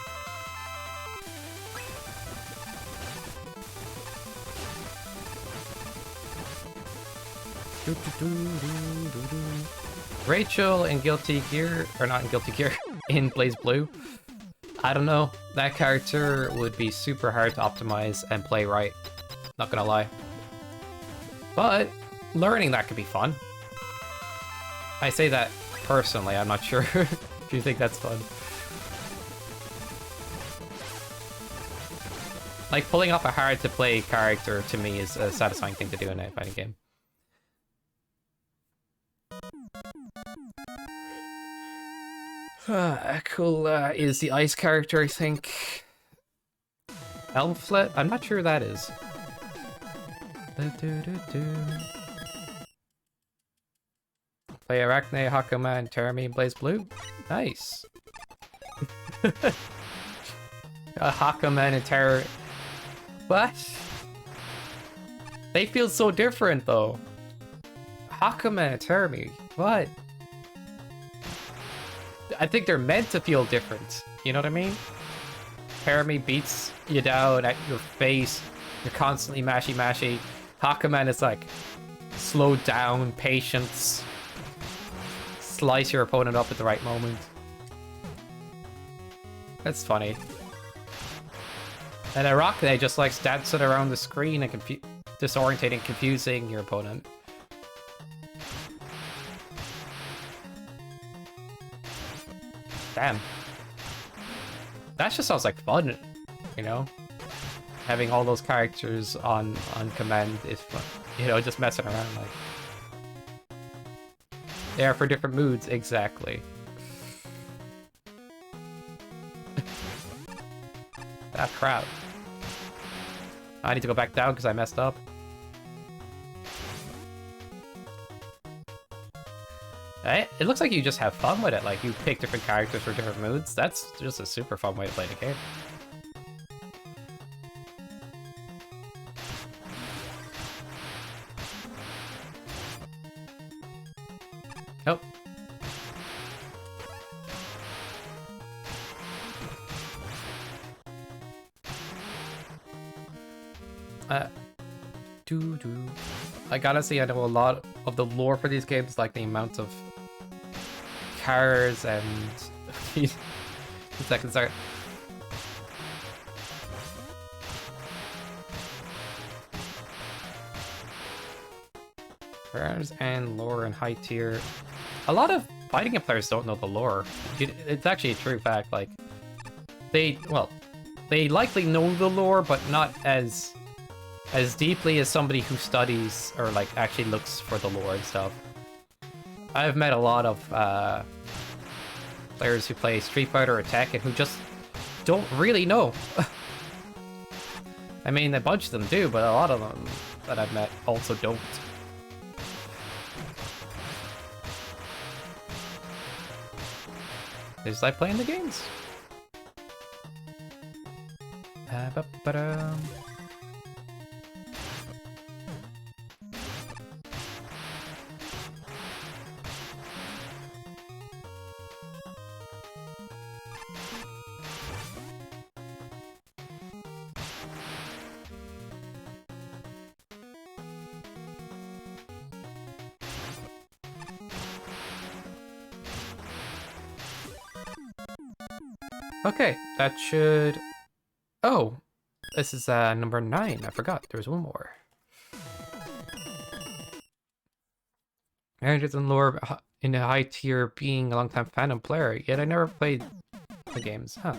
Rachel in Guilty Gear, or not in Guilty Gear, in Blaze Blue. I don't know, that character would be super hard to optimize and play right. Not gonna lie. But learning that could be fun. I say that personally, I'm not sure if you think that's fun. Like, pulling off a hard-to-play character, to me, is a satisfying thing to do in a fighting game. Cool, is the ice character, I think. Elflet? I'm not sure who that is. Play Arachne, Hakuma, and Terami in Blaze Blue? Nice. Hakuma and Terra. What? They feel so different, though. Hakuma and Terami. What? I think they're meant to feel different. You know what I mean? Terami beats you down at your face. You're constantly mashy. Hakuman is like slow down, patience. Slice your opponent up at the right moment. That's funny. And Arachne just likes dancing around the screen and disorientating, confusing your opponent. Damn. That just sounds like fun, you know? Having all those characters on command is fun. You know, just messing around, like... They are for different moods, exactly. Ah, crap. I need to go back down because I messed up. It looks like you just have fun with it, like you pick different characters for different moods. That's just a super fun way to play the game. Oh. Like, honestly, I know a lot of the lore for these games, like the amount of cars and... Second, sorry. Cars and lore and high tier. A lot of fighting game players don't know the lore. It's actually a true fact, like... They likely know the lore, but not as deeply as somebody who studies or like actually looks for the lore and stuff. I've met a lot of players who play Street Fighter or Tekken who just don't really know. I mean, a bunch of them do, but a lot of them that I've met also don't. They just like playing the games. Okay, that should... Oh, this is number 9. I forgot, there was one more. Marriages and lore in a high tier being a long-time fandom player, yet I never played the games, huh?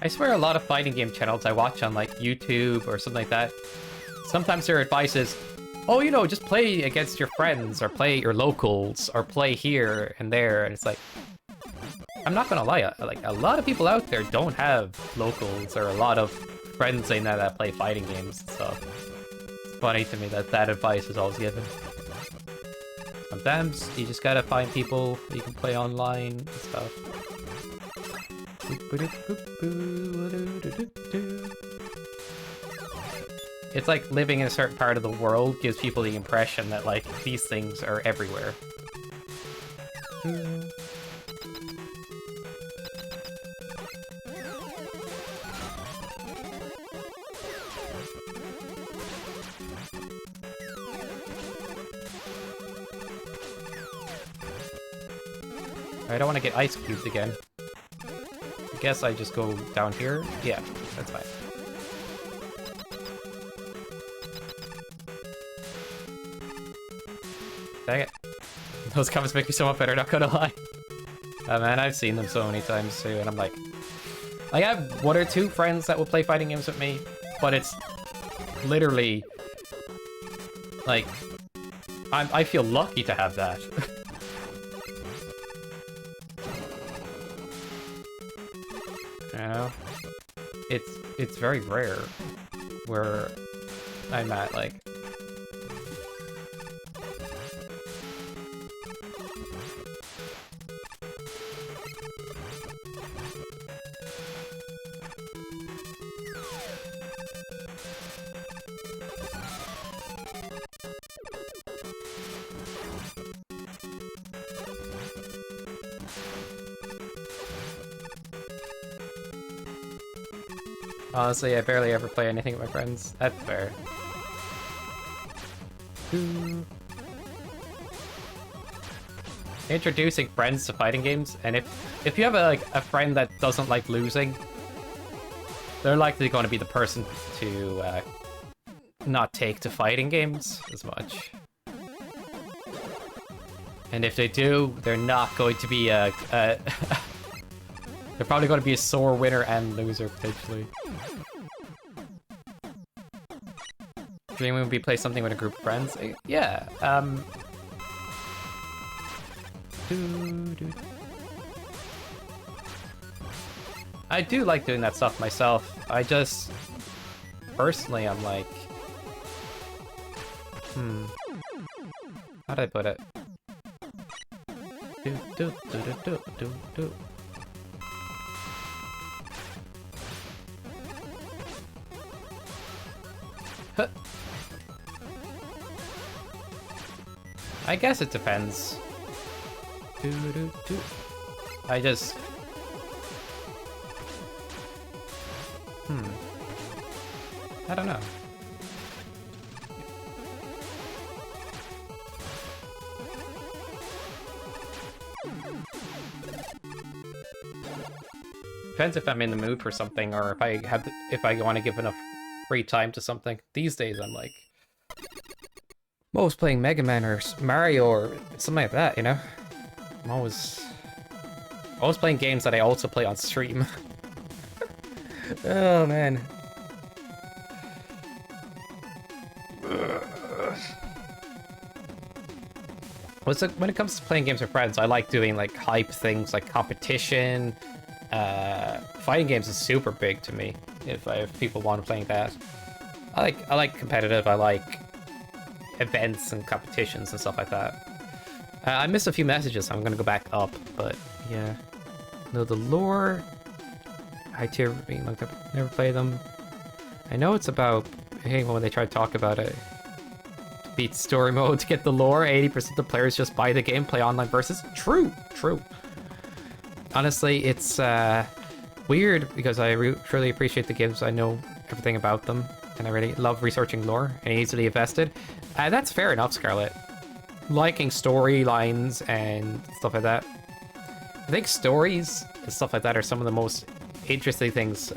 I swear a lot of fighting game channels I watch on like YouTube or something like that, sometimes their advice is, oh, you know, just play against your friends or play your locals or play here and there. And it's like, I'm not gonna lie, like a lot of people out there don't have locals or a lot of friends they know that play fighting games. So it's funny to me that that advice is always given. Sometimes you just gotta find people you can play online and stuff. It's like living in a certain part of the world gives people the impression that like these things are everywhere. I don't want to get ice cubed again. I guess I just go down here. Yeah, that's fine. Dang it. Those comments make me so much better, not gonna lie. Oh man, I've seen them so many times too, and I'm like... I have 1 or 2 friends that will play fighting games with me, but it's literally... like... I feel lucky to have that. You know? It's very rare where I'm at, like... Honestly, I barely ever play anything with my friends. That's fair. Introducing friends to fighting games, and if you have a friend that doesn't like losing, they're likely going to be the person to not take to fighting games as much. And if they do, they're not going to be they're probably going to be a sore winner and loser, potentially. Dream would be play something with a group of friends? Yeah, I do like doing that stuff myself. I just... personally, I'm like... How do I put it? I guess it depends. I just... I don't know. Depends if I'm in the mood for something, or if I want to give enough free time to something. These days, I'm like, I'm always playing Mega Man or Mario or something like that, you know? I'm always playing games that I also play on stream. Oh man. When it comes to playing games with friends, I like doing like hype things like competition. Fighting games is super big to me. If people want to play that, I like competitive. I like events and competitions and stuff like that. I missed a few messages, so I'm gonna go back up. But yeah, no, the lore. High tier being looked up. Never play them. I know it's about. Hey, when they try to talk about it. Beat story mode to get the lore. 80% of players just buy the game, play online versus. True. Honestly, it's weird because I truly appreciate the games. I know everything about them, and I really love researching lore and easily invested. That's fair enough, Scarlett. Liking storylines and stuff like that. I think stories and stuff like that are some of the most interesting things.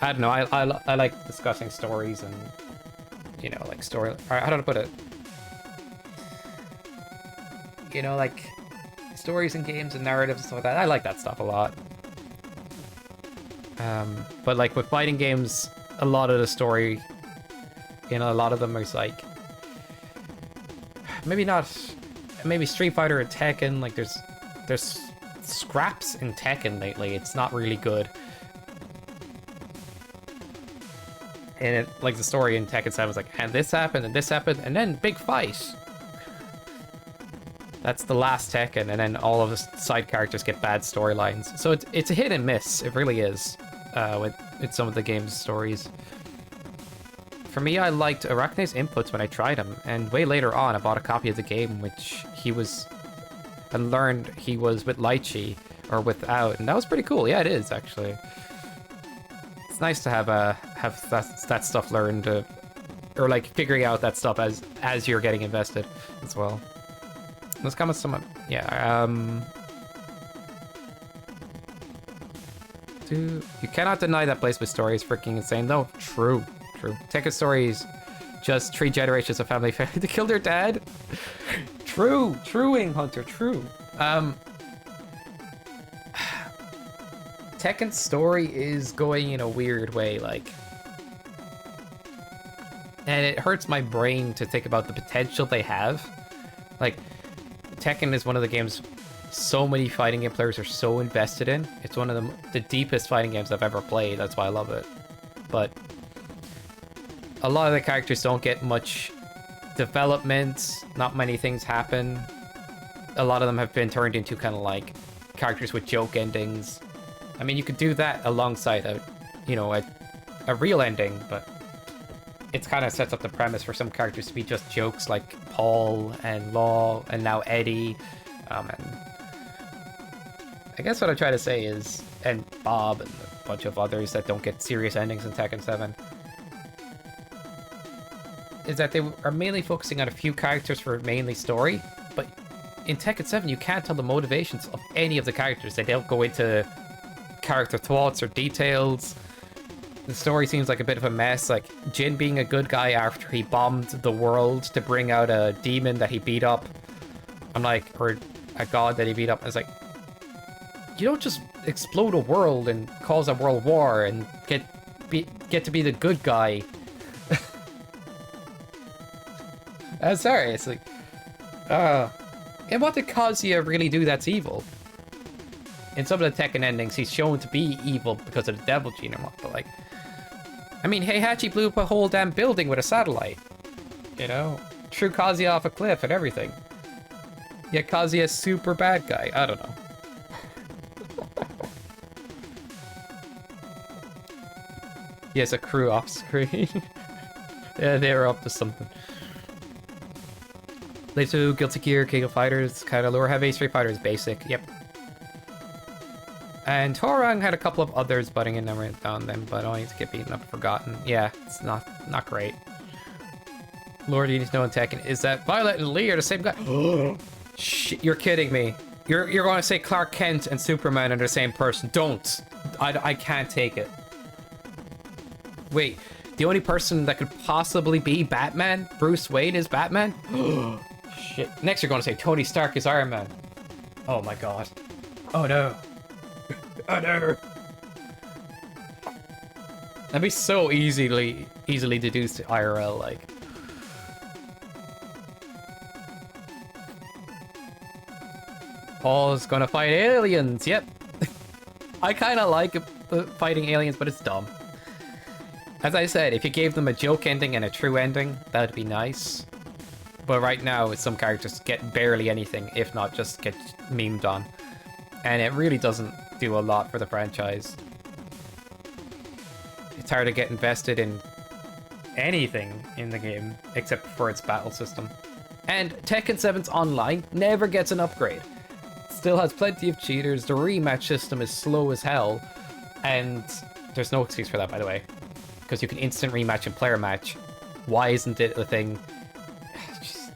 I don't know. I like discussing stories and, you know, like story. How do I put it? You know, like stories and games and narratives and stuff like that. I like that stuff a lot. But like with fighting games, a lot of the story, you know, a lot of them is like maybe not, maybe Street Fighter and Tekken. Like there's scraps in Tekken lately. It's not really good. And it, like the story in Tekken 7 was like, and this happened, and then big fight. That's the last Tekken, and then all of the side characters get bad storylines. So it's a hit and miss. It really is, with some of the game's stories. For me, I liked Arachne's inputs when I tried him, and way later on, I bought a copy of the game, which he was, and learned he was with Lychee, or without, and that was pretty cool. Yeah, it is, actually. It's nice to have that stuff learned, or like figuring out that stuff as you're getting invested as well. Let's come with someone. Yeah. You cannot deny that Blaze with story is freaking insane, though. True. Tekken stories, just 3 generations of family to kill their dad. Truing, Hunter. True. Tekken's story is going in a weird way, like, and it hurts my brain to think about the potential they have. Like, Tekken is one of the games so many fighting game players are so invested in. It's one of the deepest fighting games I've ever played. That's why I love it. But a lot of the characters don't get much development. Not many things happen. A lot of them have been turned into kind of like characters with joke endings. I mean, you could do that alongside a real ending, but it kind of sets up the premise for some characters to be just jokes, like Paul and Law and now Eddie. And I guess what I'm trying to say is, and Bob and a bunch of others that don't get serious endings in Tekken 7, is that they are mainly focusing on a few characters for mainly story, but in Tekken 7 you can't tell the motivations of any of the characters. They don't go into character thoughts or details. The story seems like a bit of a mess, like Jin being a good guy after he bombed the world to bring out a demon that he beat up. I'm like, or a god that he beat up. It's like, you don't just explode a world and cause a world war and get to be the good guy. I'm sorry, it's like, and what did Kazuya really do that's evil? In some of the Tekken endings, he's shown to be evil because of the devil gene and what, but like, I mean, Heihachi blew up a whole damn building with a satellite, you know? Threw Kazuya off a cliff and everything. Yet Kazuya's super bad guy, I don't know. He has a crew off screen. Yeah, they were up to something. Later, Guilty Gear, King of Fighters, kind of lore heavy. Street Fighter is basic, yep. And Torang had a couple of others butting in on them, but only to get beaten up and forgotten. Yeah, it's not great. Lord, you need to know in Tekken is that Violet and Lee are the same guy. Shit, you're kidding me. You're going to say Clark Kent and Superman are the same person. Don't. I can't take it. Wait, the only person that could possibly be Batman, Bruce Wayne, is Batman? Shit. Next you're going to say Tony Stark is Iron Man. Oh my god. Oh no. Oh no. That'd be so easily deduced to IRL, like. Paul's gonna fight aliens, yep. I kinda like fighting aliens, but it's dumb. As I said, if you gave them a joke ending and a true ending, that'd be nice. But right now, some characters get barely anything, if not just get memed on. And it really doesn't do a lot for the franchise. It's hard to get invested in anything in the game, except for its battle system. And Tekken 7's online never gets an upgrade. Still has plenty of cheaters, the rematch system is slow as hell, and there's no excuse for that, by the way, because you can instant rematch and player match. Why isn't it a thing? Just...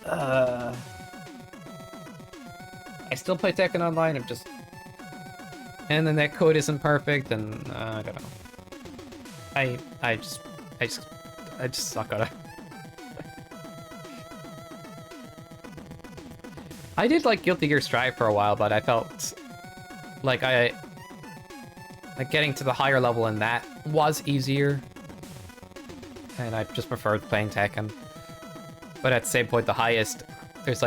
I still play Tekken Online, I'm just... And the netcode isn't perfect, and I don't know. I just suck at it. I did like Guilty Gear Strive for a while, but I felt like getting to the higher level in that was easier, and I just preferred playing Tekken. But at the same point, the highest, there's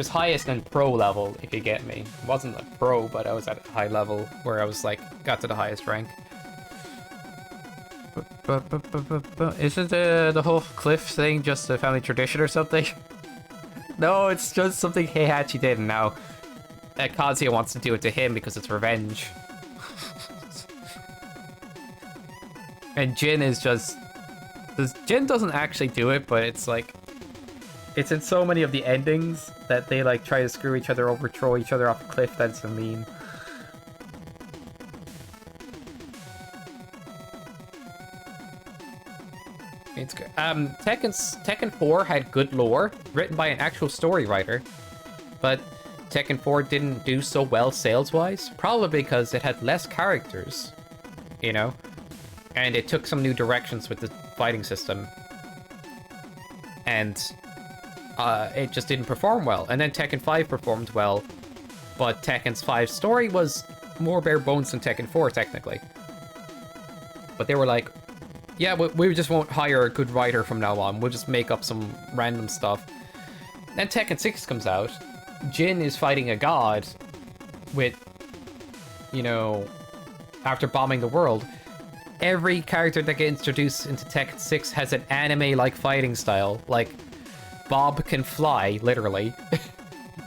highest and pro level, if you get me. It wasn't a pro, but I was at a high level where I was like, got to the highest rank. Isn't the whole cliff thing just a family tradition or something? No, it's just something Heihachi did, and now Kazuya wants to do it to him because it's revenge. And Jin is just... Jin doesn't actually do it, but it's like... It's in so many of the endings that they like try to screw each other over, throw each other off a cliff. That's a meme. It's good. Tekken 4 had good lore, written by an actual story writer, but Tekken 4 didn't do so well sales-wise, probably because it had less characters, you know, and it took some new directions with the fighting system, and it just didn't perform well. And then Tekken 5 performed well, but Tekken's 5 story was more bare bones than Tekken 4, technically. But they were like, yeah, we just won't hire a good writer from now on. We'll just make up some random stuff. Then Tekken 6 comes out. Jin is fighting a god with, you know, after bombing the world. Every character that gets introduced into Tekken 6 has an anime-like fighting style. Like, Bob can fly, literally.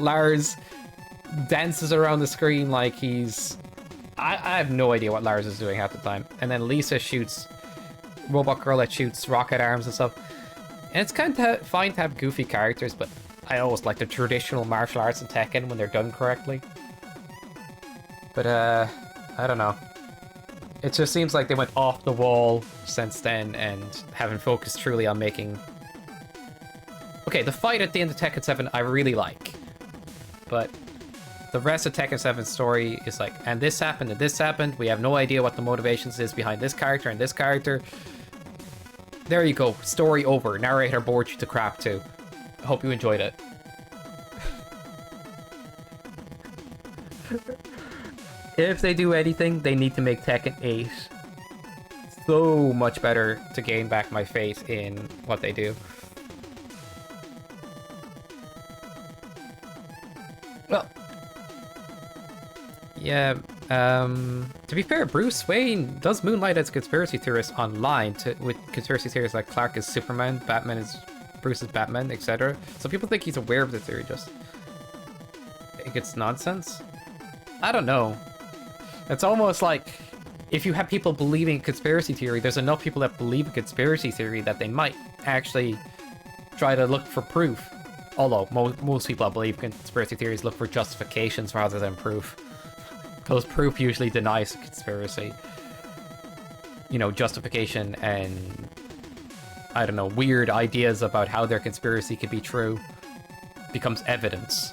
Lars dances around the screen like he's... I have no idea what Lars is doing half the time. And then Lisa shoots... Robot Girl that shoots rocket arms and stuff. And it's kind of fine to have goofy characters, but I always like the traditional martial arts in Tekken when they're done correctly. But, I don't know. It just seems like they went off the wall since then and haven't focused truly on making... Okay, the fight at the end of Tekken 7 I really like. But the rest of Tekken 7's story is like, and this happened, we have no idea what the motivations is behind this character and this character. There you go, story over. Narrator bored you to crap too. I hope you enjoyed it. If they do anything, they need to make Tekken 8 so much better to gain back my faith in what they do. Well, yeah, to be fair, Bruce Wayne does moonlight as a conspiracy theorist online with conspiracy theories like Clark is Superman, Batman is Bruce is Batman, etc. So people think he's aware of the theory, just think it's nonsense. I don't know. It's almost like if you have people believing a conspiracy theory, there's enough people that believe a conspiracy theory that they might actually try to look for proof. Although most people that believe conspiracy theories look for justifications rather than proof. Because proof usually denies a conspiracy. You know, justification and, I don't know, weird ideas about how their conspiracy could be true becomes evidence.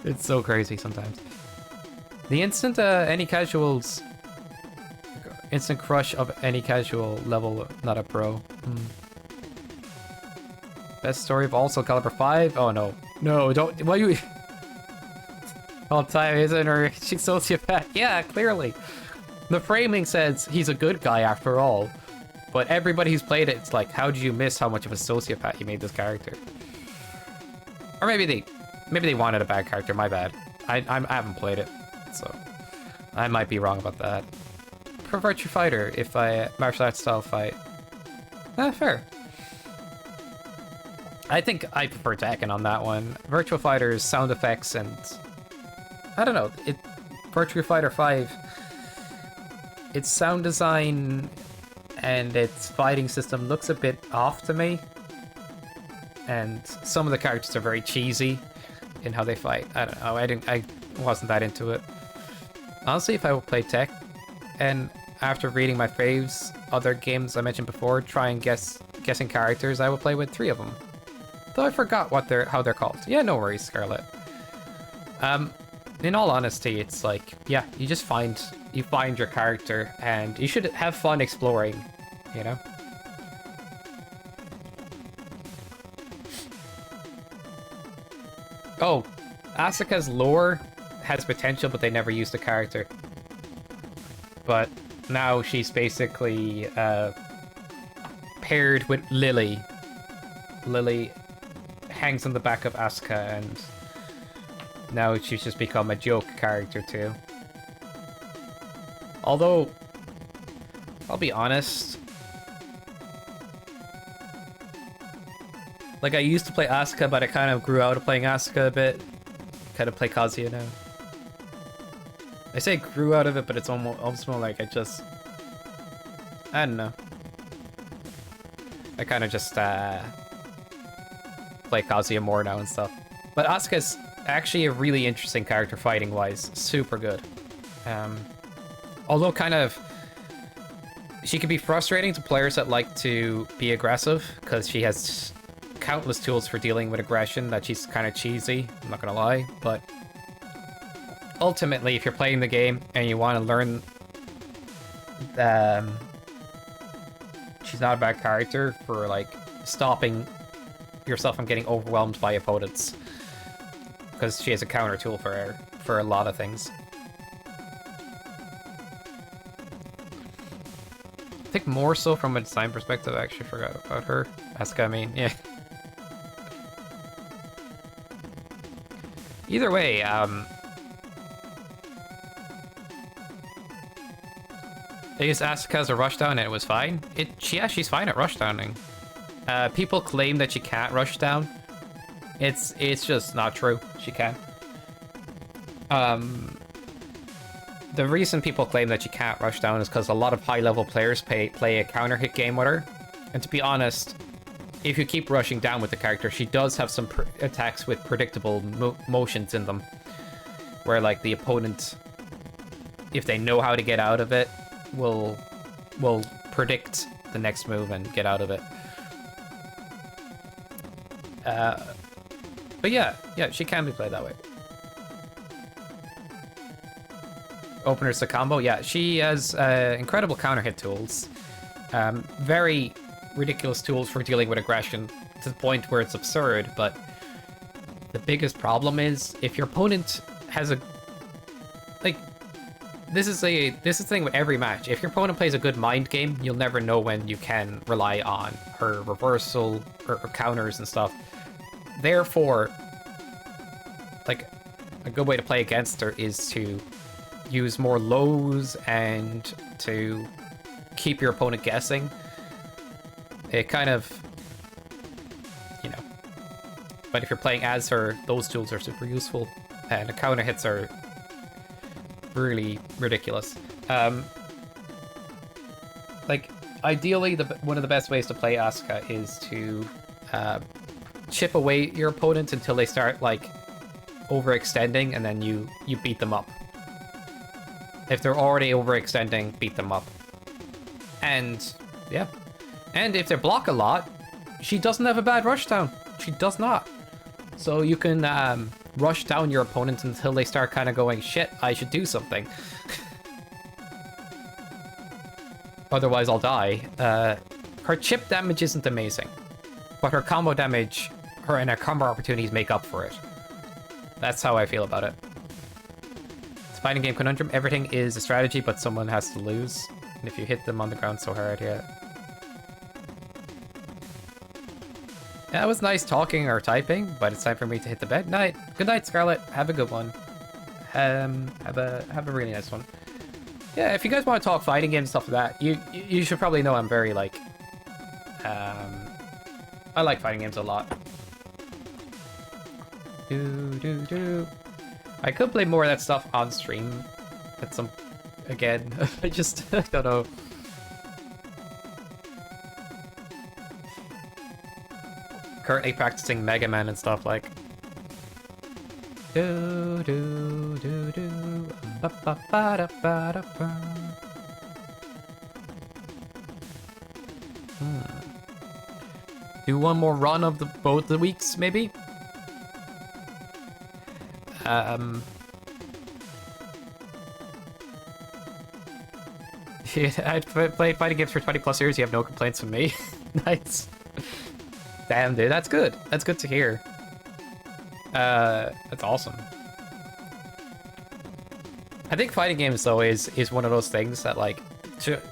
It's so crazy sometimes. The instant instant crush of any casual level, not a pro. Best story of all Soul Calibur 5? Oh no. No, don't, why you... All time isn't her, she's sociopath. Yeah, clearly. The framing says he's a good guy after all. But everybody who's played it, it's like, how did you miss how much of a sociopath you made this character? Or maybe they wanted a bad character, my bad. I haven't played it, so I might be wrong about that. For Virtua Fighter, if I martial arts style fight. Fair. I think I prefer Tekken on that one. Virtua Fighter's sound effects and... I don't know, Virtua Fighter 5, its sound design and its fighting system looks a bit off to me. And some of the characters are very cheesy in how they fight. I don't know, I wasn't that into it. Honestly, if I would play Tech, and after reading my faves, other games I mentioned before, try and guessing characters, I would play with 3 of them. Though I forgot how they're called. Yeah, no worries, Scarlet. In all honesty, it's like, yeah, you just find your character, and you should have fun exploring, you know? Oh, Asuka's lore has potential, but they never used the character. But now she's basically paired with Lily. Lily hangs on the back of Asuka, and now she's just become a joke character too. Although, I'll be honest, like I used to play Asuka, but I kind of grew out of playing Asuka a bit. Kind of play Kazuya now. I say grew out of it, but it's almost more like I don't know. I kind of just play Kazuya more now and stuff. But Asuka's actually a really interesting character fighting-wise. Super good. Although kind of... She can be frustrating to players that like to be aggressive, because she has countless tools for dealing with aggression that she's kind of cheesy, I'm not gonna lie, but... Ultimately, if you're playing the game and you want to learn... she's not a bad character for, like, stopping yourself from getting overwhelmed by opponents. Because she has a counter tool for a lot of things. I think more so from a design perspective, I actually forgot about her. Asuka, I mean, yeah. Either way, they used Asuka as a rushdown and it was fine. She's fine at rushdowning. People claim that she can't rush down. It's just not true. She can. The reason people claim that she can't rush down is because a lot of high-level players play a counter-hit game with her. And to be honest, if you keep rushing down with the character, she does have some attacks with predictable motions in them. Where, like, the opponent, if they know how to get out of it, will predict the next move and get out of it. But yeah, she can be played that way. Openers to combo, yeah, she has incredible counter hit tools. Very ridiculous tools for dealing with aggression to the point where it's absurd, but the biggest problem is if your opponent has a... Like, this is the thing with every match. If your opponent plays a good mind game, you'll never know when you can rely on her reversal or counters and stuff. Therefore, like, a good way to play against her is to use more lows and to keep your opponent guessing. It kind of, you know. But if you're playing as her, those tools are super useful, and the counter hits are really ridiculous. Like, ideally, one of the best ways to play Asuka is to chip away your opponent until they start, like, overextending, and then you beat them up. If they're already overextending, beat them up. And, yeah. And if they block a lot, she doesn't have a bad rush down. She does not. So you can rush down your opponent until they start kind of going, shit, I should do something. Otherwise, I'll die. Her chip damage isn't amazing. But her combo damage, and her combo opportunities make up for it. That's how I feel about it. It's a fighting game conundrum. Everything is a strategy, but someone has to lose. And if you hit them on the ground so hard, yeah. Yeah, it was nice talking or typing, but it's time for me to hit the bed. Night. Good night, Scarlet. Have a good one. Have a really nice one. Yeah, if you guys want to talk fighting games and stuff like that, you should probably know I'm very, like... I like fighting games a lot. I could play more of that stuff on stream at some... Again, I don't know. currently practicing Mega Man and stuff like. Do do do do. Ba ba ba da ba da ba. Do one more run of both the weeks, maybe. I've played fighting games for 20 plus years. You have no complaints from me. Nice. Damn, dude, that's good. That's good to hear. That's awesome. I think fighting games though is one of those things that like,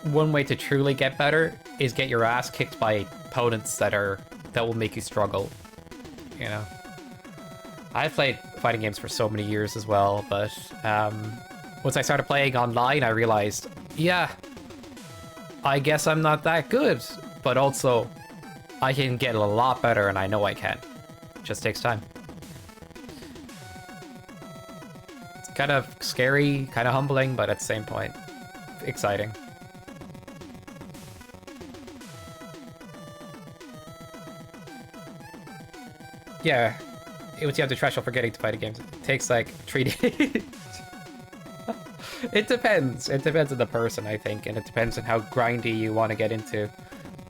one way to truly get better is get your ass kicked by opponents that will make you struggle. You know. I've played fighting games for so many years as well, but once I started playing online, I realized, yeah, I guess I'm not that good, but also I can get a lot better, and I know I can. It just takes time. It's kind of scary, kind of humbling, but at the same point, exciting. Yeah, it was you have the threshold for getting to fighting games. It takes like 3 days. It depends. It depends on the person, I think, and it depends on how grindy you want to get into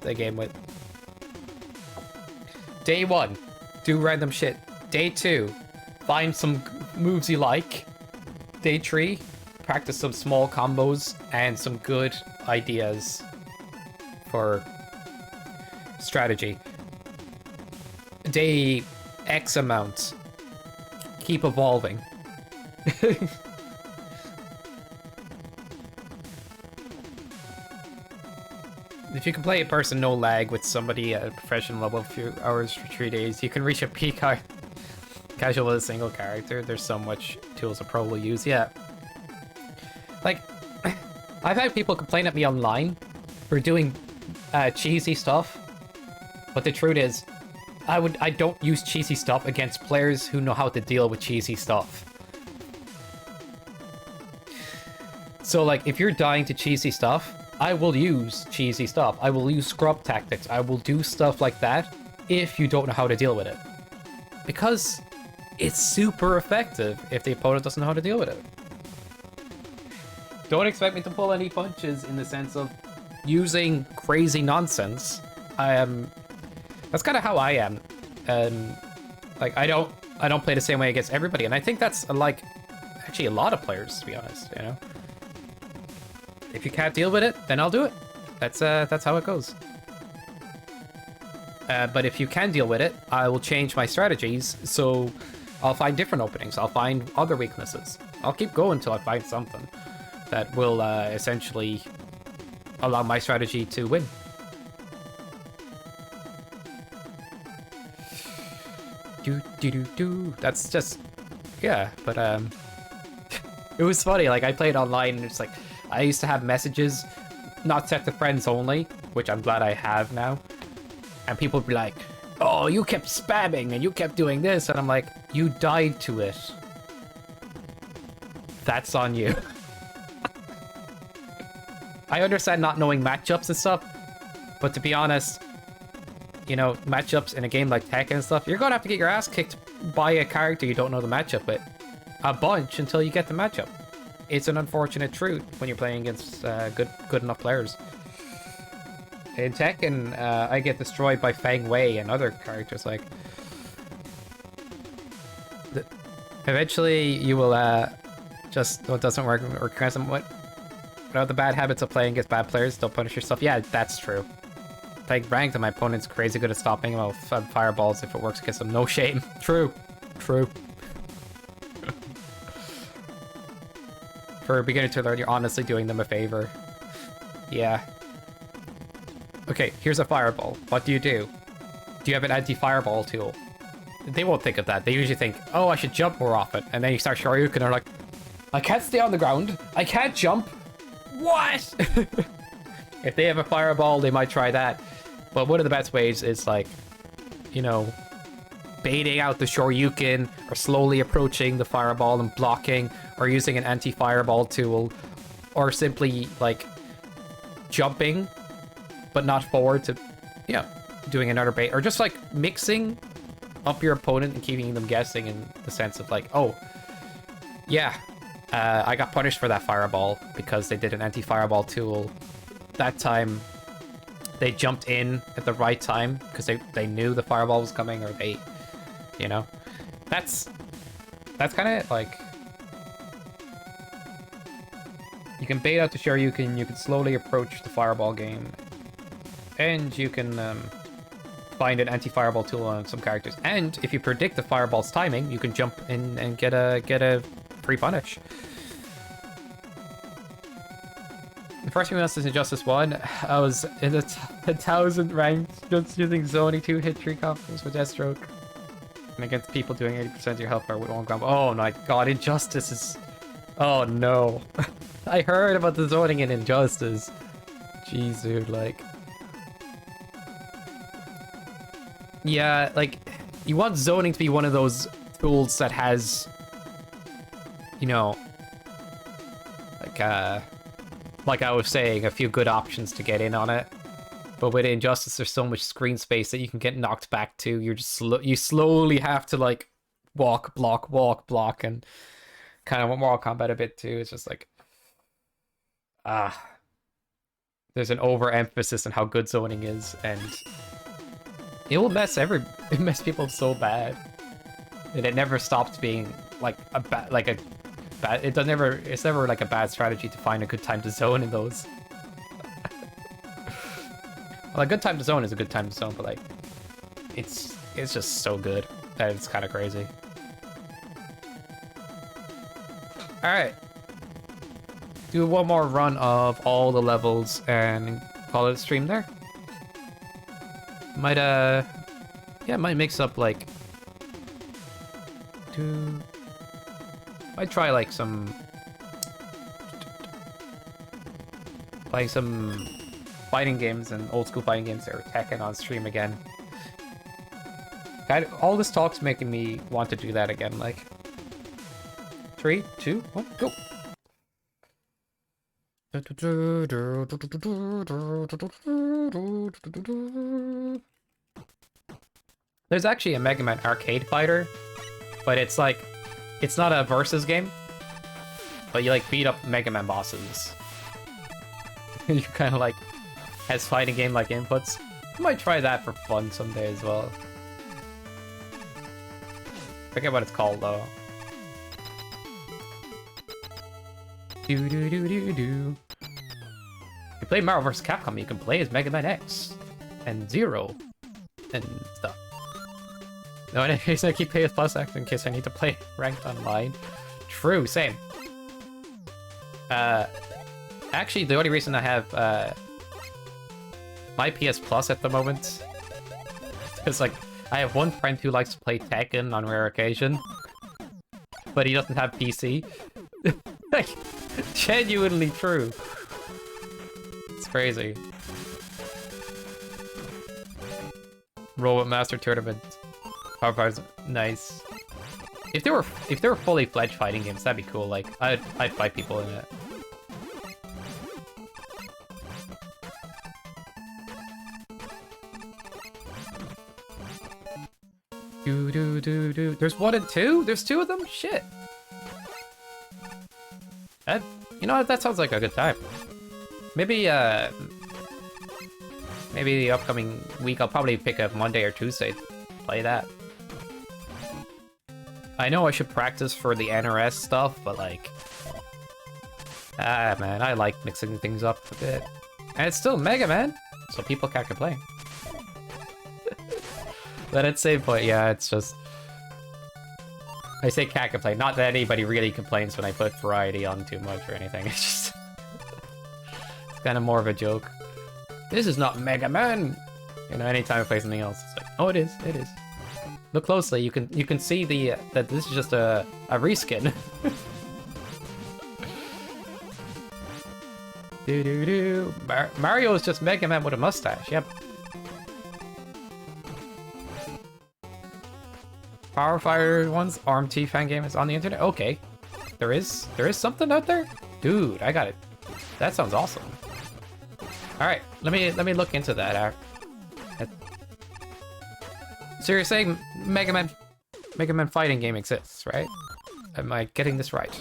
the game with. Day 1, do random shit. Day 2, find some moves you like. Day 3, practice some small combos and some good ideas for strategy. Day X amount, keep evolving. If you can play in person no lag with somebody at a professional level a few hours for 3 days, you can reach a peak casual with a single character. There's so much tools a pro will use. Yeah. Like, I've had people complain at me online for doing cheesy stuff, but the truth is, I don't use cheesy stuff against players who know how to deal with cheesy stuff. So like, if you're dying to cheesy stuff, I will use cheesy stuff. I will use scrub tactics. I will do stuff like that if you don't know how to deal with it. Because it's super effective if the opponent doesn't know how to deal with it. Don't expect me to pull any punches in the sense of using crazy nonsense. That's kind of how I am. And like, I don't play the same way against everybody. And I think that's like actually a lot of players, to be honest, you know? If you can't deal with it, then I'll do it. That's how it goes. But if you can deal with it, I will change my strategies, so I'll find different openings. I'll find other weaknesses. I'll keep going until I find something that will essentially allow my strategy to win. Do. That's just, yeah, but it was funny. Like, I played online and it's like, I used to have messages not set to friends only, which I'm glad I have now. And people would be like, oh, you kept spamming and you kept doing this. And I'm like, you died to it. That's on you. I understand not knowing matchups and stuff, but to be honest, you know, matchups in a game like Tekken and stuff, you're gonna have to get your ass kicked by a character you don't know the matchup with a bunch until you get the matchup. It's an unfortunate truth when you're playing against good enough players. In Tekken, I get destroyed by Feng Wei and other characters. Like, eventually you will just what doesn't work or without the bad habits of playing against bad players. Don't punish yourself. Yeah, that's true. Like ranked, and my opponent's crazy good at stopping him. I'll fireballs if it works against them. No shame. True. For a beginner to learn, you're honestly doing them a favor. Yeah. Okay, here's a fireball. What do? Do you have an anti-fireball tool? They won't think of that. They usually think, oh, I should jump more often. And then you start Shoryuken and they're like, I can't stay on the ground. I can't jump. What? If they have a fireball, they might try that. But one of the best ways is like, you know, baiting out the Shoryuken or slowly approaching the fireball and blocking, or using an anti-fireball tool, or simply like jumping but not forward to, yeah, doing another bait, or just like mixing up your opponent and keeping them guessing in the sense of like, oh, yeah, I got punished for that fireball because they did an anti-fireball tool. That time, they jumped in at the right time because they knew the fireball was coming, or they, you know, that's kind of like, you can bait out the share, you can slowly approach the fireball game, and you can find an anti-fireball tool on some characters. And if you predict the fireball's timing, you can jump in and get a free punish. The first few minutes in Injustice 1, I was in the 1,000 ranked just using zoning 2-hit 3 combos with Deathstroke. And against people doing 80% of your health bar with one combo. Oh my god, Injustice is... Oh no. I heard about the zoning in Injustice. Jeez, dude, like... Yeah, like, you want zoning to be one of those tools that has, you know, like I was saying, a few good options to get in on it. But with Injustice, there's so much screen space that you can get knocked back to. You're just you slowly have to like walk, block, and kind of Mortal Kombat a bit too. It's just like, there's an overemphasis on how good zoning is, and it will mess people so bad, and it never stops being like it's never like a bad strategy to find a good time to zone in those. Well, a good time to zone is a good time to zone, but like, it's just so good that it's kind of crazy. All right, do one more run of all the levels and call it a stream there. Might might mix up like might try like some fighting games and old school fighting games that are Tekken on stream again. All this talk's making me want to do that again. Like, 3, 2, 1, go. There's actually a Mega Man arcade fighter, but it's like, it's not a versus game, but you like beat up Mega Man bosses. You kind of like has fighting game like inputs. I might try that for fun someday as well. Forget what it's called though. Do do do do do. You play Marvel vs. Capcom, you can play as Mega Man X and Zero and stuff. No, in case I keep playing as Plus X in case I need to play ranked online. True, same. Actually, the only reason I have my PS Plus at the moment is like, I have one friend who likes to play Tekken on rare occasion, but he doesn't have PC. Like, genuinely true. It's crazy. Robot Master Tournament. Power's nice. If they were fully fledged fighting games, that'd be cool. Like, I'd fight people in it. Do. There's 1 and 2? There's 2 of them? Shit. You know what? That sounds like a good time. Maybe the upcoming week I'll probably pick up Monday or Tuesday to play that. I know I should practice for the NRS stuff, but like, man, I like mixing things up a bit. And it's still Mega Man, so people can't complain. But at the same point, yeah, it's just... I say can't complain. Not that anybody really complains when I put variety on too much or anything. It's just... it's kind of more of a joke. This is not Mega Man! You know, anytime I play something else, it's like, oh, it is. Look closely, you can see that this is just a reskin. Mario is just Mega Man with a mustache, yep. Power Fire one's ARM-T fan game is on the internet? Okay. There is something out there? Dude, I got it. That sounds awesome. Alright, let me look into that. So you're saying Mega Man fighting game exists, right? Am I getting this right?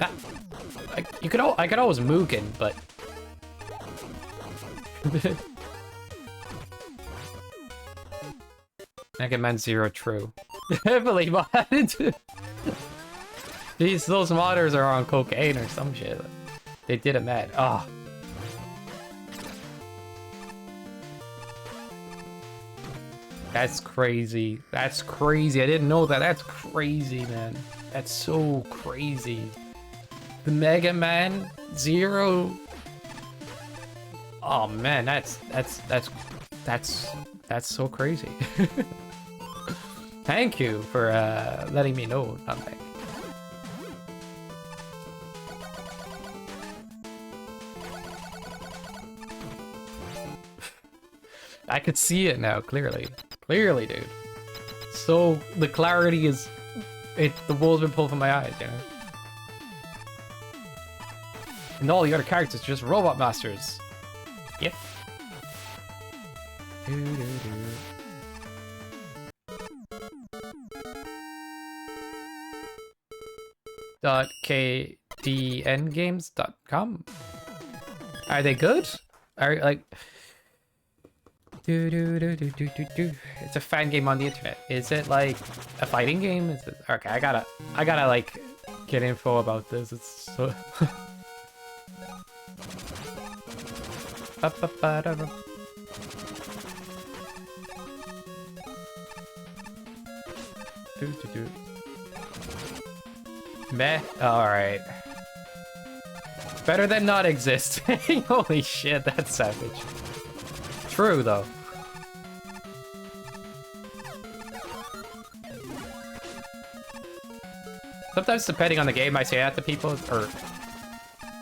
Ah, I could always Mugen, but Mega Man Zero true. Heavily modded. Those modders are on cocaine or some shit. They did it mad. Oh. That's crazy. That's crazy. I didn't know that. That's crazy, man. That's so crazy. The Mega Man Zero. Oh man, that's so crazy. Thank you for letting me know something. I could see it now, clearly. Clearly, dude. So, the clarity is... the wool's been pulled from my eyes, you know? And all the other characters are just robot masters. Yep. .kdngames.com. Are they good? Are like... It's a fan game on the internet. Is it like a fighting game? Is it... Okay, I gotta like get info about this. It's so... Meh. Alright. Better than not existing. Holy shit, that's savage. True, though. Sometimes, depending on the game, I say that to people, or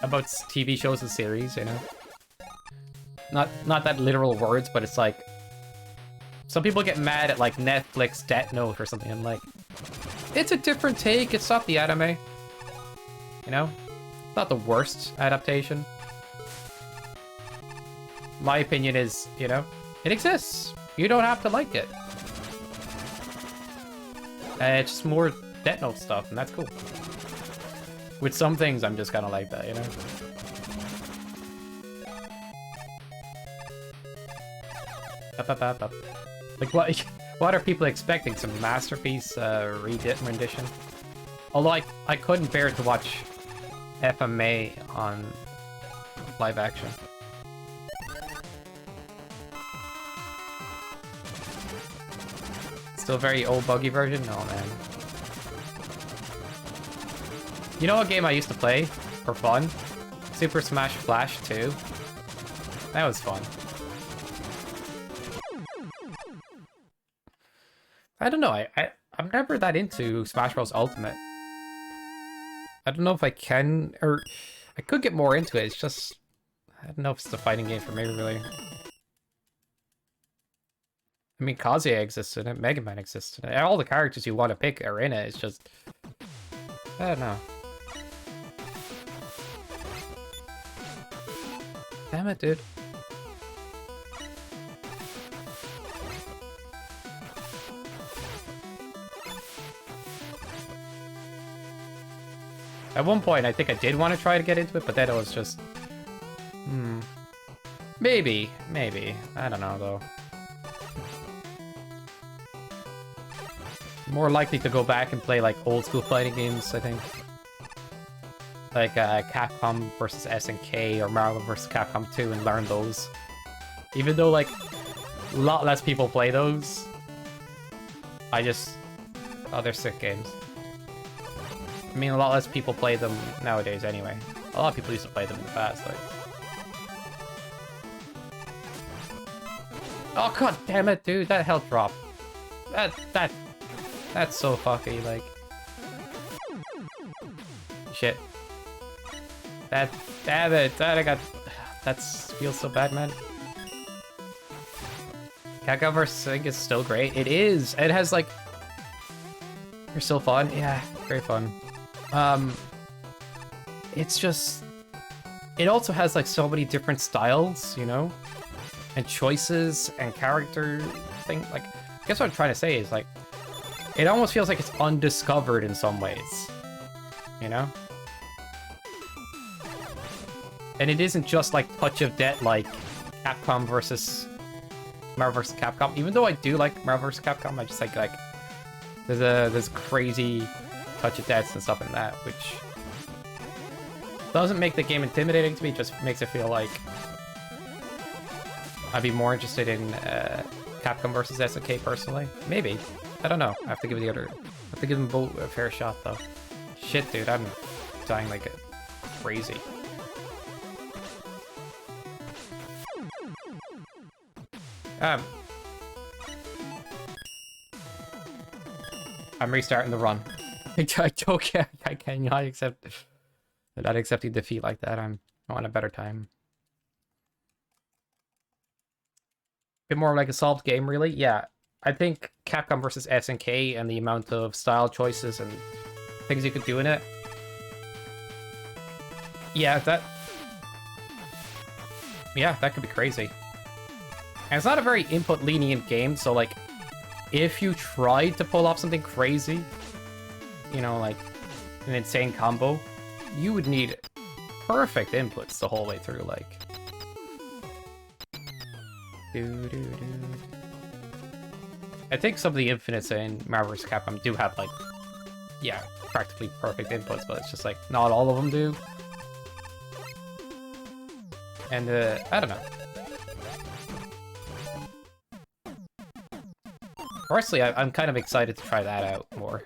about TV shows and series, you know? Not that literal words, but it's like... Some people get mad at, like, Netflix Death Note or something, and like... It's a different take, it's not the anime. You know? It's not the worst adaptation. My opinion is, you know, it exists. You don't have to like it. It's just more Death Note stuff, and that's cool. With some things, I'm just kind of like that, you know? Like, what are people expecting? Some masterpiece rendition? Although I couldn't bear to watch FMA on live action. Still very old buggy version? Oh man. You know what game I used to play for fun? Super Smash Flash 2. That was fun. I don't know, I'm never that into Smash Bros. Ultimate. I don't know if I can, or I could get more into it, it's just... I don't know if it's the fighting game for me, really. I mean, Kazuya exists in it, Mega Man exists in it, all the characters you want to pick are in it, it's just... I don't know. Damn it, dude. At one point, I think I did want to try to get into it, but then it was just... Maybe. I don't know, though. More likely to go back and play, like, old-school fighting games, I think. Like, Capcom versus SNK, or Marvel vs. Capcom 2, and learn those. Even though, like, a lot less people play those. I just... Oh, they're sick games. I mean, a lot less people play them nowadays anyway. A lot of people used to play them in the past, like... Oh, god damn it, dude, that health drop. That's so fucky, like... Shit. Damn it, that feels so bad, man. Capcom vs. Sync is still great. It is! It has, like... They're still fun. Yeah, great fun. It's just... It also has, like, so many different styles, you know? and choices and character thing. Like, I guess what I'm trying to say is, like, it almost feels like it's undiscovered in some ways, you know? And it isn't just like Touch of Death, like Capcom versus Marvel vs. Capcom. Even though I do like Marvel vs. Capcom, I just like there's crazy Touch of Deaths and stuff in that, which doesn't make the game intimidating to me. Just makes it feel like I'd be more interested in Capcom versus SNK personally. Maybe. I don't know. I have to give them both a fair shot though. Shit, dude, I'm dying like crazy. I'm restarting the run. I cannot accept not accepting defeat like that. I want a better time. Bit more like a solved game, really. Yeah, I think Capcom versus SNK and the amount of style choices and things you could do in it. Yeah, that could be crazy. And it's not a very input-lenient game, so, like, if you tried to pull off something crazy, you know, like an insane combo, you would need perfect inputs the whole way through, like... I think some of the infinites in Marvel vs. Capcom do have, like, yeah, practically perfect inputs, but it's just, like, not all of them do. And, I don't know. Personally, I'm kind of excited to try that out more.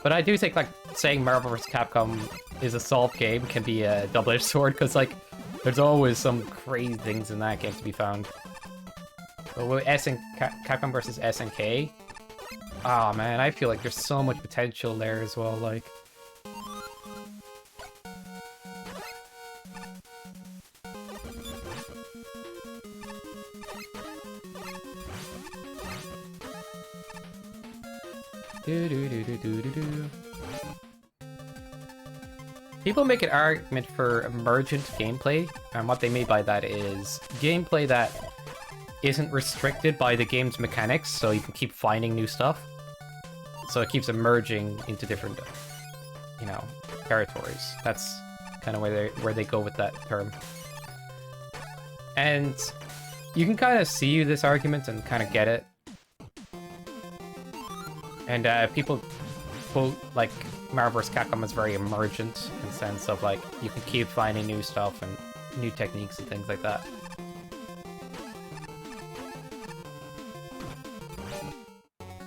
But I do think, like, saying Marvel vs. Capcom is a solved game can be a double-edged sword, because, like, there's always some crazy things in that game to be found. But with Capcom vs. SNK, oh man, I feel like there's so much potential there as well, like... People make an argument for emergent gameplay, and what they mean by that is gameplay that isn't restricted by the game's mechanics, so you can keep finding new stuff. So it keeps emerging into different, you know, territories. That's kind of where they go with that term. And you can kind of see this argument and kind of get it. And people quote, like, Marvel vs. Capcom is very emergent in the sense of, like, you can keep finding new stuff and new techniques and things like that.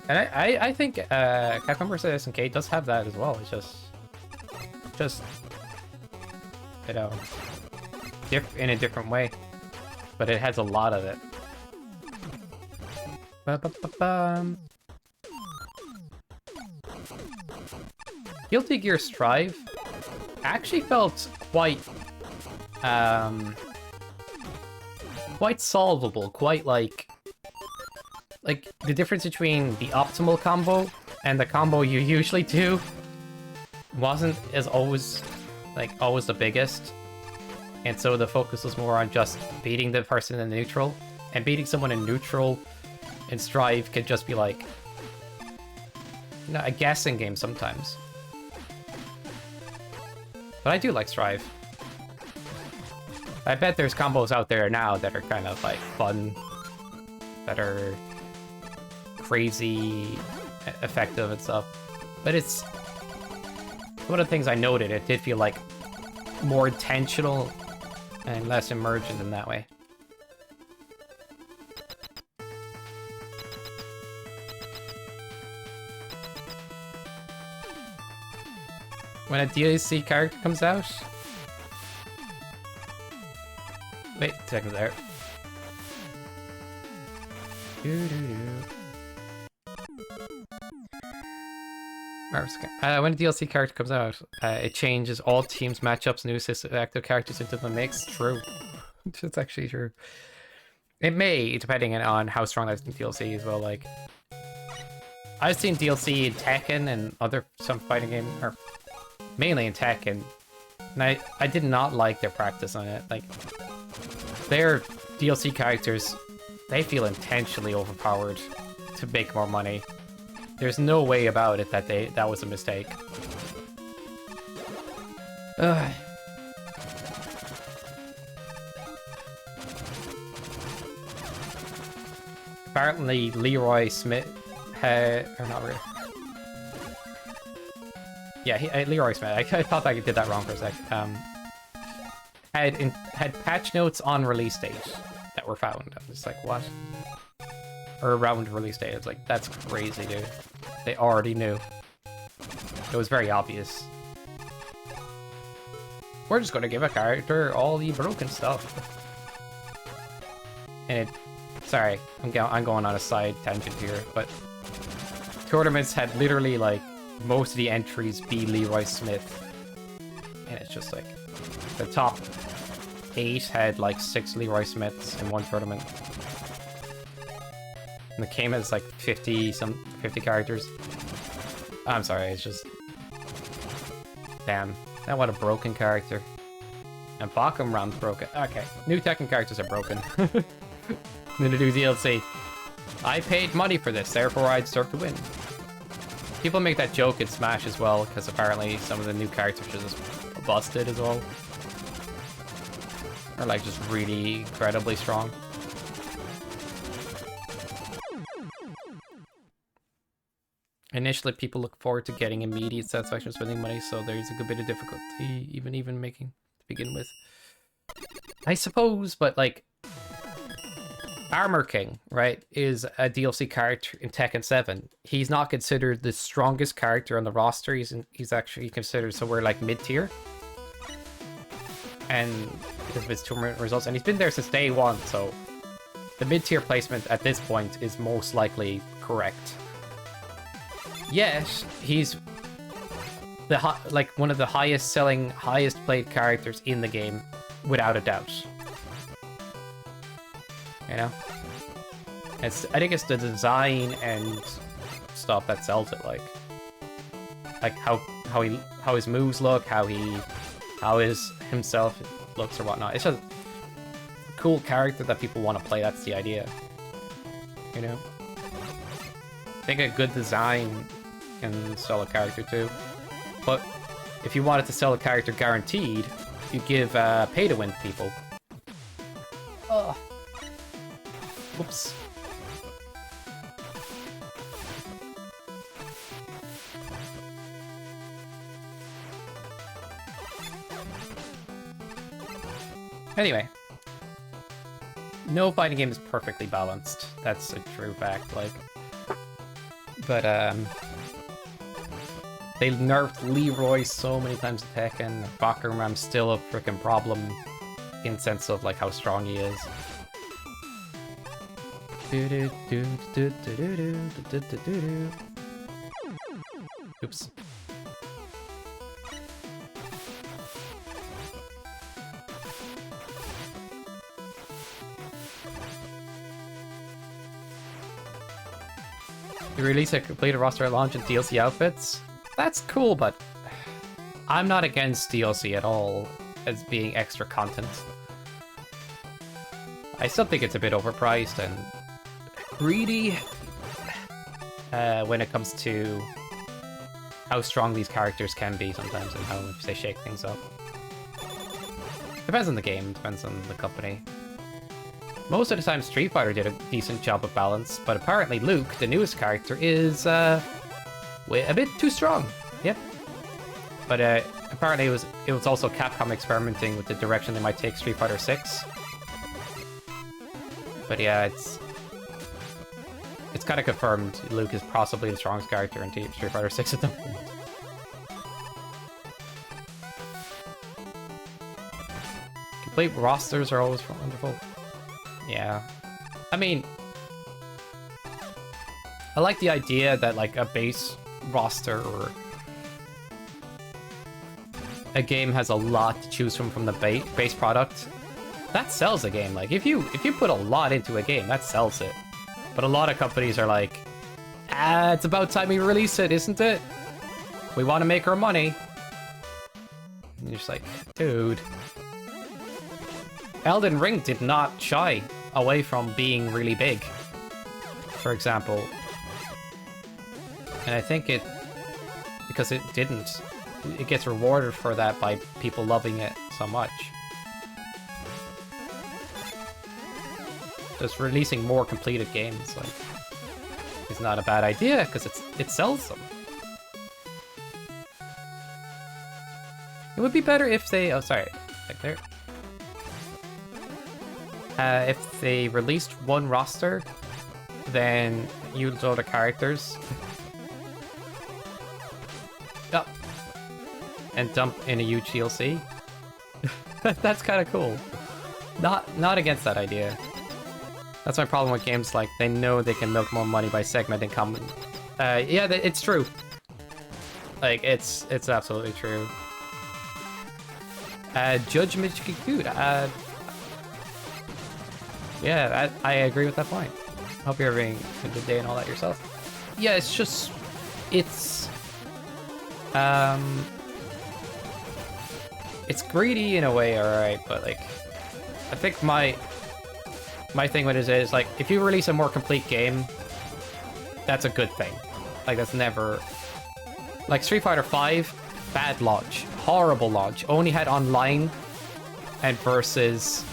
And I think Capcom vs. SNK does have that as well. It's just you know, in a different way, but it has a lot of it. Ba-ba-ba-bum. Guilty Gear Strive actually felt quite solvable, quite like the difference between the optimal combo and the combo you usually do wasn't as always the biggest, and so the focus was more on just beating the person in neutral, and beating someone in neutral in Strive can just be like, you know, a guessing game sometimes. But I do like Strive. I bet there's combos out there now that are kind of, like, fun, that are crazy effective and stuff. But it's... one of the things I noted, it did feel, like, more intentional and less emergent in that way. When a DLC character comes out... Wait a second there. When a DLC character comes out, it changes all teams' matchups, new system active characters into the mix. True. It's actually true. It may, depending on how strong that DLC is, well, like... I've seen DLC in Tekken and some fighting games, or mainly in Tekken, and I did not like their practice on it. Like, their DLC characters, they feel intentionally overpowered to make more money. There's no way about it that that was a mistake. Ugh. Apparently, Leroy Smith had, or not really. Yeah, Leroy Smith. I thought I did that wrong for a sec. Had patch notes on release date that were found. I'm just like, what? Or around release date. It's like, that's crazy, dude. They already knew. It was very obvious. We're just gonna give a character all the broken stuff. And sorry, I'm going on a side tangent here, but tournaments had literally like most of the entries be Leroy Smith, and it's just like the top 8 had like 6 Leroy Smiths in one tournament, and the game has like 50 characters. I'm sorry, it's just damn. Now what a broken character. And Bakum Ram's broken. Okay, new Tekken characters are broken. I'm gonna do DLC. I paid money for this, therefore I deserve to win. People make that joke in Smash as well, because apparently some of the new characters are just busted as well. Or like just really incredibly strong. Initially, people look forward to getting immediate satisfaction spending money, so there's a good bit of difficulty even making to begin with. I suppose, but like Armor King, right, is a DLC character in Tekken 7. He's not considered the strongest character on the roster. He's actually considered somewhere like mid-tier. And because of his tournament results, and he's been there since day one, so the mid-tier placement at this point is most likely correct. Yet, he's like one of the highest selling, highest played characters in the game, without a doubt. You know? I think it's the design and stuff that sells it, like how his moves look, how his himself looks or whatnot. It's just a cool character that people want to play. That's the idea. You know? I think a good design can sell a character too. But if you wanted to sell a character guaranteed, you give pay to win people. Oh. Whoops. Anyway. No fighting game is perfectly balanced. That's a true fact, like. But, they nerfed Leroy so many times in Tekken. Bakuram's still a freaking problem in sense of, like, how strong he is. Oops. You release a completed roster at launch and DLC outfits? That's cool, but I'm not against DLC at all as being extra content. I still think it's a bit overpriced and greedy when it comes to how strong these characters can be sometimes and how they shake things up. Depends on the game, depends on the company. Most of the time Street Fighter did a decent job of balance, but apparently Luke, the newest character, is a bit too strong. Yep. But apparently it was also Capcom experimenting with the direction they might take Street Fighter 6. But yeah, it's kind of confirmed Luke is possibly the strongest character in Street Fighter 6 at the moment. Complete rosters are always wonderful. Yeah. I mean, I like the idea that like a base roster or a game has a lot to choose from the base product. That sells a game. Like if you put a lot into a game, that sells it. But a lot of companies are like, It's about time we release it, isn't it? We want to make our money. And you're just like, dude. Elden Ring did not shy away from being really big, for example. And I think because it didn't, it gets rewarded for that by people loving it so much. Just releasing more completed games, like, is not a bad idea, because it sells them. It would be better if they... Oh, sorry. Like there. If they released one roster, then use all the characters. Oh. And dump in a huge DLC. That's kind of cool. Not against that idea. That's my problem with games, like, they know they can milk more money by segmenting common. Yeah, it's true. Like, it's absolutely true. Judge Michikude, yeah, I agree with that point. Hope you're having a good day and all that yourself. Yeah, it's just... It's greedy in a way, alright, but, like, I think my thing with it is, like, if you release a more complete game, that's a good thing. Like, that's never... Like, Street Fighter V, bad launch. Horrible launch. Only had online and versus...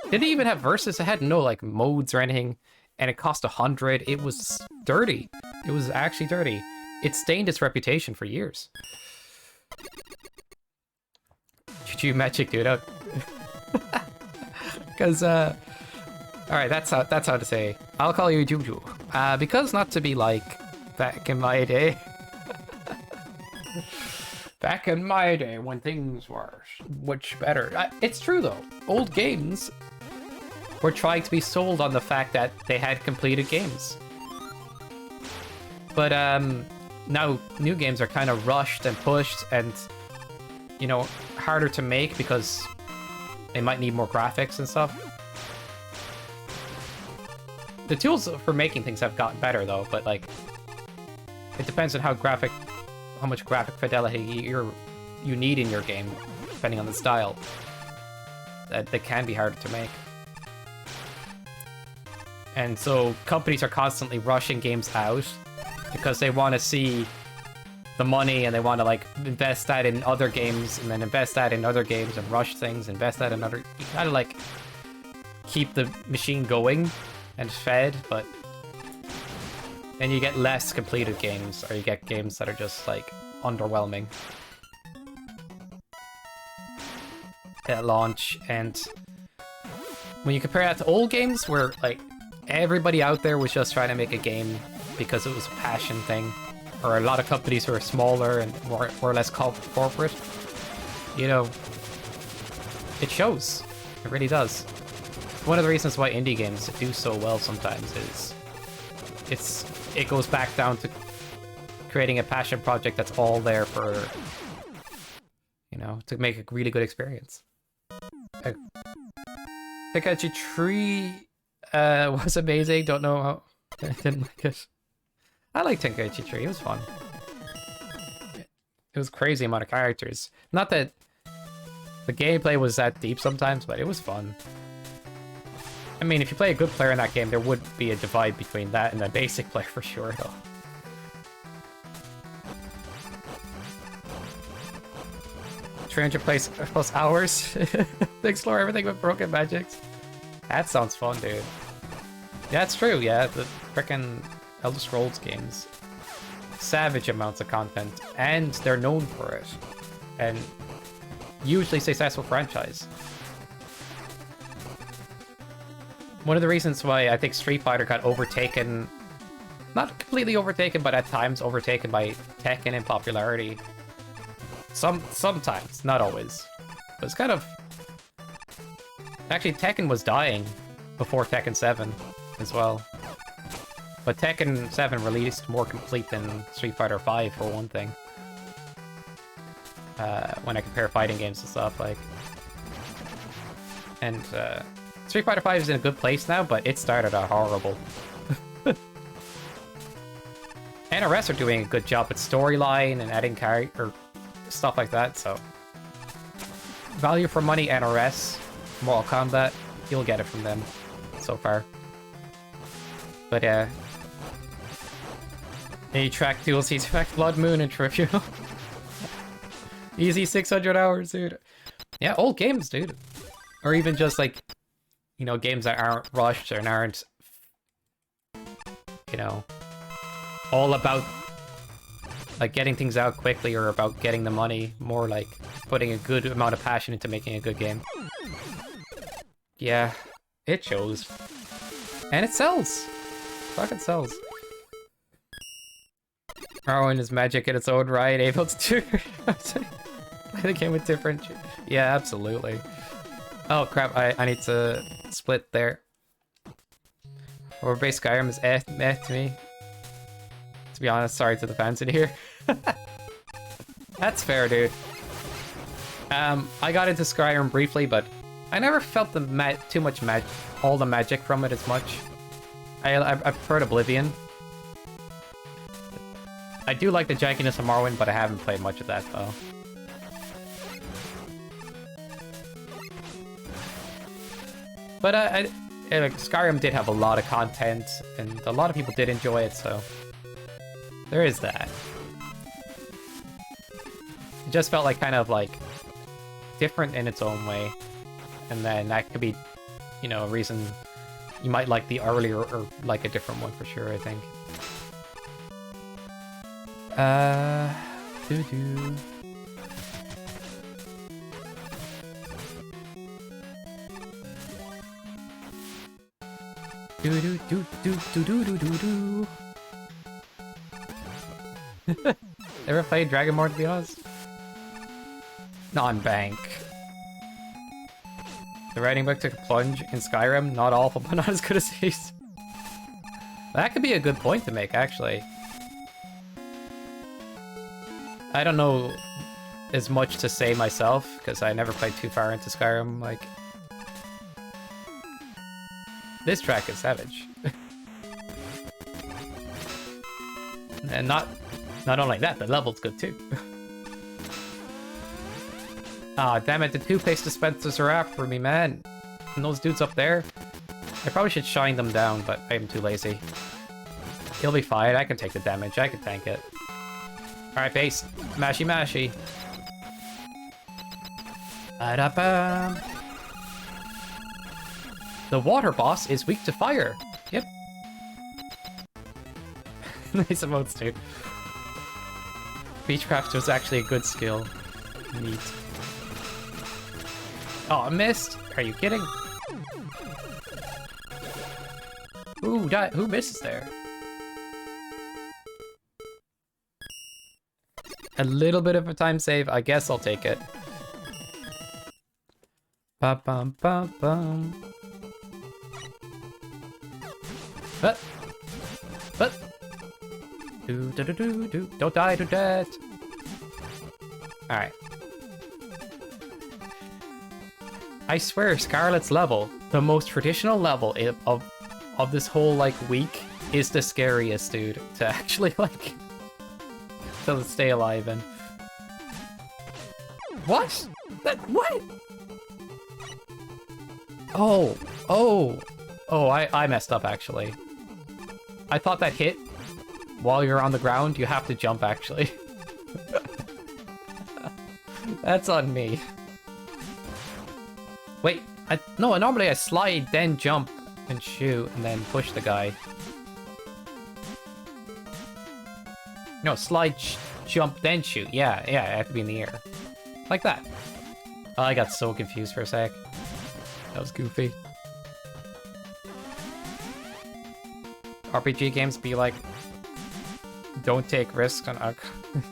Didn't even have versus. It had no, like, modes or anything. And it cost 100. It was dirty. It was actually dirty. It stained its reputation for years. GG Magic, dude. Out. Because, alright, that's how to say. I'll call you Juju. Because not to be like back in my day. Back in my day when things were much better. It's true though. Old games were trying to be sold on the fact that they had completed games. But now new games are kind of rushed and pushed and, you know, harder to make because they might need more graphics and stuff. The tools for making things have gotten better though, but like, it depends on how much graphic fidelity you need in your game, depending on the style. They can be harder to make. And so companies are constantly rushing games out because they want to see the money and they want to like invest that in other games and then invest that in other games and rush things, invest that in other... You kind of like keep the machine going and fed, but then you get less completed games, or you get games that are just like underwhelming at launch. And when you compare that to old games where like everybody out there was just trying to make a game because it was a passion thing, or a lot of companies who are smaller and more or less corporate, you know, it shows. It really does. One of the reasons why indie games do so well sometimes is it goes back down to creating a passion project that's all there for, you know, to make a really good experience. Tenkaichi 3 was amazing. Don't know how I didn't like it. I like Tenkaichi 3. It was fun. It was crazy amount of characters. Not that the gameplay was that deep sometimes, but it was fun. I mean, if you play a good player in that game, there would be a divide between that and the basic player for sure, though. +300 hours to explore everything with broken magics. That sounds fun, dude. Yeah, it's true, yeah. The frickin' Elder Scrolls games. Savage amounts of content, and they're known for it. And hugely successful franchise. One of the reasons why I think Street Fighter got overtaken, not completely overtaken, but at times overtaken by Tekken in popularity. Sometimes, not always. But it's kind of... Actually, Tekken was dying before Tekken 7 as well. But Tekken 7 released more complete than Street Fighter 5 for one thing. When I compare fighting games and stuff, like... And, Street Fighter 5 is in a good place now, but it started out horrible. NRS are doing a good job at storyline and adding character stuff like that, so value for money NRS, Mortal Kombat, you'll get it from them so far. But any track DLCs track Blood Moon and Tribunal. Easy 600 hours, dude. Yeah, old games, dude. Or even just like, you know, games that aren't rushed and aren't, you know, all about like getting things out quickly or about getting the money. More like putting a good amount of passion into making a good game. Yeah, it shows. And it sells. Fucking sells. Arwen is magic in its own right, able to do play the game with different... Yeah, absolutely. Oh crap, I need to split there. Overbase Skyrim is meh to me. To be honest, sorry to the fans in here. That's fair, dude. I got into Skyrim briefly, but I never felt the too much all the magic from it as much. I preferred Oblivion. I do like the jankiness of Morrowind, but I haven't played much of that, though. But like, Skyrim did have a lot of content, and a lot of people did enjoy it, so there is that. It just felt like kind of like different in its own way, and then that could be, you know, a reason you might like the earlier or like a different one for sure, I think. Doo-doo. Do-do-do-do-do-do-do-do-do. Ever played Dragonborn, to be honest? Non-bank. The writing book took a plunge in Skyrim. Not awful, but not as good as these. That could be a good point to make, actually. I don't know as much to say myself, because I never played too far into Skyrim, like... This track is savage. And not only that, the level's good too. Ah, damn it, the toothpaste dispensers are after me, man. And those dudes up there, I probably should shine them down, but I'm too lazy. He'll be fine, I can take the damage, I can tank it. Alright, base. Mashy mashy. Ba-da-bam. The water boss is weak to fire. Yep. Nice emotes, dude. Beechcraft was actually a good skill. Neat. Oh, I missed. Are you kidding? Ooh, who misses there? A little bit of a time save. I guess I'll take it. Ba-bum-ba-bum. But. Do. Don't die to that. Alright. I swear, Scarlet's level, the most traditional level of this whole, like, week, is the scariest, dude. To actually, like... to stay alive in. What? What? Oh, I messed up, actually. I thought that hit while you're on the ground. You have to jump, actually. That's on me. Wait, no, normally I slide, then jump, and shoot, and then push the guy. No, slide, jump, then shoot. Yeah, I have to be in the air. Like that. Oh, I got so confused for a sec. That was goofy. RPG games be like, don't take risks on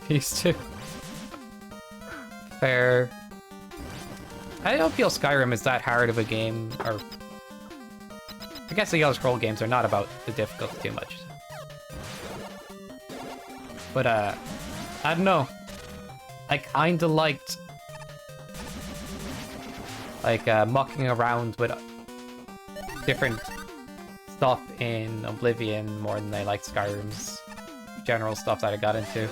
these two. Fair. I don't feel Skyrim is that hard of a game, or... I guess the Elder Scrolls games are not about the difficulty too much. But, I don't know. I kinda liked... like, mucking around with different stuff in Oblivion more than I liked Skyrim's general stuff that I got into.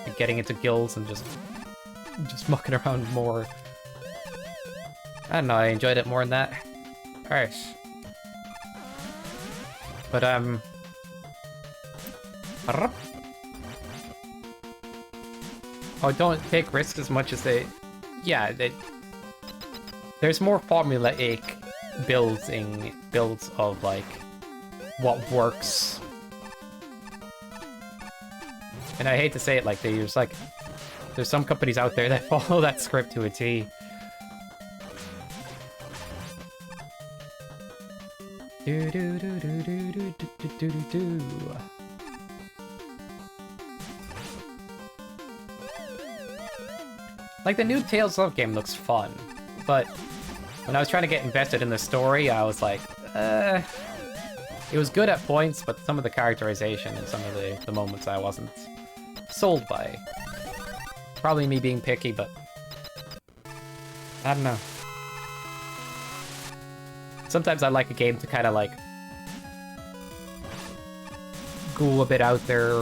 Like getting into guilds and just mucking around more. I don't know, I enjoyed it more than that. Alright. But, oh, don't take risks as much as they... Yeah, there's more formulaic builds of, like, what works. And I hate to say it like there's some companies out there that follow that script to a T. Do do do do do do do do do do. Like, the new Tales of game looks fun, but when I was trying to get invested in the story, I was like, it was good at points, but some of the characterization and some of the moments I wasn't sold by. Probably me being picky, but I don't know. Sometimes I like a game to kind of, like, go a bit out there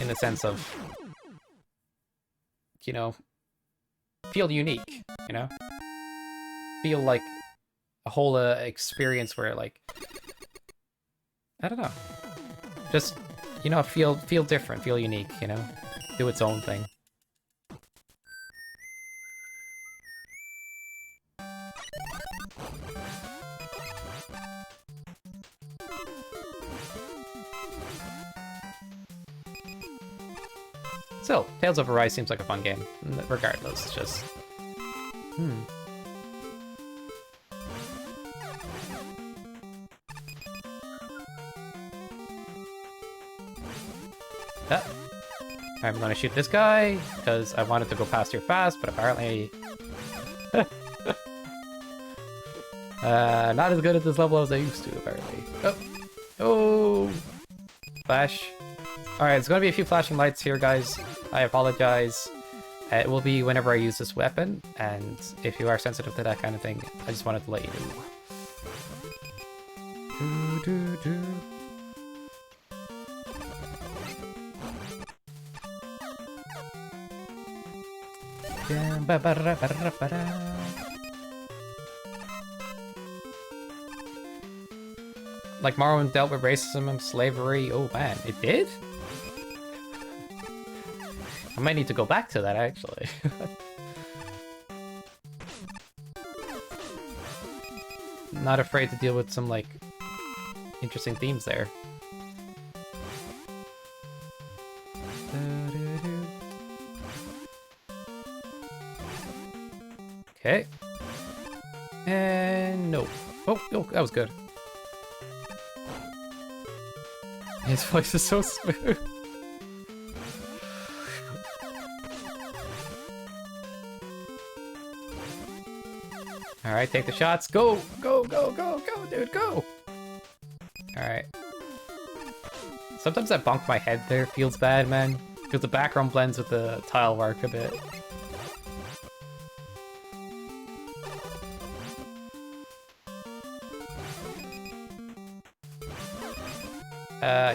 in the sense of, you know, feel unique, you know? Feel like a whole experience where, like, I don't know. Just, you know, feel different, feel unique, you know? Do its own thing. Still, Tales of Arise seems like a fun game. Regardless, it's just... I'm gonna shoot this guy, because I wanted to go past here fast, but apparently... not as good at this level as I used to, apparently. Oh! Oh! Flash. Alright, there's gonna be a few flashing lights here, guys. I apologize. It will be whenever I use this weapon, and if you are sensitive to that kind of thing, I just wanted to let you know. Do, do, do. Like Morrowind dealt with racism and slavery. Oh man, it did? I might need to go back to that, actually. Not afraid to deal with some, like, interesting themes there. Okay. And no. Oh, that was good. His voice is so smooth. Alright, take the shots. Go! Go, go, go, go, dude, go! Alright. Sometimes that bonk my head there feels bad, man. Because the background blends with the tile work a bit.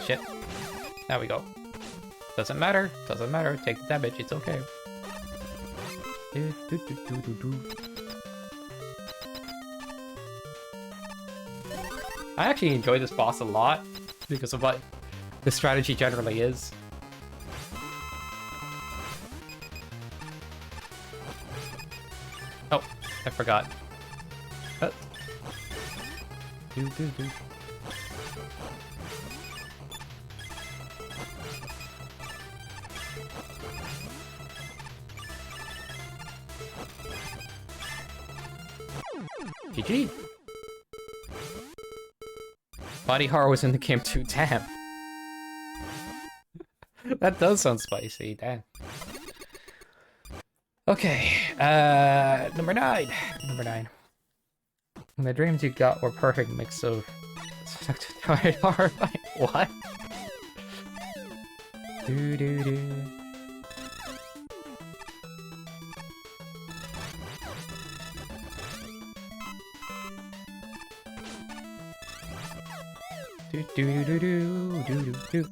Shit. There we go. Doesn't matter. Doesn't matter. Take the damage. It's okay. I actually enjoy this boss a lot because of what the strategy generally is. Oh, I forgot. GG. Body horror was in the game too, damn. That does sound spicy, damn. Okay, number 9. Number 9. And the dreams you got were perfect mix of horrifying. What? Do do do. Do, do, do, do, do, do, do.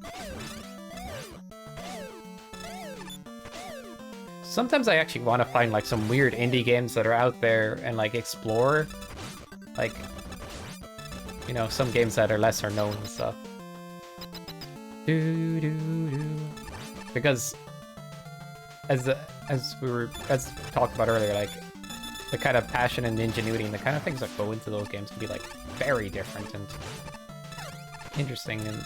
Sometimes I actually want to find like some weird indie games that are out there and like explore, like, you know, some games that are lesser known and stuff. Do, do, do. Because as talked about earlier, like the kind of passion and ingenuity and the kind of things that go into those games can be like very different and interesting, and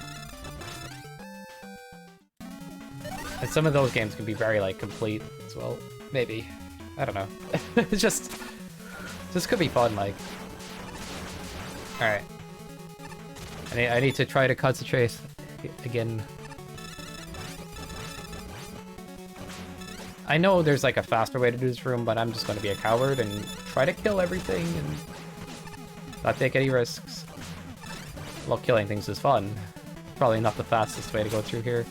some of those games can be very like complete as well. Maybe, I don't know. It's just could be fun. Like, all right, I need to try to concentrate again. I know there's like a faster way to do this room, but I'm just going to be a coward and try to kill everything and not take any risks. Well, killing things is fun. Probably not the fastest way to go through here.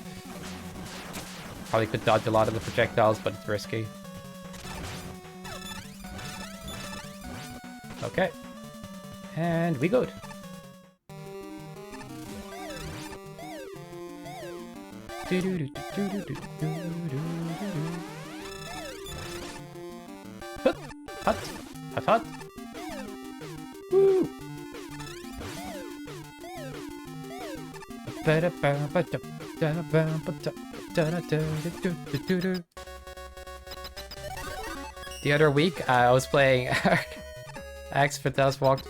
Probably could dodge a lot of the projectiles, but it's risky. Okay. And we good. Hut! Hut! Hut! Hut! Woo! The other week, I was playing Axe Fantas walked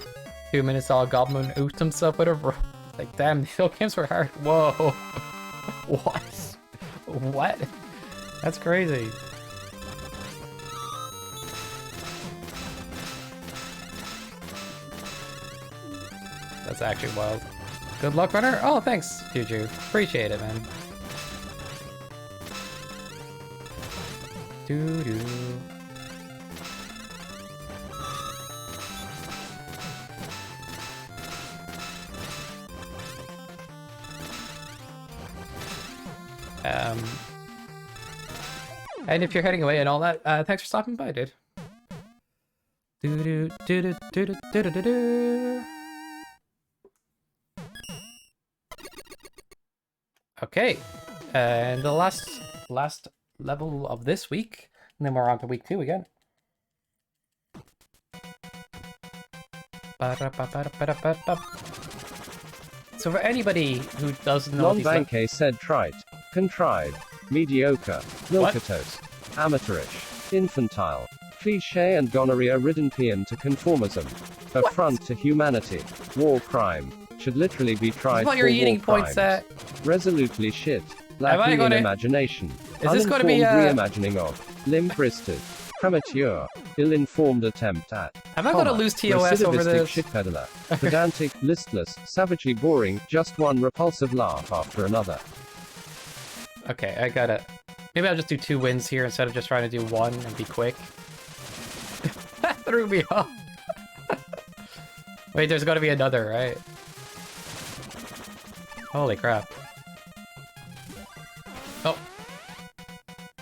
2 minutes all goblin oofed himself with a rope. Like, damn, these games were hard. Whoa. What? What? That's crazy. That's actually wild. Good luck, runner. Oh, thanks, Juju. Appreciate it, man. Doo-doo. And if you're heading away and all that, thanks for stopping by, dude. Doo-doo, doo-doo, doo-doo, doo-doo, doo-doo. Okay, and the last level of this week, and then we're on to week 2 again. So for anybody who doesn't know, Non-Banke said trite, contrived, mediocre, milquetoast, amateurish, infantile, cliché and gonorrhea-ridden paean to conformism, affront to humanity, war crime, should literally be tried for your war eating crimes. points at? Resolutely shit, lacking in imagination, Is this gonna be reimagining of, limp-wristed, premature, ill-informed attempt at, am I gonna lose TOS over this? shit peddler, pedantic, listless, savagely boring, just one repulsive laugh after another. Okay, I got it. Maybe I'll just do 2 wins here instead of just trying to do 1 and be quick. That threw me off. Wait, there's gotta be another, right? Holy crap. Oh.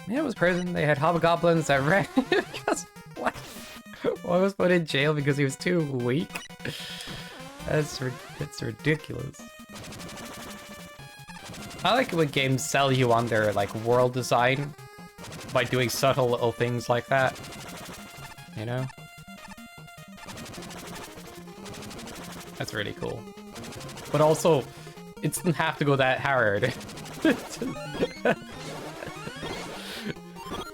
Yeah, it was prison. They had hobgoblins that ran because what? One was put in jail because he was too weak. That's ridiculous. I like it when games sell you on their like world design by doing subtle little things like that. You know? That's really cool. But also, it doesn't have to go that hard.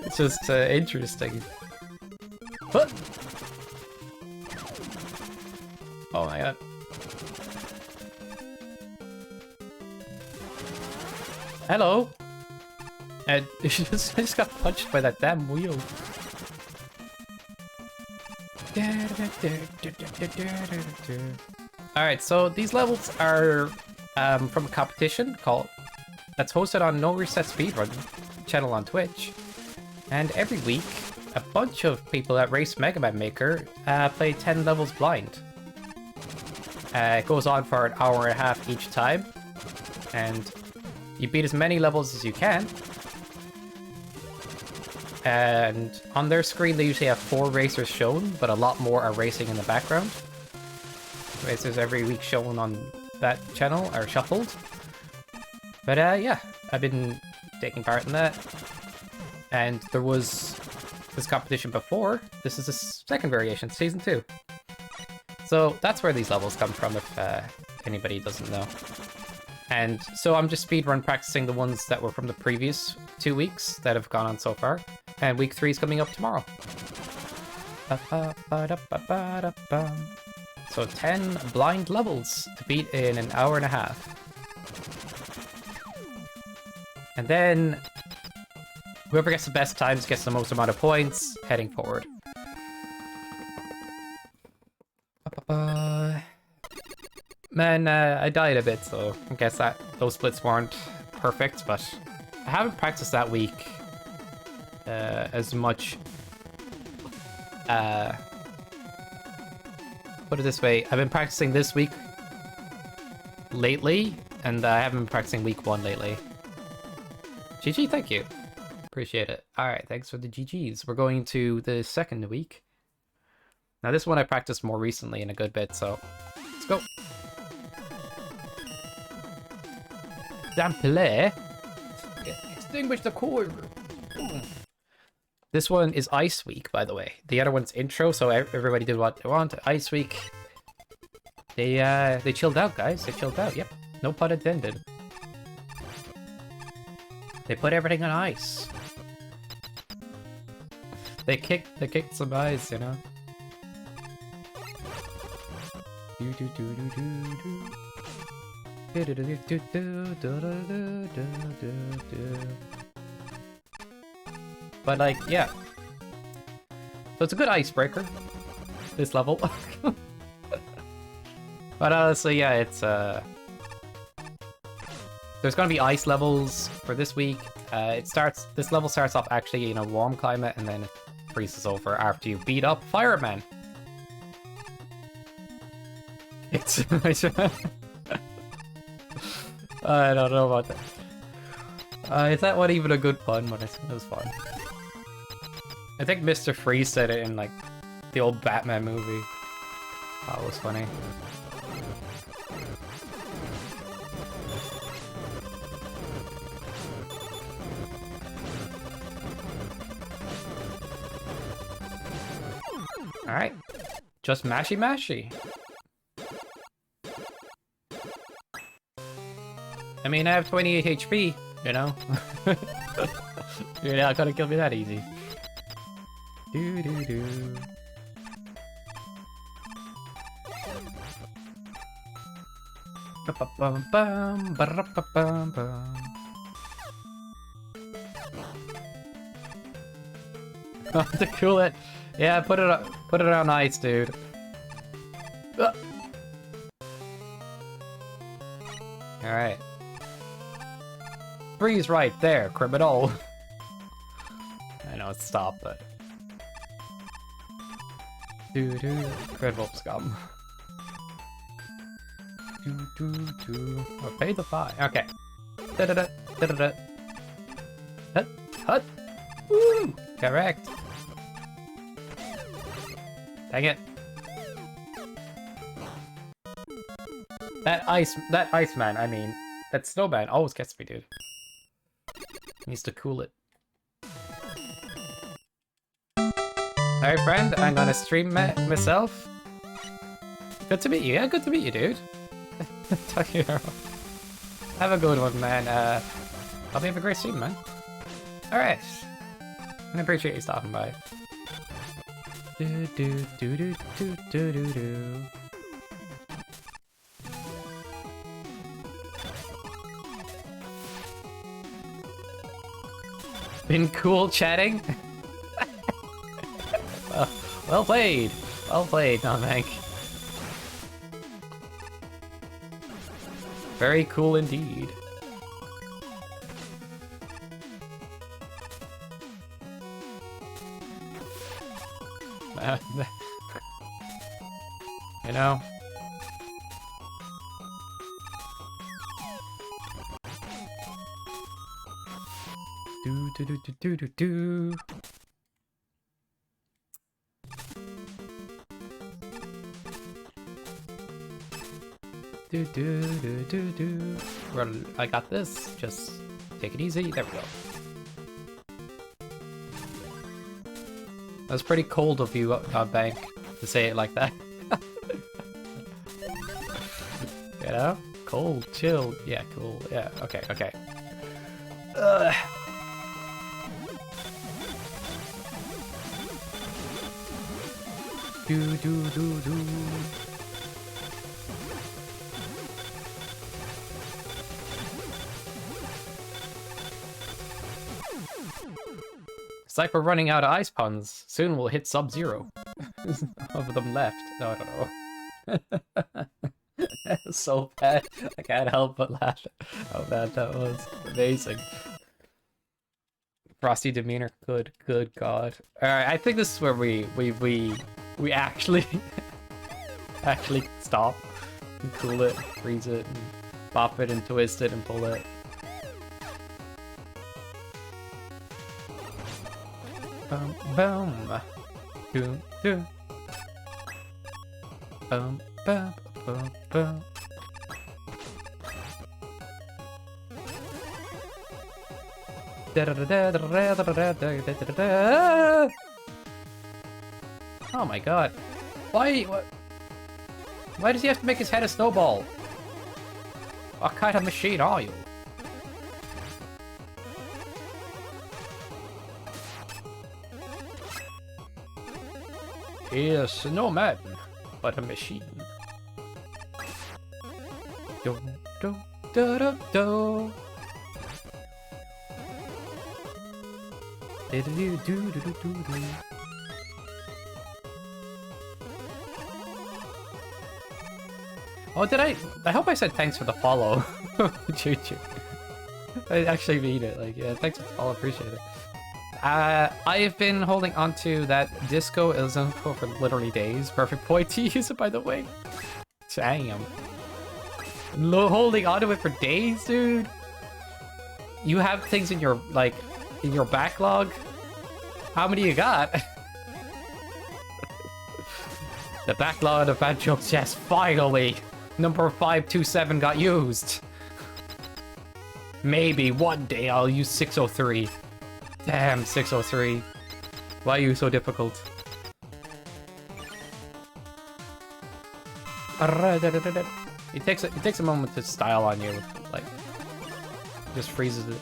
It's just interesting. What? Oh my god. Hello. And I just got punched by that damn wheel. Alright, so these levels are from a competition that's hosted on No Reset Speedrun channel on Twitch. And every week, a bunch of people at Race Mega Man Maker play 10 levels blind. It goes on for an hour and a half each time, and you beat as many levels as you can. And on their screen, they usually have 4 racers shown, but a lot more are racing in the background. Racers every week shown on that channel are shuffled. But yeah, I've been taking part in that. And there was this competition before. This is the second variation, season 2. So that's where these levels come from, if anybody doesn't know. And so I'm just speedrun practicing the ones that were from the previous 2 weeks that have gone on so far. And week 3 is coming up tomorrow. So 10 blind levels to beat in an hour and a half. And then whoever gets the best times gets the most amount of points heading forward. Man, I died a bit, so I guess that those splits weren't perfect, but I haven't practiced that week as much. Put it this way, I've been practicing this week lately, and I haven't been practicing week 1 lately. GG, thank you. Appreciate it. Alright, thanks for the GGs. We're going to the second week. Now this one I practiced more recently in a good bit, so let's go. Damn play. Extinguish the core. This one is Ice Week, by the way. The other one's intro, so everybody did what they want. Ice Week. They chilled out, guys. They chilled out. Yep. No pun intended. They put everything on ice. They kicked some ice, you know. But like, yeah. So it's a good icebreaker, this level. But honestly, yeah, it's there's gonna be ice levels for this week. This level starts off actually in a warm climate and then it freezes over after you beat up Fireman. It's I don't know about that. Is that one even a good pun? But it was fun. I think Mr. Freeze said it in like the old Batman movie. That was funny. Alright. Just mashy mashy. I mean, I have 28 HP, you know? You're not gonna kill me that easy. Do do do. Ba-ba-bum-bum, ba-ra-ba-bum-bum. To cool it. Yeah, put it on ice, dude. Alright. Freeze right there, criminal. I know it's stopped, but Red Wolf scum. Oh, pay the fine. Okay. Da-da-da. Hut. Hut. Woo! Correct. Dang it. That Iceman, I mean, that Snowman always gets me, dude. Needs to cool it. Alright, friend, I'm gonna stream myself. Good to meet you. Yeah, good to meet you, dude. Have a good one, man. Hope you have a great stream, man. Alright. I appreciate you stopping by. Been cool chatting? Well played. Well played, Nomank. Very cool indeed. You know? Do. Do do do do do. Well, I got this. Just take it easy. There we go. That's pretty cold of you, Bank, to say it like that. You know? Cold, chill. Yeah, cool. Yeah, okay, okay. Ugh. Do do do do. It's like we're running out of ice puns. Soon we'll hit sub-zero. Of them left. No, I don't know. So bad. I can't help but laugh. How bad that was. Amazing. Frosty demeanor. Good God. Alright, I think this is where we actually actually stop and cool it, freeze it, and bop it and twist it and pull it. Boom, boom, boom, boom, boom, boom, boom, boom. Oh my god. Why? What? Why does he have to make his head a snowball? What kind of machine are you? He is no man, but a machine. Do do do do do. Do do do do do do. Oh, did I hope I said thanks for the follow. Choo choo. I actually mean it. Like, yeah, thanks for the follow. Appreciate it. I've been holding on to that Disco Ilzonko for literally days. Perfect point to use it, by the way. Damn. Holding on to it for days, dude. You have things in your, like, in your backlog? How many you got? The backlog of bad jokes, yes, finally! Number 527 got used. Maybe one day I'll use 603. Damn, 603. Why are you so difficult? It takes a moment to style on you, like, just freezes it.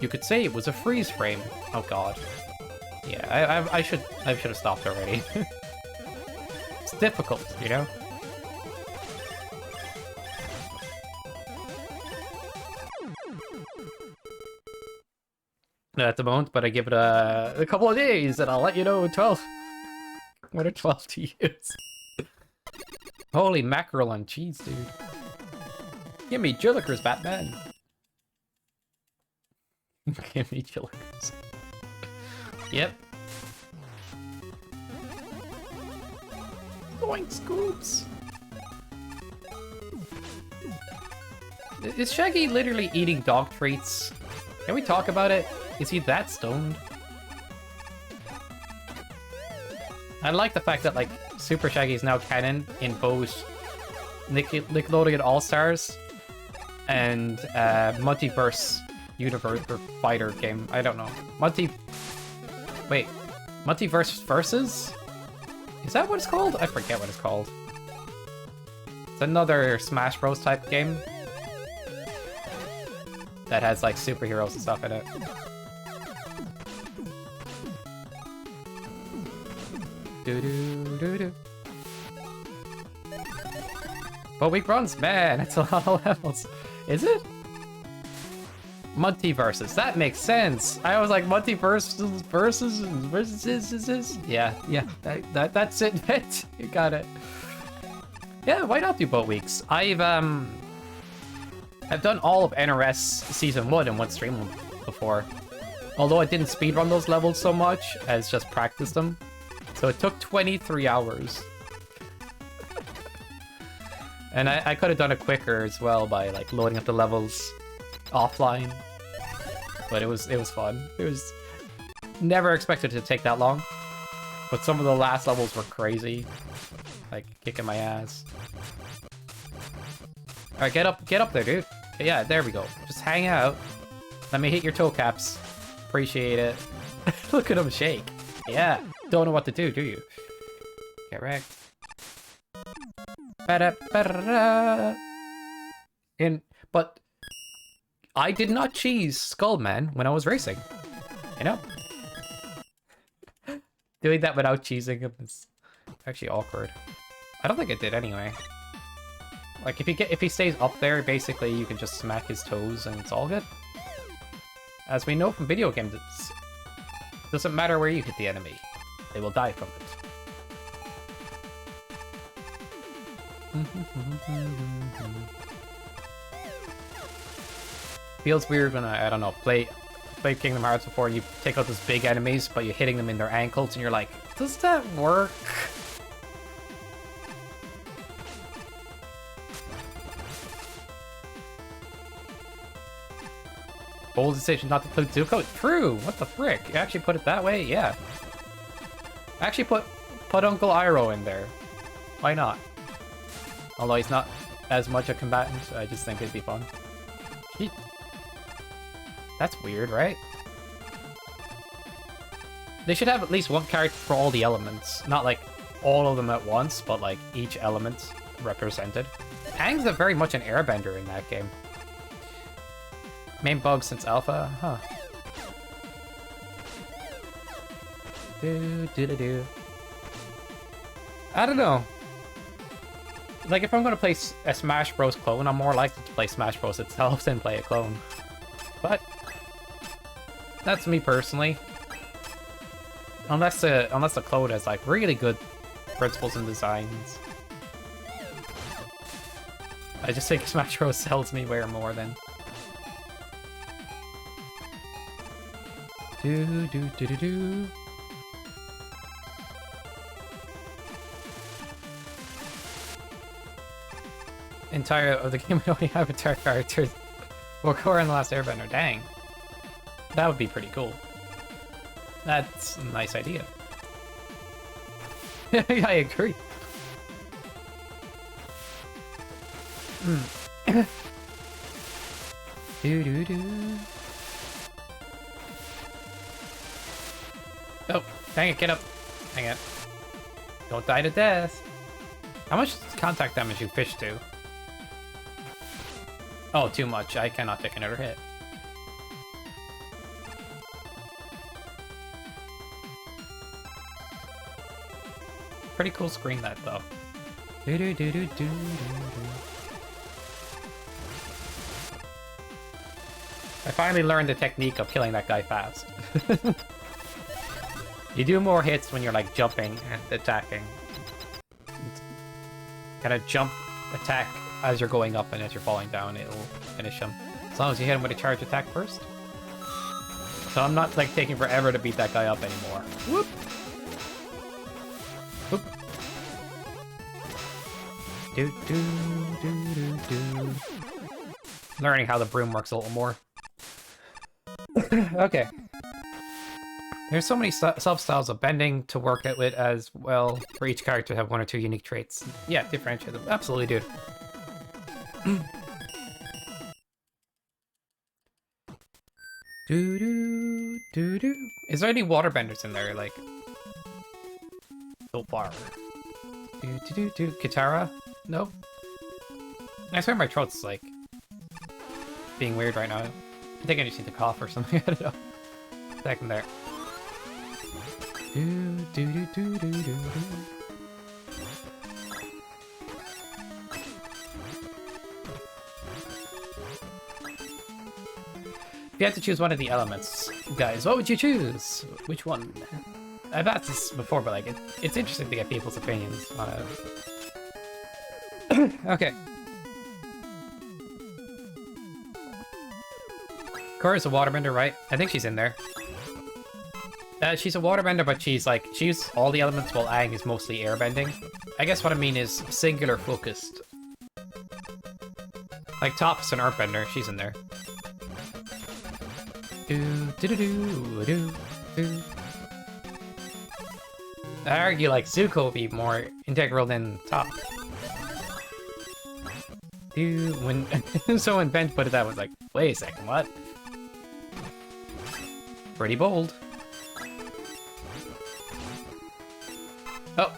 You could say it was a freeze frame. Oh god. Yeah, I should have stopped already. It's difficult, you know? Not at the moment, but I give it a couple of days and I'll let you know 12. What are 12 to use? Holy mackerel on cheese, dude. Give me Jillikers, Batman. Give me Jillikers. Yep. Boink scoops. Is Shaggy literally eating dog treats? Can we talk about it? Is he that stoned? I like the fact that, like, Super Shaggy is now canon in both Nickelodeon All-Stars and Multiverse Universe or Fighter game. I don't know. Wait. Multiverse Versus? Is that what it's called? I forget what it's called. It's another Smash Bros type game that has, like, superheroes and stuff in it. Do-do-do-do. But we runs, man, it's a lot of levels. Is it? Multiverses, that makes sense. I was like, multiverses versus. Yeah, that's it. You got it. Yeah, why not do boat weeks? I've done all of NRS Season 1 in one stream before. Although I didn't speedrun those levels so much as just practice them. So it took 23 hours. And I could have done it quicker as well by, like, loading up the levels offline. But it was fun. It was never expected it to take that long. But some of the last levels were crazy. Like, kicking my ass. Alright, get up there, dude. Yeah, there we go. Just hang out. Let me hit your toe caps. Appreciate it. Look at him shake. Yeah. Don't know what to do you? Get wrecked. But I did not cheese Skullman when I was racing. You know? Doing that without cheesing him is actually awkward. I don't think it did anyway. Like if he stays up there, basically you can just smack his toes and it's all good. As we know from video games, it doesn't matter where you hit the enemy, they will die from it. Feels weird when I don't know, play Kingdom Hearts before and you take out those big enemies, but you're hitting them in their ankles and you're like, does that work? Bold decision not to put Zuko. True. What the frick? You actually put it that way? Yeah. Actually put Uncle Iroh in there. Why not? Although he's not as much a combatant, I just think it'd be fun. That's weird, right? They should have at least one character for all the elements. Not like all of them at once, but like each element represented. Aang's very much an airbender in that game. Main bug since Alpha? Huh. I don't know. Like, if I'm gonna play a Smash Bros. Clone, I'm more likely to play Smash Bros. Itself than play a clone. But that's me personally. Unless the clone has like really good principles and designs. I just think Smash Bros. Sells me way more than. Entire of the game, we only have entire characters. Korra and the Last Airbender. Dang, that would be pretty cool. That's a nice idea. I agree. Oh, dang it, get up. Hang it. Don't die to death. How much contact damage you fish do? Oh, too much. I cannot take another hit. Pretty cool screen that though. I finally learned the technique of killing that guy fast. You do more hits when you're like jumping and attacking. Kind of jump, attack as you're going up, and as you're falling down, it'll finish him. As long as you hit him with a charge attack first. So I'm not like taking forever to beat that guy up anymore. Whoop! Whoop! Learning how the broom works a little more. Okay. There's so many sub-styles of bending to work it with as well, for each character to have one or two unique traits. Yeah, differentiate them. Absolutely, dude. Is there any waterbenders in there, like, so far? Katara? Nope. I swear my throat's, like, being weird right now. I think I just need to cough or something, I don't know. Second there. If you had to choose one of the elements, guys, what would you choose? Which one? I've asked this before, but like, it's interesting to get people's opinions on it. Okay. Korra's a waterbender, right? I think she's in there. She's a waterbender, but she's all the elements while Aang is mostly airbending. I guess what I mean is singular focused. Like Toph an earthbender, she's in there. I argue like Zuko would be more integral than Top. Dude, when so when Ben put it that was like, wait a second, what? Pretty bold. Oh.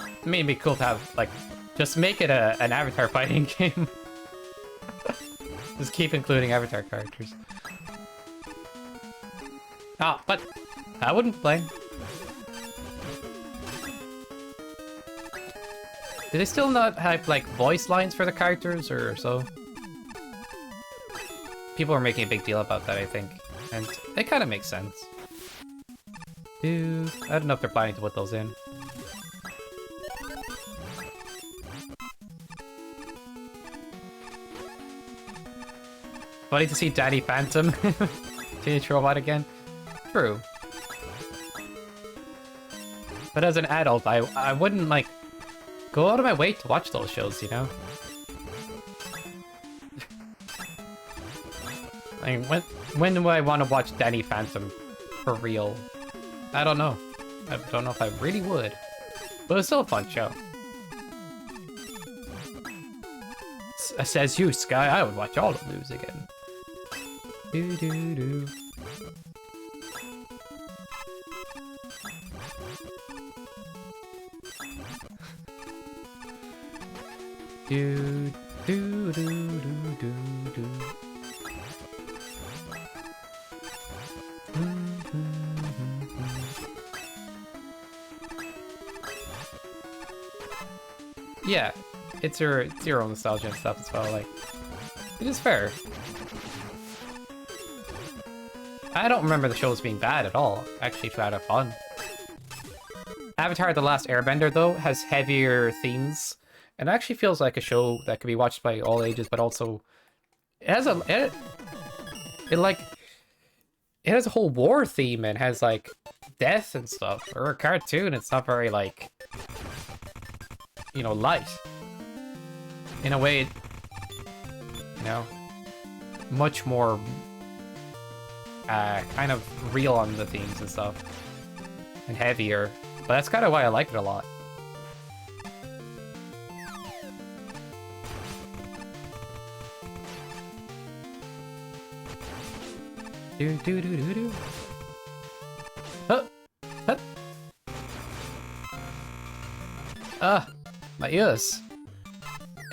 I mean, it'd be cool to have, like, just make it an Avatar fighting game. Just keep including Avatar characters. Ah, but I wouldn't play. Do they still not have, like, voice lines for the characters or so? People are making a big deal about that, I think. And it kind of makes sense. Dude, I don't know if they're planning to put those in. Funny to see Danny Phantom Teenage Robot again. True. But as an adult, I wouldn't, like, go out of my way to watch those shows, you know? I mean, when do I want to watch Danny Phantom for real? I don't know. I don't know if I really would. But it's still a fun show. Says you, Sky. I would watch all of those again. Do do do. Do do do do do do. Yeah, it's your own nostalgia and stuff as well. Like, it is fair. I don't remember the shows being bad at all. Actually, tried to have fun. Avatar: The Last Airbender, though, has heavier themes, and actually feels like a show that could be watched by all ages, but also it has it has a whole war theme and has like death and stuff. For a cartoon, it's not very like, you know, light. In a way, you know, much more kind of real on the themes and stuff, and heavier. But that's kind of why I like it a lot. Do do do do do. Huh. Huh. My ears.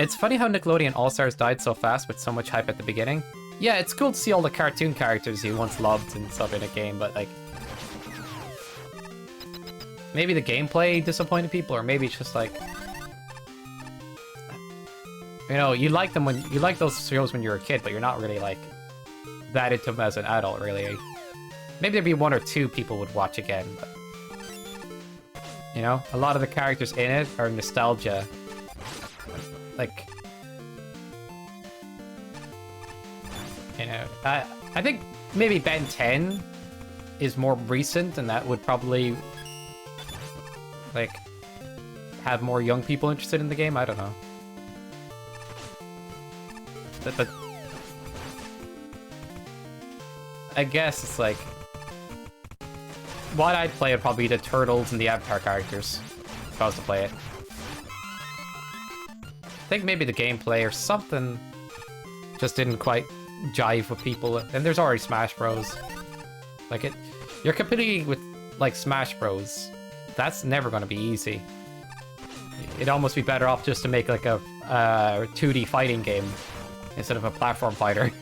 It's funny how Nickelodeon All-Stars died so fast with so much hype at the beginning. Yeah, it's cool to see all the cartoon characters you once loved and stuff in a game, but like, maybe the gameplay disappointed people, or maybe it's just like, you know, you like them when you like those shows when you're a kid, but you're not really like that into them as an adult, really. Maybe there'd be one or two people would watch again, but you know, a lot of the characters in it are nostalgia. Like, you know, I think maybe Ben 10 is more recent, and that would probably like have more young people interested in the game. I don't know, but I guess it's like what I'd play would probably be the Turtles and the Avatar characters if I was to play it. I think maybe the gameplay or something just didn't quite jive with people. And there's already Smash Bros. Like, you're competing with like Smash Bros. That's never going to be easy. It'd almost be better off just to make like a 2D fighting game instead of a platform fighter.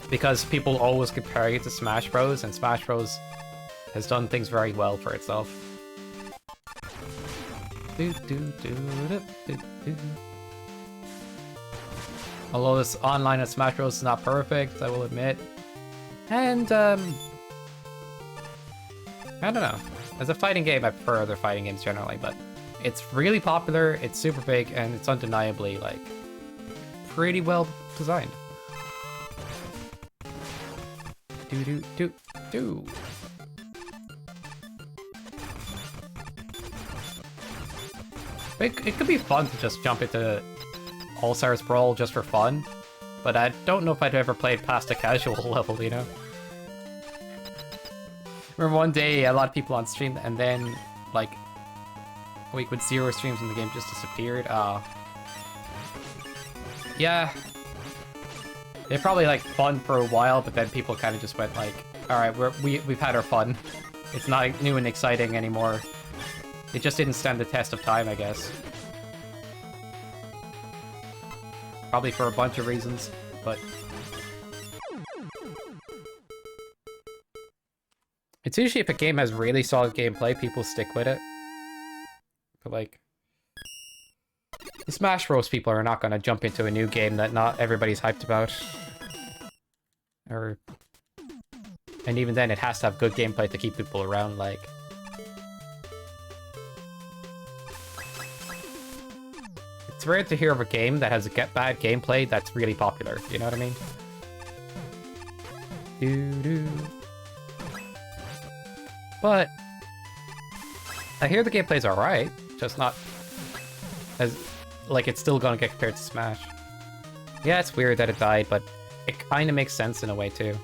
Because people always compare it to Smash Bros. And Smash Bros. Has done things very well for itself. Although this online at Smash Bros is not perfect, I will admit. And, I don't know. As a fighting game, I prefer other fighting games generally, but it's really popular, it's super big, and it's undeniably, like, pretty well designed. Do. It could be fun to just jump into All-Stars Brawl just for fun, but I don't know if I'd ever play it past a casual level, you know? Remember one day, a lot of people on stream, and then, like, a week with 0 streams and the game just disappeared. Yeah. They probably, like, fun for a while, but then people kind of just went, like, alright, we've had our fun. It's not new and exciting anymore. It just didn't stand the test of time, I guess. Probably for a bunch of reasons, but... It's usually if a game has really solid gameplay, people stick with it. But like... The Smash Bros. People are not gonna jump into a new game that not everybody's hyped about. Or... And even then, it has to have good gameplay to keep people around, like... It's rare to hear of a game that has a bad gameplay that's really popular, you know what I mean? Doo-doo. But... I hear the gameplay's alright, just not... as like, it's still gonna get compared to Smash. Yeah, it's weird that it died, but it kinda makes sense in a way, too.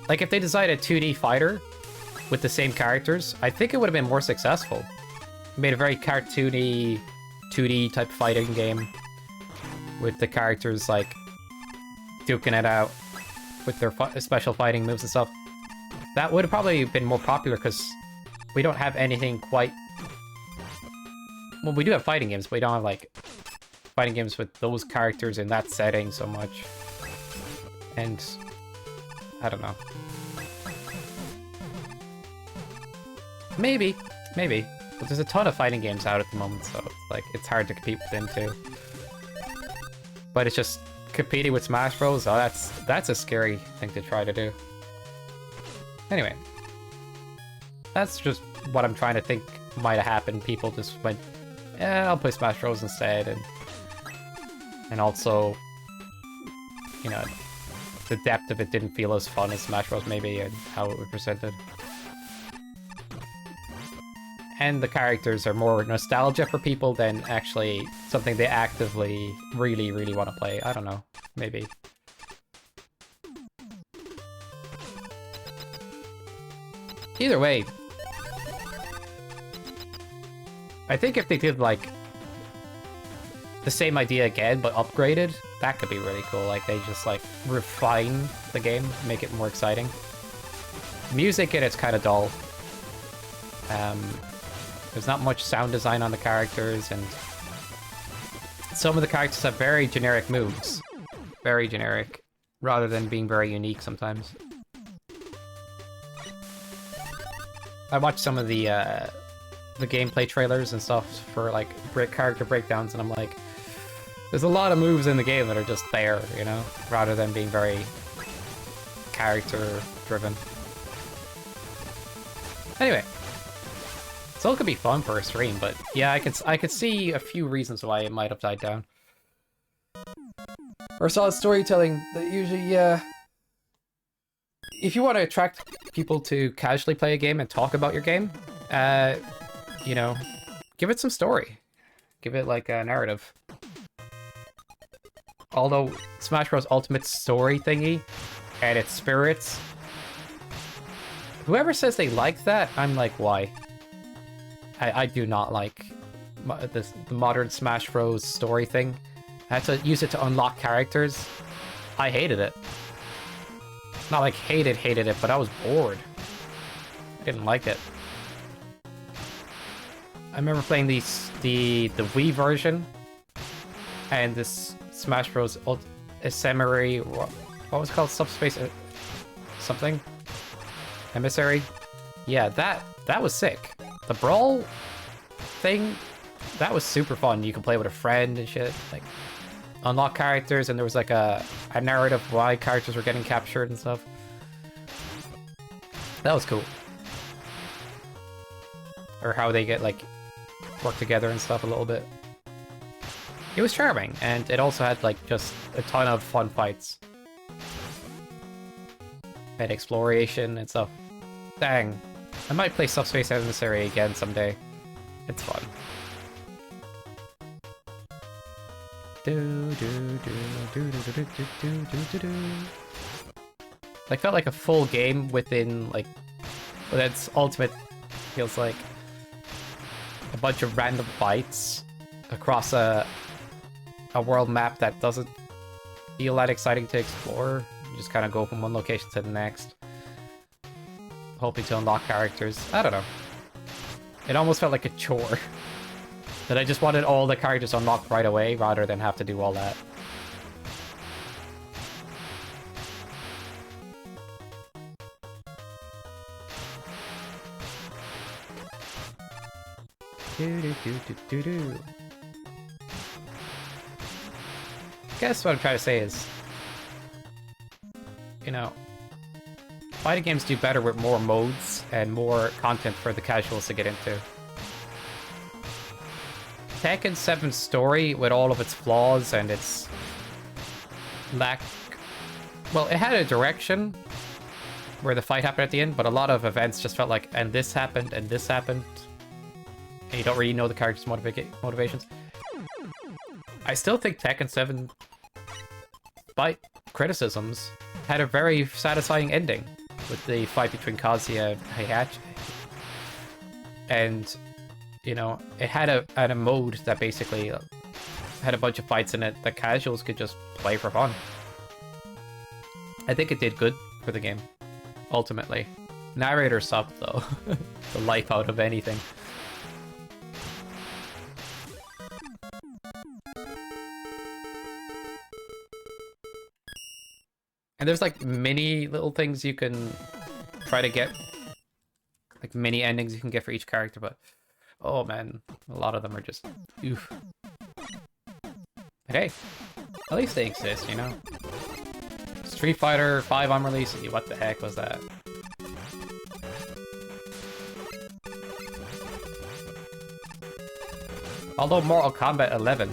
Like, if they decided a 2D fighter with the same characters, I think it would have been more successful. Made a very cartoony, 2D type fighting game with the characters, like, duking it out with their special fighting moves and stuff. That would have probably been more popular because we don't have anything quite... Well, we do have fighting games, but we don't have, like, fighting games with those characters in that setting so much. And... I don't know. Maybe. But there's a ton of fighting games out at the moment, so it's, like, it's hard to compete with them, too. But it's just... Competing with Smash Bros? Oh, that's a scary thing to try to do. Anyway. That's just what I'm trying to think might have happened. People just went, yeah, I'll play Smash Bros instead, and also, you know, the depth of it didn't feel as fun as Smash Bros maybe, and how it was presented. And the characters are more nostalgia for people than actually something they actively really, really want to play. I don't know. Maybe. Either way, I think if they did, like, the same idea again, but upgraded, that could be really cool. Like, they just, like, refine the game, make it more exciting. Music in it's kind of dull. There's not much sound design on the characters, and some of the characters have very generic moves. Very generic, rather than being very unique sometimes. I watched some of the gameplay trailers and stuff for, like, character breakdowns, and I'm like, there's a lot of moves in the game that are just there, you know, rather than being very character-driven. Anyway. So it could be fun for a stream, but yeah, I could see a few reasons why it might have died down. Or solid storytelling, that usually, yeah. If you want to attract people to casually play a game and talk about your game, you know, give it some story. Give it, like, a narrative. Although Smash Bros. Ultimate story thingy and its spirits, whoever says they like that, I'm like, why? I do not like the modern Smash Bros. Story thing. I had to use it to unlock characters. I hated it. Not like hated it, but I was bored. I didn't like it. I remember playing the Wii version and this Smash Bros. Ephemery, what was it called? Subspace something? Emissary? Yeah, that was sick. The Brawl thing, that was super fun. You can play with a friend and shit. Like, unlock characters, and there was like a narrative why characters were getting captured and stuff. That was cool. Or how they get, like, work together and stuff a little bit. It was charming, and it also had, like, just a ton of fun fights. And exploration and stuff. Dang. I might play Subspace Emissary again someday. It's fun. Like, felt like a full game within, like, but its ultimate feels like a bunch of random fights across a world map that doesn't feel that exciting to explore. You just kind of go from one location to the next, hoping to unlock characters. I don't know. It almost felt like a chore. That I just wanted all the characters unlocked right away, rather than have to do all that. Guess what I'm trying to say is, you know, fighting games do better with more modes and more content for the casuals to get into. Tekken 7's story, with all of its flaws and its lack... Well, it had a direction where the fight happened at the end, but a lot of events just felt like, and this happened, and this happened. And you don't really know the character's motivations. I still think Tekken 7, despite criticisms, had a very satisfying ending with the fight between Kazuya and Heihachi. And, you know, it had a mode that basically had a bunch of fights in it that casuals could just play for fun. I think it did good for the game, ultimately. Narrator sucked, though. The life out of anything. And there's like mini little things you can try to get. Like mini endings you can get for each character, but oh man, a lot of them are just oof. But hey, at least they exist, you know? Street Fighter 5 on release, what the heck was that? Although Mortal Kombat 11,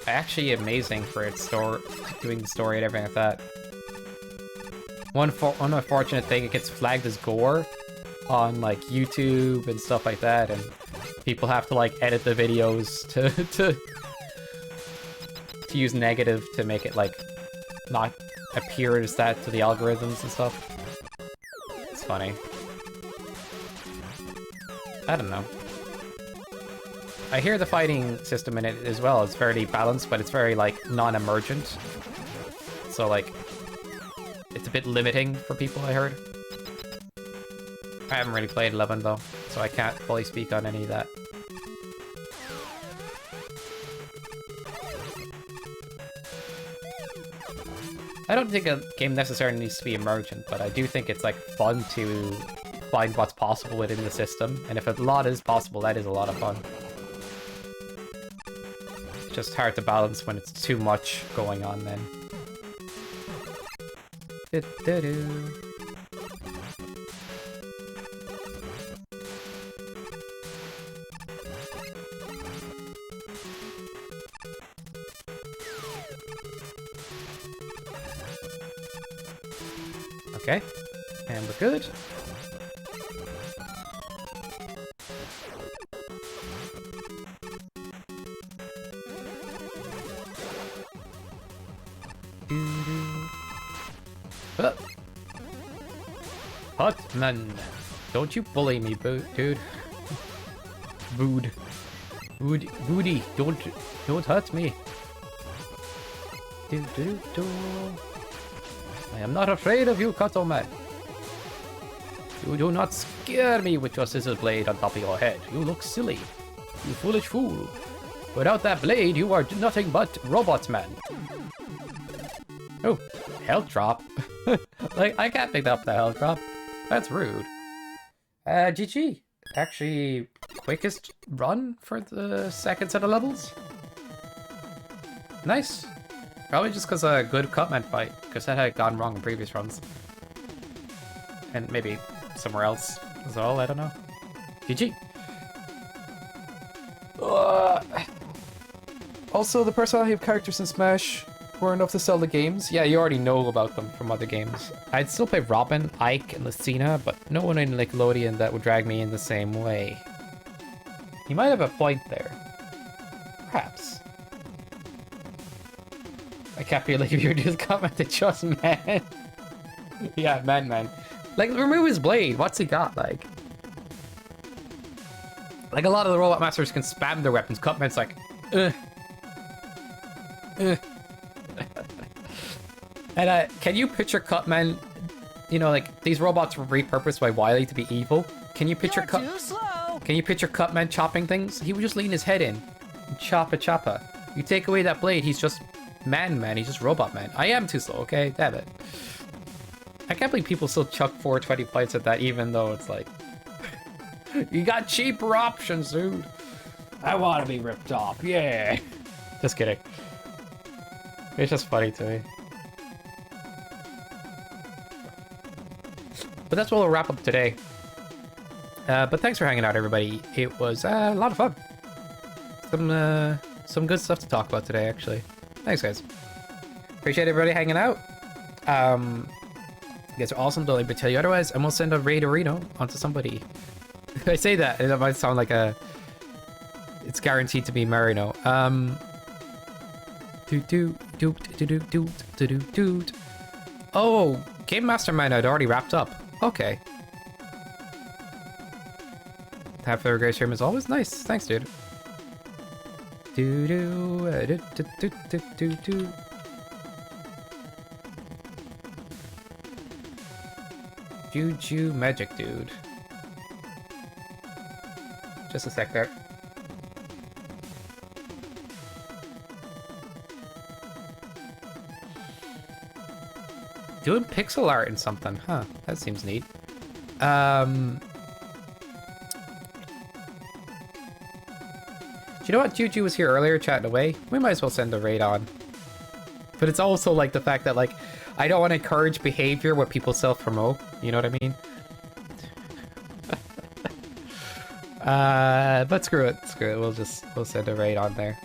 actually amazing for its doing the story and everything like that. One unfortunate thing, it gets flagged as gore on like YouTube and stuff like that, and people have to like edit the videos to use negative to make it like not appear as that to the algorithms and stuff. It's funny. I don't know. I hear the fighting system in it as well is fairly balanced, but it's very like non-emergent. So like it's a bit limiting for people, I heard. I haven't really played 11 though, so I can't fully speak on any of that. I don't think a game necessarily needs to be emergent, but I do think it's like fun to find what's possible within the system, and if a lot is possible, that is a lot of fun. It's just hard to balance when it's too much going on then. Okay, and we're good. Hutman, don't you bully me, dude. Booty, don't hurt me. I am not afraid of you, Kato man. You do not scare me with your scissor blade on top of your head. You look silly, you foolish fool. Without that blade, you are nothing but robot man. Oh, health drop. Like, I can't pick up the health drop. That's rude. GG. Actually, quickest run for the second set of levels. Nice. Probably just because a good Cutman fight, because that had gone wrong in previous runs. And maybe somewhere else as well, I don't know. GG. Also, the personality of characters in Smash were enough to sell the games. Yeah, you already know about them from other games. I'd still play Robin, Ike, and Lucina, but no one in Nickelodeon that would drag me in the same way. You might have a point there. Perhaps. I can't believe you're just commenting just man. Yeah, man. Like, remove his blade. What's he got? Like a lot of the robot masters can spam their weapons. Cutman's like, ugh. Ugh. And can you picture Cutman? You know, like these robots were repurposed by Wily to be evil. Can you picture Too slow. Can you picture Cutman chopping things? He would just lean his head in, and choppa. You take away that blade, he's just man. He's just robot man. I am too slow. Okay, damn it. I can't believe people still chuck 420 plates at that, even though it's like, you got cheaper options, dude. I want to be ripped off. Yeah. Just kidding. It's just funny to me. But that's what we'll wrap up today. But thanks for hanging out, everybody. It was a lot of fun. Some good stuff to talk about today, actually. Thanks, guys. Appreciate everybody hanging out. You guys are awesome. Don't let me tell you otherwise. And we'll send a raid Reno onto somebody. I say that, and it might sound like it's guaranteed to be Marino. Oh, Game Mastermind had already wrapped up. Okay. Have a great stream as always. Nice. Thanks, dude. Juju Magic Dude. Just a sec there. Doing pixel art and something, huh? That seems neat. Do you know what? Juju was here earlier chatting away. We might as well send a raid on. But it's also like the fact that like I don't want to encourage behavior where people self-promote. You know what I mean? But screw it. We'll send a raid on there.